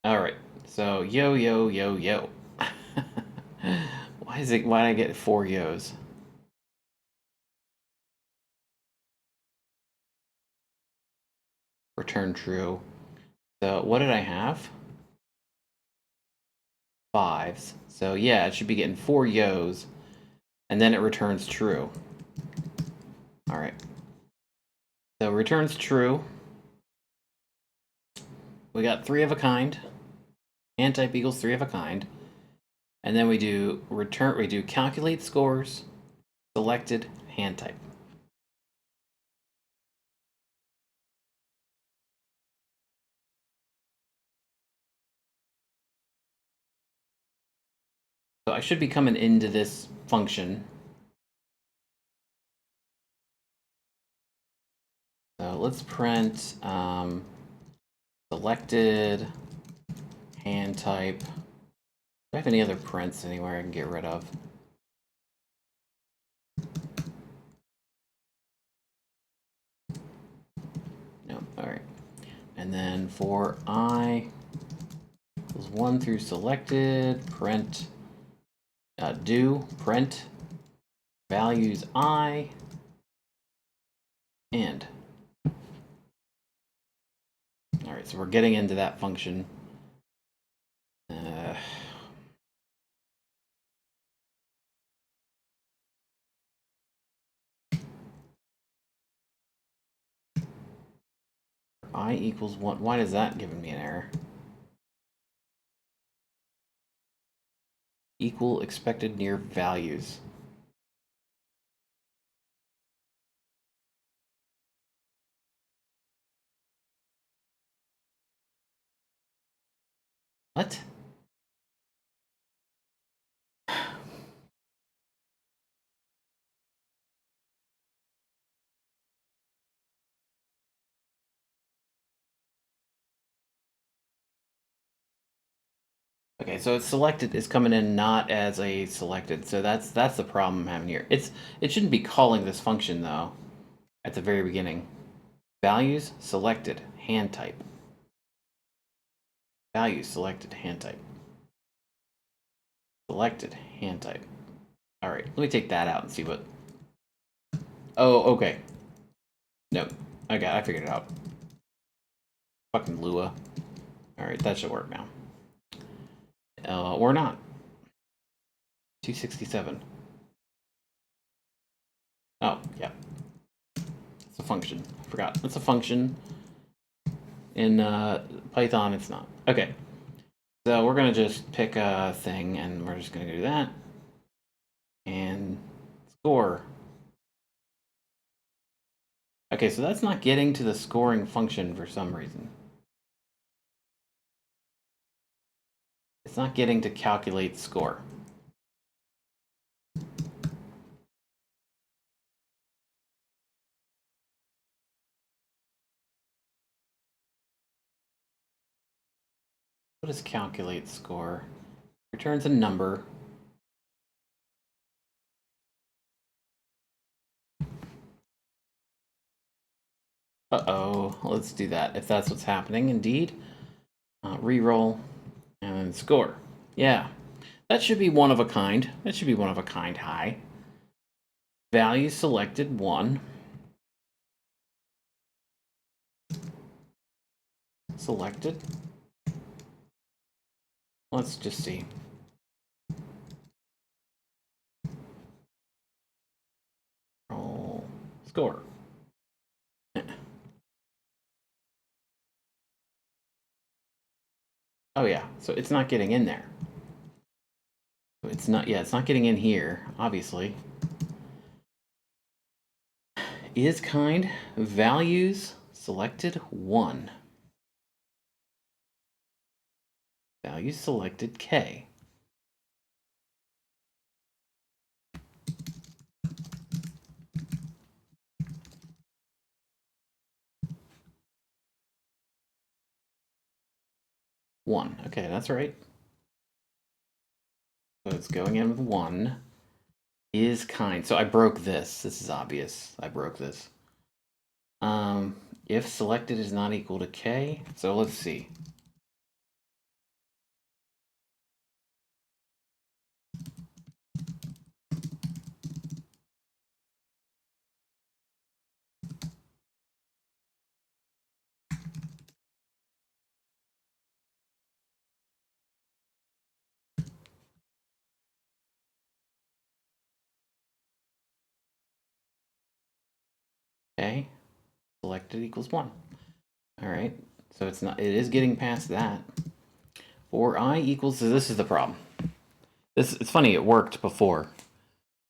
All right, so yo, yo, yo, yo. Why did I get 4 yos? Return true. So what did I have? 5s. So yeah, it should be getting 4 yos, and then it returns true. All right. So returns true. We got 3 of a kind. Hand type equals 3 of a kind. And then we do calculate scores, selected, hand type. So I should be coming into this function. So let's print selected, hand type. Do I have any other prints anywhere I can get rid of? No, all right. And then for I equals 1 through selected, print do, print values I and. All right, so we're getting into that function. I equals 1. Why is that giving me an error? Equal expected near values. What? Okay, so it's selected is coming in not as a selected, so that's the problem I'm having here. It shouldn't be calling this function though at the very beginning. Values selected, hand type. Value selected hand type. Selected hand type. All right, let me take that out and see what. Oh, okay. Nope. I figured it out. Fucking Lua. All right, that should work now. Or not. 267. Oh, yeah. It's a function. I forgot. It's a function. In Python, it's not. Okay. So we're going to just pick a thing, and we're just going to do that. And score. Okay, so that's not getting to the scoring function for some reason. It's not getting to calculate score. What is calculate score? Returns a number. Uh-oh, let's do that if that's what's happening indeed. Reroll and then score. Yeah, that should be one of a kind. That should be one of a kind high. Value selected 1. Selected. Let's just see. Roll score. Oh yeah, so it's not getting in there. It's not, yeah, it's not getting in here, obviously. Is kind, values selected 1. Values selected K. One. Okay, that's right. So it's going in with 1. Is kind. So I broke this. This is obvious. I broke this. If selected is not equal to K. So let's see. Okay. Selected equals 1. All right. So it's not, it is getting past that. For I equals, so this is the problem. It's funny, it worked before.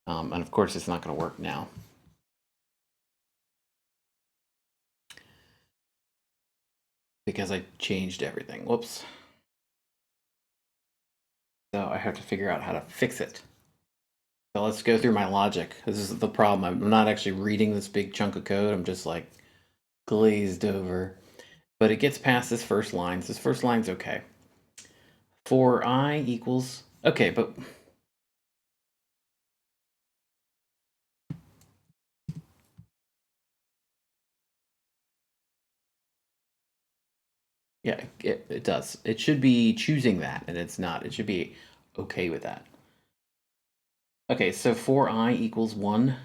And of course it's not going to work now. Because I changed everything. Whoops. So I have to figure out how to fix it. So let's go through my logic. This is the problem. I'm not actually reading this big chunk of code. I'm just like glazed over. But it gets past this first line. So this first line's okay. For I equals, okay, but yeah, it does. It should be choosing that, and it's not. It should be okay with that. Okay, so for I equals 1.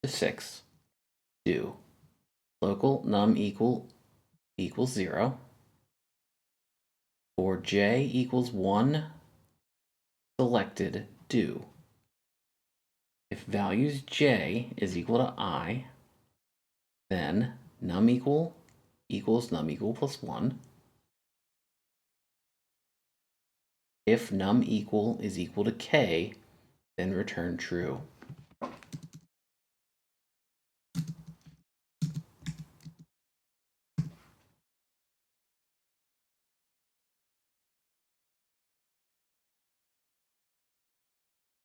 To 6. Do. Local num equals 0. For j equals 1. Selected do. If values j is equal to I, then num equals num equal plus 1. If num equal is equal to k, then return true.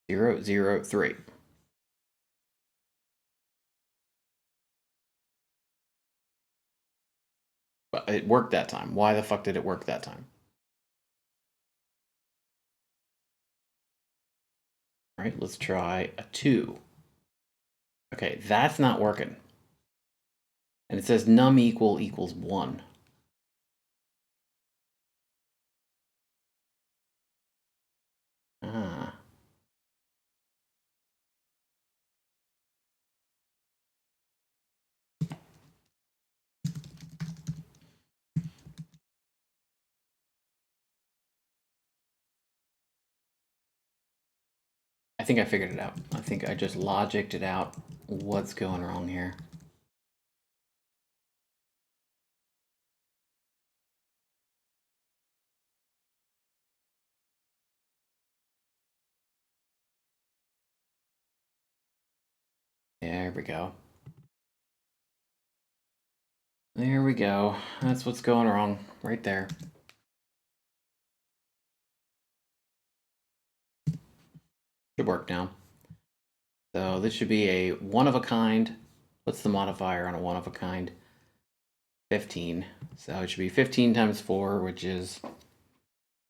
Zero, 0, 3. But it worked that time. Why the fuck did it work that time? All right, let's try a 2. Okay, that's not working. And it says num equals 1. Ah. I think I figured it out. I think I just logicked it out. What's going wrong here? There we go. There we go. That's what's going wrong right there. Should work now. So this should be a one of a kind. What's the modifier on a one of a kind? 15. So it should be 15 times 4, which is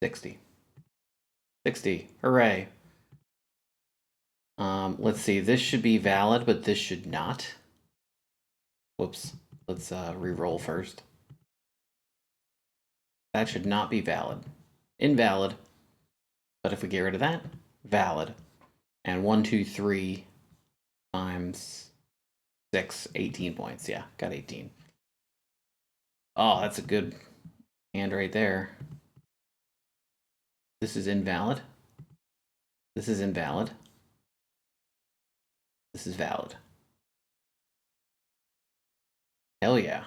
60. 60. Hooray. Let's see. This should be valid, but this should not. Whoops. Let's re-roll first. That should not be valid. Invalid. But if we get rid of that, valid. And 1, 2, 3 times 6, 18 points. Yeah, got 18. Oh, that's a good hand right there. This is invalid. This is invalid. This is valid. Hell yeah.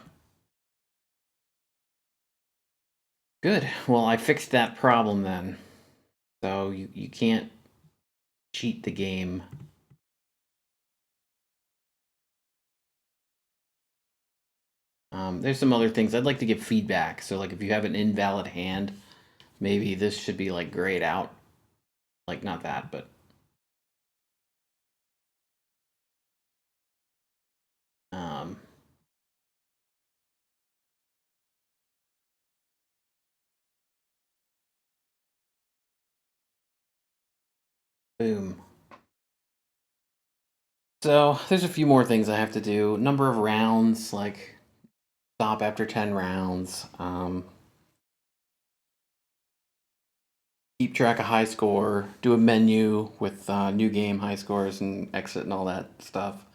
Good. Well, I fixed that problem then. So you can't cheat the game. There's some other things. I'd like to give feedback. So like if you have an invalid hand, maybe this should be like grayed out. Like not that, but boom. So there's a few more things I have to do. Number of rounds, like stop after 10 rounds. Keep track of high score. Do a menu with new game high scores and exit and all that stuff.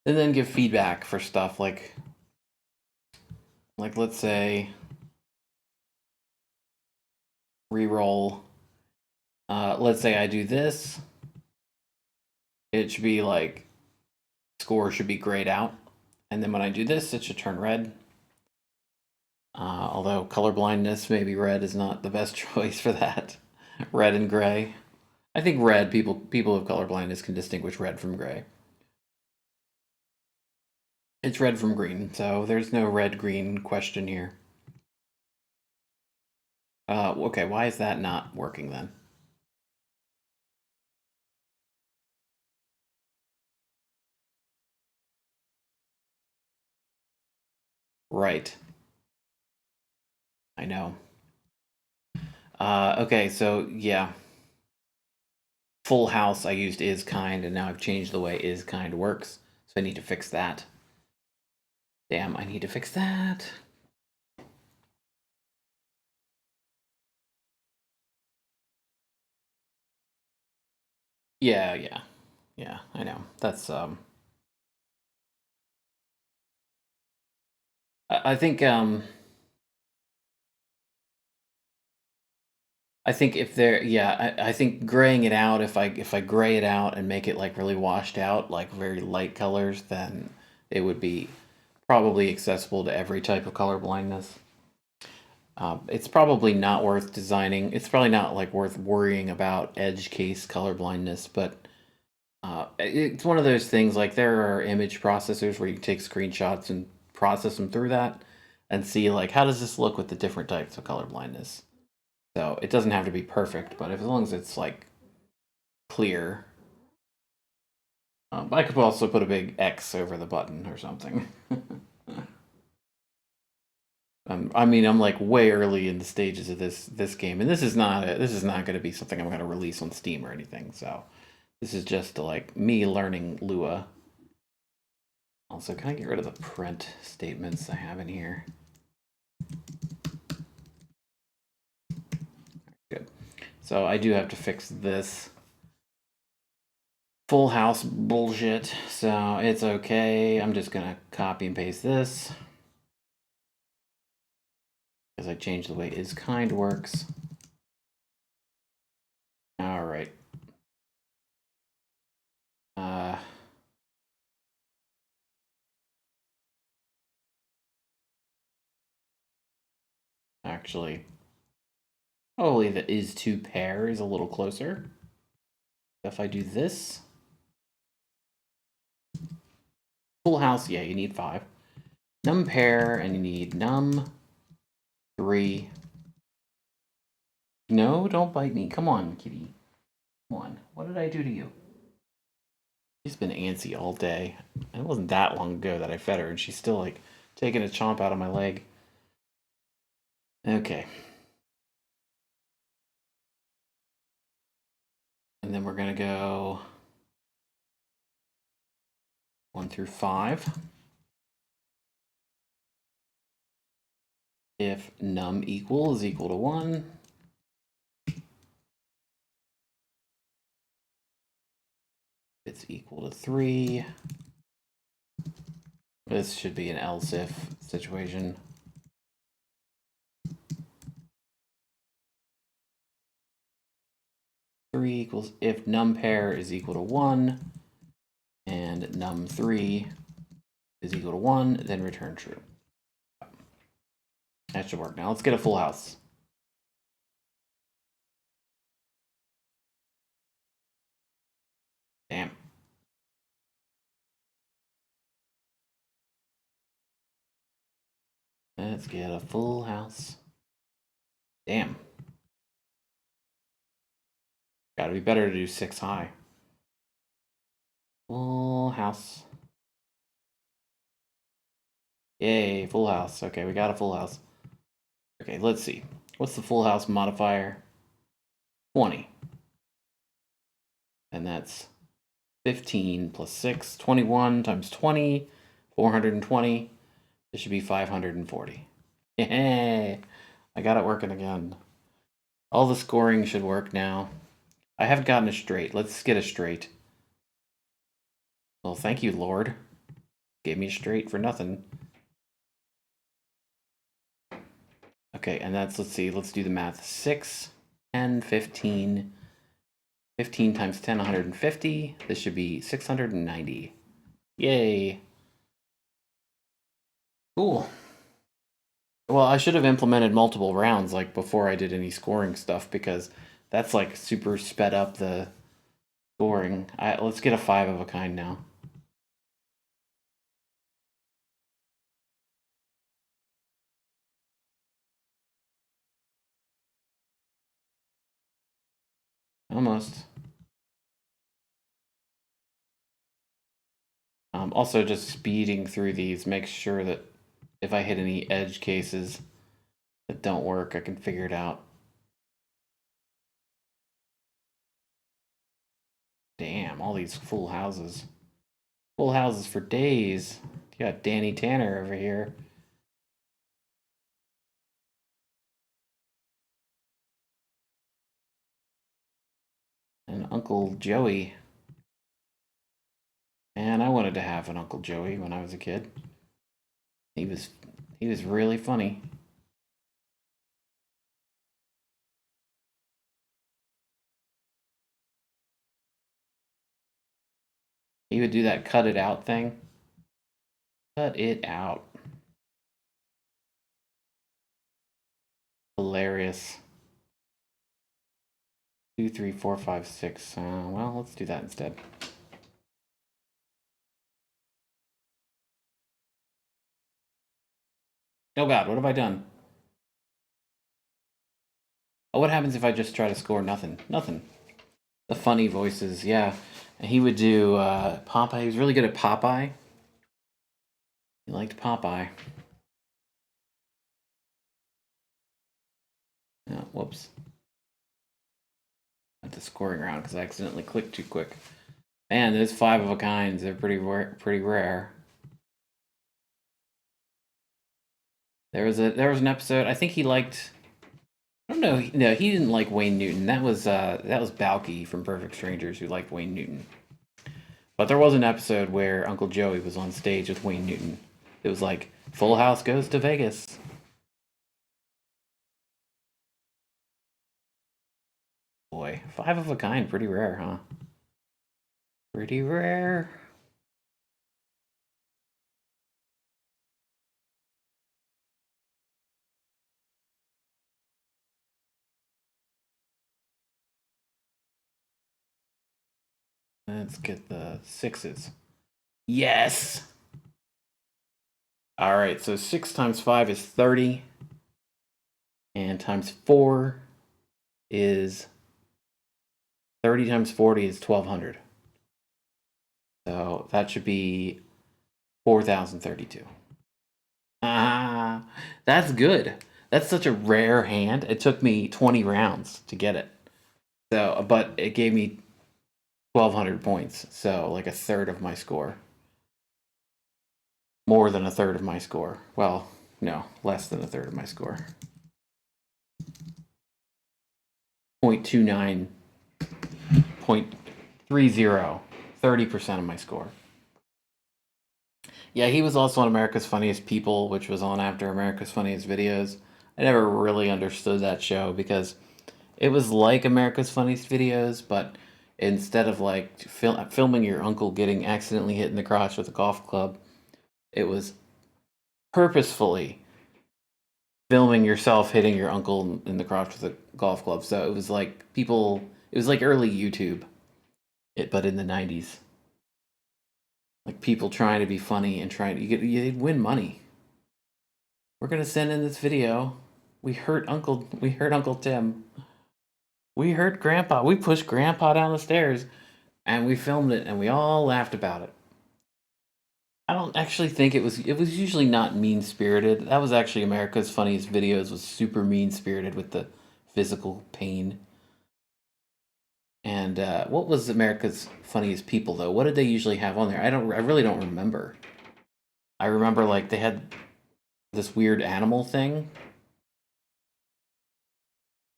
And then give feedback for stuff like let's say re-roll. Let's say I do this. It should be like score should be grayed out, and then when I do this, it should turn red. Although color blindness, maybe red is not the best choice for that. Red and gray. I think red, people with color blindness can distinguish red from gray. It's red from green, so there's no red-green question here. Okay, why is that not working then? Right. I know. Okay, so yeah. Full house, I used is kind, and now I've changed the way is kind works. So I need to fix that. Damn, I need to fix that. Yeah, I know. That's I think I think if there, yeah, I think graying it out, if I gray it out and make it like really washed out, like very light colors, then it would be probably accessible to every type of color blindness. It's probably not worth designing. It's probably not like worth worrying about edge case color blindness, but it's one of those things. Like there are image processors where you take screenshots and process them through that and see like how does this look with the different types of color blindness. So it doesn't have to be perfect, but as long as it's like clear. I could also put a big X over the button or something. I mean, I'm like way early in the stages of this game, and this is not going to be something I'm going to release on Steam or anything. So this is just like me learning Lua. Also, can I get rid of the print statements I have in here? Good. So I do have to fix this full house bullshit, so it's okay. I'm just gonna copy and paste this because I changed the way is kind works. All right. Actually, probably the is to pair is a little closer. If I do this, full house, yeah, you need 5. Num pair, and you need num 3. No, don't bite me. Come on, kitty. Come on. What did I do to you? She's been antsy all day. It wasn't that long ago that I fed her, and she's still like taking a chomp out of my leg. Okay. And then we're gonna go 1 through 5. If num equal is equal to 1, it's equal to 3. This should be an else if situation. Three equals if num pair is equal to 1 and num3 is equal to 1, then return true. That should work. Now let's get a full house. Damn. Let's get a full house. Damn. Gotta be better to do 6 high. Full house. Yay, full house. Okay, we got a full house. Okay, let's see. What's the full house modifier? 20. And that's 15 plus 6. 21 times 20. 420. This should be 540. Yeah, I got it working again. All the scoring should work now. I haven't gotten a straight. Let's get a straight. Well, thank you, Lord. Gave me a straight for nothing. Okay, and that's, let's see, let's do the math. 6, 10, 15. 15 times 10, 150. This should be 690. Yay. Cool. Well, I should have implemented multiple rounds like before I did any scoring stuff because that's like super sped up the scoring. Let's get a 5 of a kind now. Almost. Also, just speeding through these makes sure that if I hit any edge cases that don't work, I can figure it out. Damn, all these full houses. Full houses for days. You got Danny Tanner over here. And Uncle Joey. And I wanted to have an Uncle Joey when I was a kid. He was really funny. He would do that cut it out thing. Cut it out. Hilarious. 2, 3, 4, 5, 6. Well, let's do that instead. Oh God, what have I done? Oh, what happens if I just try to score nothing? Nothing. The funny voices, yeah. And he would do Popeye. He was really good at Popeye. He liked Popeye. Oh, whoops. At the scoring round because I accidentally clicked too quick. Man, those 5 of a kinds, they're pretty rare. There was an episode. I think he liked. I don't know. No, he didn't like Wayne Newton. That was Balky from Perfect Strangers who liked Wayne Newton. But there was an episode where Uncle Joey was on stage with Wayne Newton. It was like Full House goes to Vegas. Boy, 5 of a kind, pretty rare, huh? Pretty rare. Let's get the 6s. Yes! Alright, so 6 times 5 is 30. And times 4 is 30 times 40 is 1200. So that should be 4032. Ah, that's good. That's such a rare hand. It took me 20 rounds to get it. So, but it gave me 1200 points. So, like a third of my score. More than a third of my score. Well, no, less than a third of my score. 0.29, 0.30, 30% of my score. Yeah, he was also on America's Funniest People, which was on after America's Funniest Videos. I never really understood that show because it was like America's Funniest Videos, but instead of like filming your uncle getting accidentally hit in the crotch with a golf club, it was purposefully filming yourself hitting your uncle in the crotch with a golf club. So it was like it was like early YouTube, but in the 90s. Like people trying to be funny and trying to you'd win money. We're gonna send in this video. We hurt Uncle Tim. We hurt Grandpa. We pushed Grandpa down the stairs and we filmed it and we all laughed about it. I don't actually think it was usually not mean-spirited. That was actually America's Funniest Videos was super mean-spirited with the physical pain. And what was America's Funniest People though? What did they usually have on there? I really don't remember. I remember like they had this weird animal thing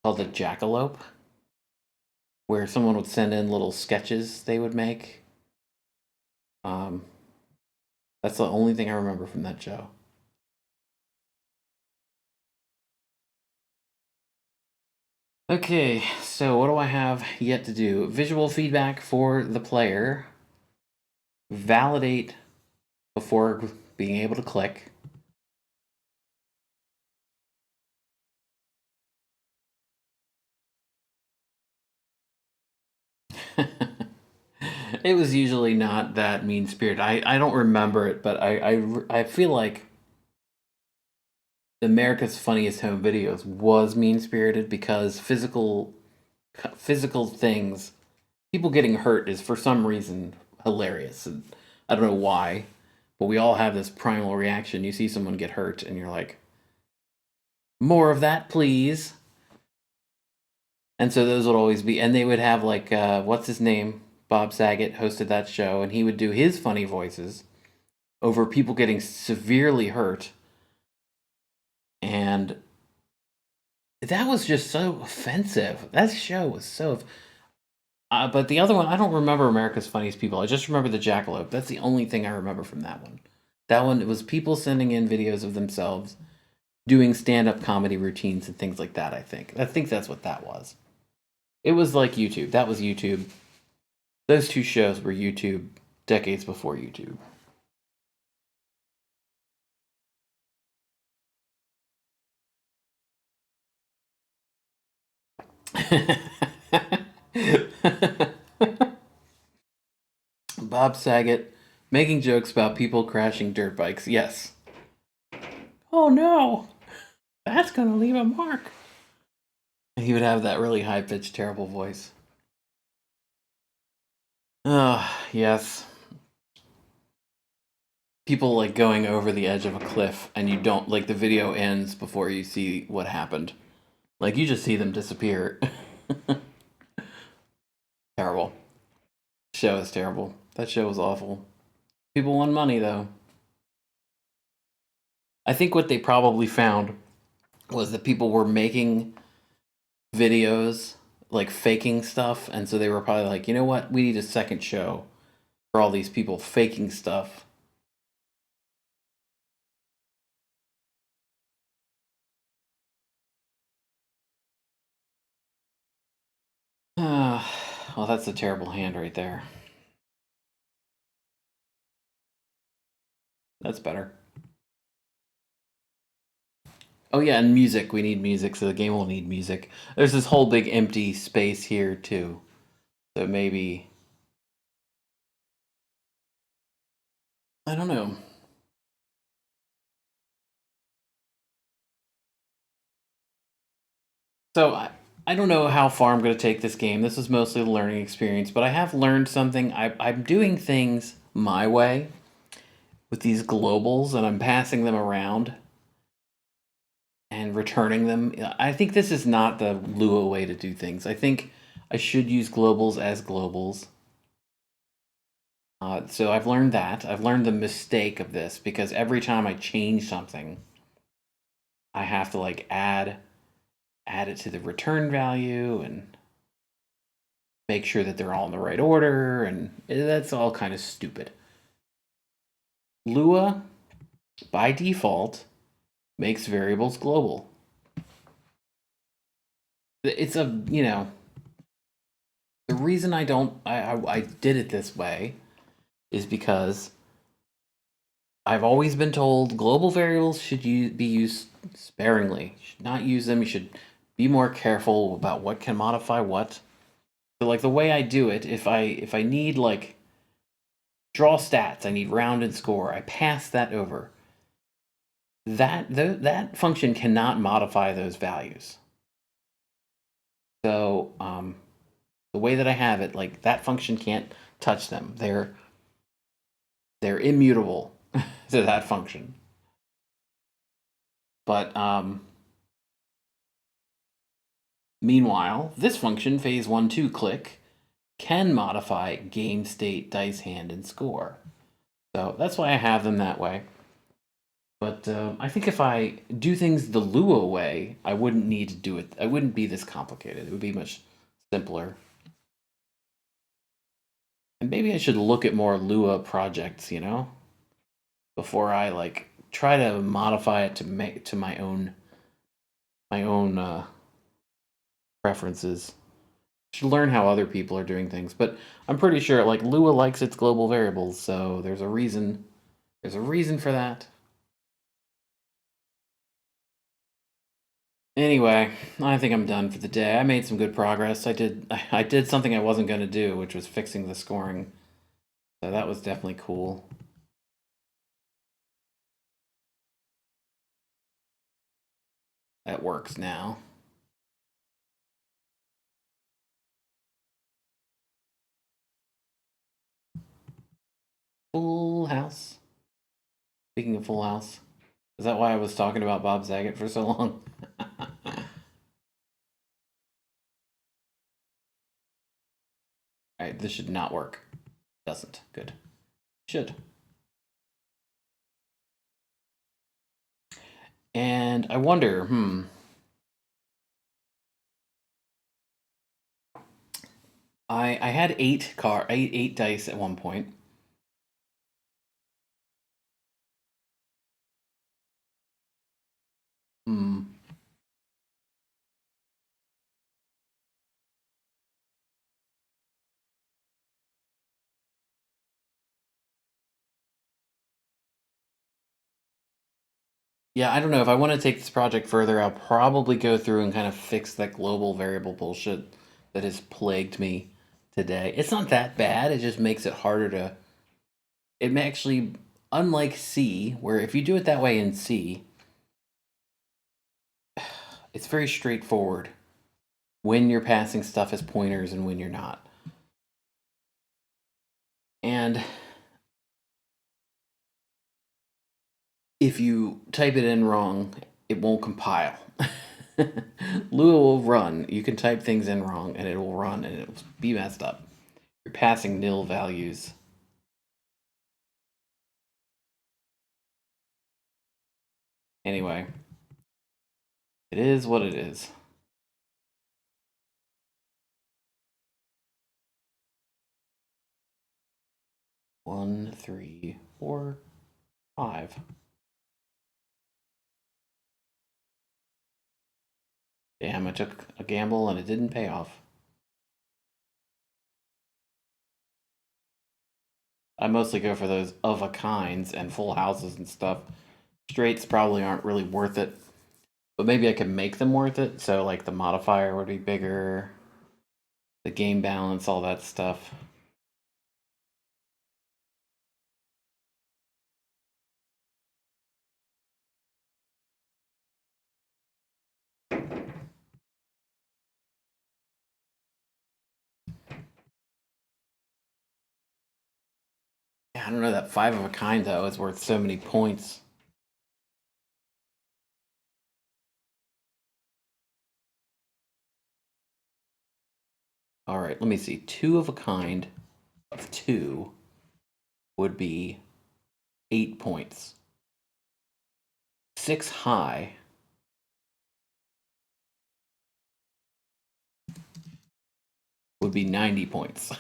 called the jackalope, where someone would send in little sketches they would make. That's the only thing I remember from that show. Okay, so what do I have yet to do? Visual feedback for the player. Validate before being able to click. It was usually not that mean-spirited. I don't remember it, but I feel like America's Funniest Home Videos was mean-spirited because physical things, people getting hurt is for some reason hilarious. And I don't know why, but we all have this primal reaction. You see someone get hurt and you're like, more of that, please. And so those would always be, and they would have like, what's his name? Bob Saget hosted that show, and he would do his funny voices over people getting severely hurt. And that was just so offensive. That show was so. But the other one, I don't remember America's Funniest People. I just remember the Jackalope. That's the only thing I remember from that one. That one, it was people sending in videos of themselves doing stand-up comedy routines and things like that, I think. I think that's what that was. It was like YouTube. That was YouTube. Those two shows were YouTube decades before YouTube. Bob Saget making jokes about people crashing dirt bikes. Yes. Oh no, that's gonna leave a mark. He would have that really high pitched, terrible voice. Yes. People like going over the edge of a cliff and you don't, like, the video ends before you see what happened. Like, you just see them disappear. Terrible. Show is terrible. That show was awful. People won money, though. I think what they probably found was that people were making videos, like faking stuff, and so they were probably like, you know what, we need a second show for all these people faking stuff. Well, that's a terrible hand right there. That's better. Oh yeah, and music. We need music, so the game will need music. There's this whole big empty space here too. So maybe, I don't know. So I don't know how far I'm going to take this game. This is mostly a learning experience, but I have learned something. I'm doing things my way with these globals, and I'm passing them around and returning them. I think this is not the Lua way to do things. I think I should use globals as globals. So I've learned that. I've learned the mistake of this because every time I change something, I have to like add it to the return value and make sure that they're all in the right order, and that's all kind of stupid. Lua, by default, makes variables global. It's a, the reason I did it this way is because I've always been told global variables should be used sparingly. You should not use them. You should be more careful about what can modify what. So like the way I do it, if I need like draw stats, I need round and score, I pass that over. That function cannot modify those values. So the way that I have it, like that function can't touch them. They're immutable to that function. But meanwhile, this function, phase1 2 click, can modify game state, dice hand, and score. So that's why I have them that way. But I think if I do things the Lua way, I wouldn't need to do it. I wouldn't be this complicated. It would be much simpler. And maybe I should look at more Lua projects, before I like try to modify it to make to my own preferences. Should learn how other people are doing things, but I'm pretty sure like Lua likes its global variables, so there's a reason. There's a reason for that. Anyway, I think I'm done for the day. I made some good progress. I did something I wasn't going to do, which was fixing the scoring. So that was definitely cool. That works now. Full House. Speaking of Full House, is that why I was talking about Bob Saget for so long? Alright, this should not work. Doesn't. Good. Should. And I wonder, I had eight dice at one point. Yeah, I don't know. If I want to take this project further, I'll probably go through and kind of fix that global variable bullshit that has plagued me today. It's not that bad. It just makes it harder to. It may actually, unlike C, where if you do it that way in C, it's very straightforward when you're passing stuff as pointers and when you're not. And if you type it in wrong, it won't compile. Lua will run. You can type things in wrong and it will run and it will be messed up. You're passing nil values. Anyway, it is what it is. One, three, four, five. Damn, I took a gamble and it didn't pay off. I mostly go for those of-a-kinds and full houses and stuff. Straights probably aren't really worth it. But maybe I could make them worth it. So like the modifier would be bigger. The game balance, all that stuff. I don't know, that 5 of a kind though is worth so many points. All right, let me see. 2 of a kind of 2 would be 8 points. 6 high would be 90 points.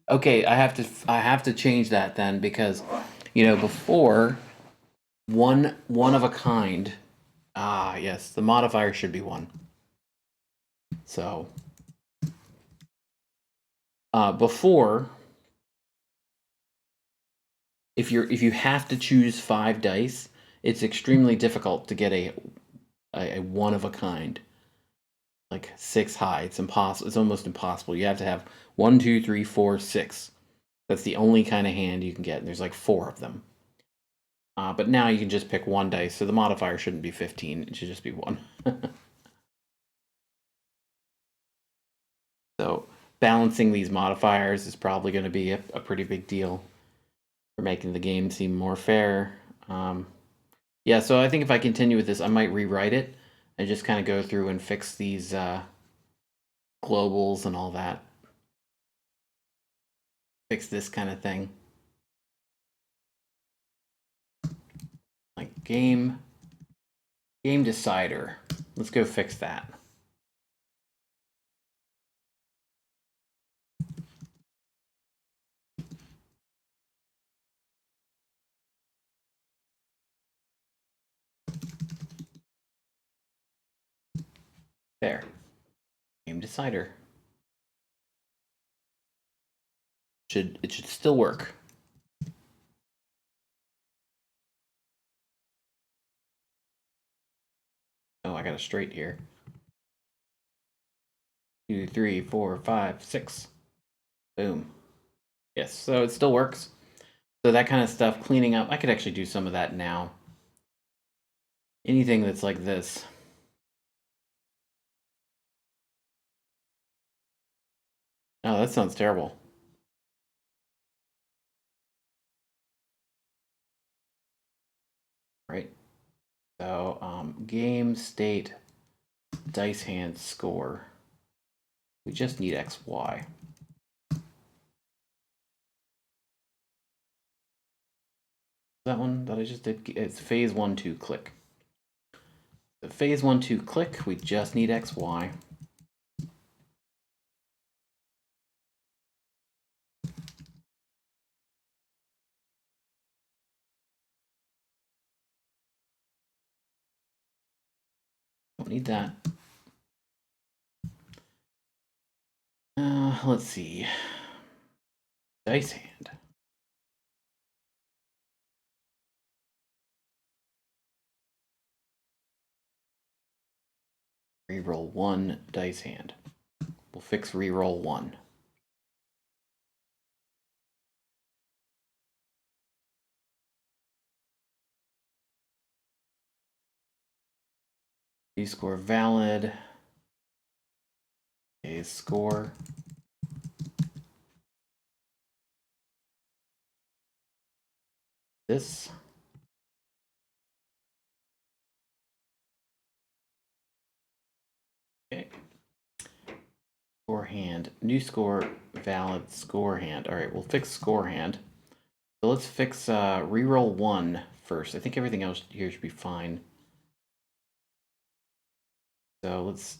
Okay, I have to change that then, because you know, before one of a kind, yes, the modifier should be 1. So before, if you have to choose 5 dice, it's extremely difficult to get a 1 of a kind, like 6 high. It's impossible. It's almost impossible. You have to have 1, 2, 3, 4, 6. That's the only kind of hand you can get. And there's like 4 of them. But now you can just pick 1 dice, so the modifier shouldn't be 15. It should just be 1. So balancing these modifiers is probably going to be a pretty big deal for making the game seem more fair. Yeah, so I think if I continue with this, I might rewrite it and just kind of go through and fix these globals and all that. Fix this kind of thing. Like game decider. Let's go fix that. There. Game decider. It should still work. Oh, I got a straight here. 2, 3, 4, 5, 6. Boom. Yes, so it still works. So that kind of stuff, cleaning up, I could actually do some of that now. Anything that's like this. Oh, that sounds terrible. Right. So game state dice hand score. We just need XY. That one that I just did, it's phase 1, 2 click. So phase 1, 2 click, we just need XY. Don't need that. Let's see. Dice hand. Reroll 1 dice hand. We'll fix reroll 1. D-score valid. A score. This. Okay. Score hand. New score valid score hand. All right, we'll fix score hand. So let's fix reroll 1 first. I think everything else here should be fine. So let's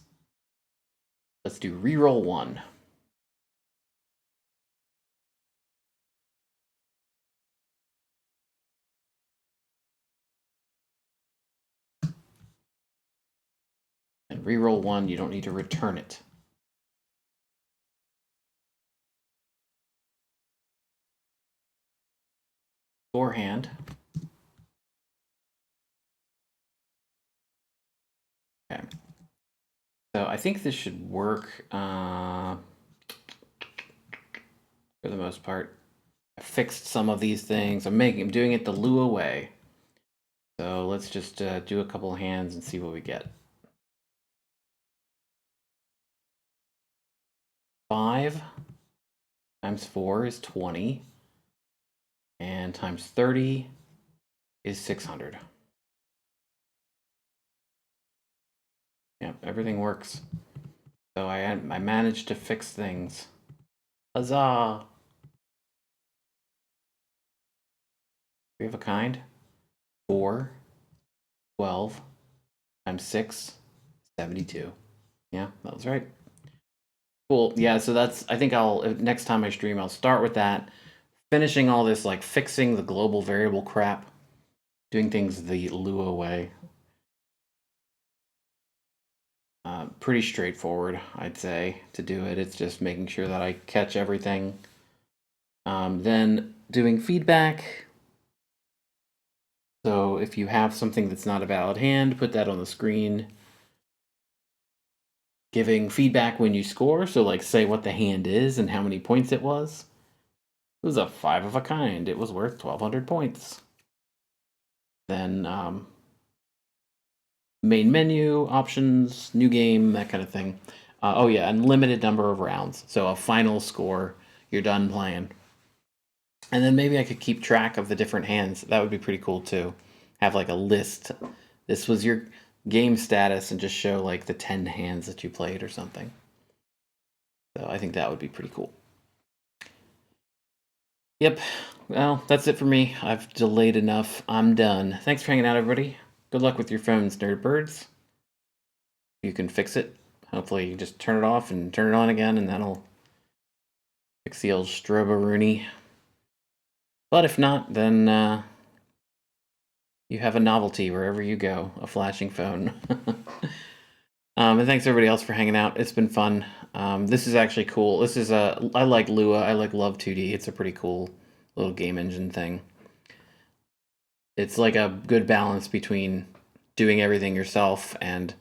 do reroll 1. And reroll 1, you don't need to return it. Forehand. Okay. So I think this should work for the most part. I fixed some of these things. I'm doing it the Lua way. So let's just do a couple of hands and see what we get. 5 times 4 is 20. And times 30 is 600. Yep, everything works. So I managed to fix things. Huzzah! We have a kind. 4, 12 times 6, 72. Yeah, that was right. Cool. Yeah, so that's, I think next time I stream, I'll start with that. Finishing all this, like fixing the global variable crap. Doing things the Lua way. Pretty straightforward, I'd say, to do it. It's just making sure that I catch everything. Then doing feedback. So if you have something that's not a valid hand, put that on the screen. Giving feedback when you score, so like say what the hand is and how many points it was. It was a 5 of a kind. It was worth 1,200 points. Then main menu, options, new game, that kind of thing. Oh yeah, and limited number of rounds. So a final score, you're done playing. And then maybe I could keep track of the different hands. That would be pretty cool too. Have like a list. This was your game status and just show like the 10 hands that you played or something. So I think that would be pretty cool. Yep. Well, that's it for me. I've delayed enough. I'm done. Thanks for hanging out, everybody. Good luck with your phones, nerdbirds. You can fix it. Hopefully you just turn it off and turn it on again, and that'll fix the old strobe-a-rooney. But if not, then you have a novelty wherever you go, a flashing phone. And thanks everybody else for hanging out. It's been fun. This is actually cool. This is I like Lua. I like Love2d. It's a pretty cool little game engine thing. It's like a good balance between doing everything yourself and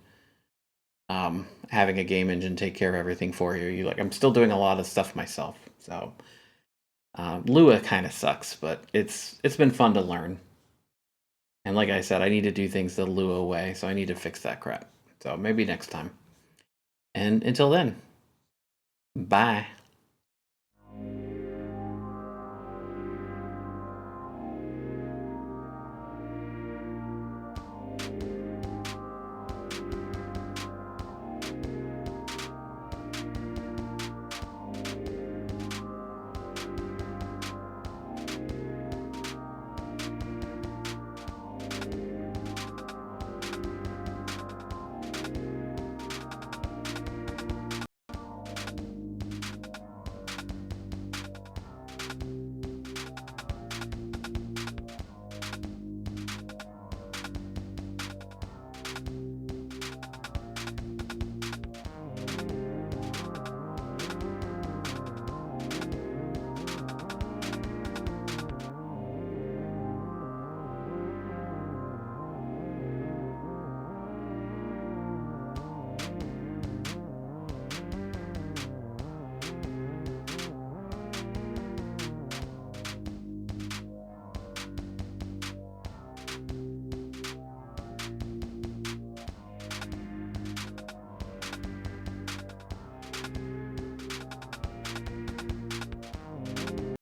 having a game engine take care of everything for you. I'm still doing a lot of stuff myself. So Lua kind of sucks, but it's been fun to learn. And like I said, I need to do things the Lua way, so I need to fix that crap. So maybe next time. And until then, bye.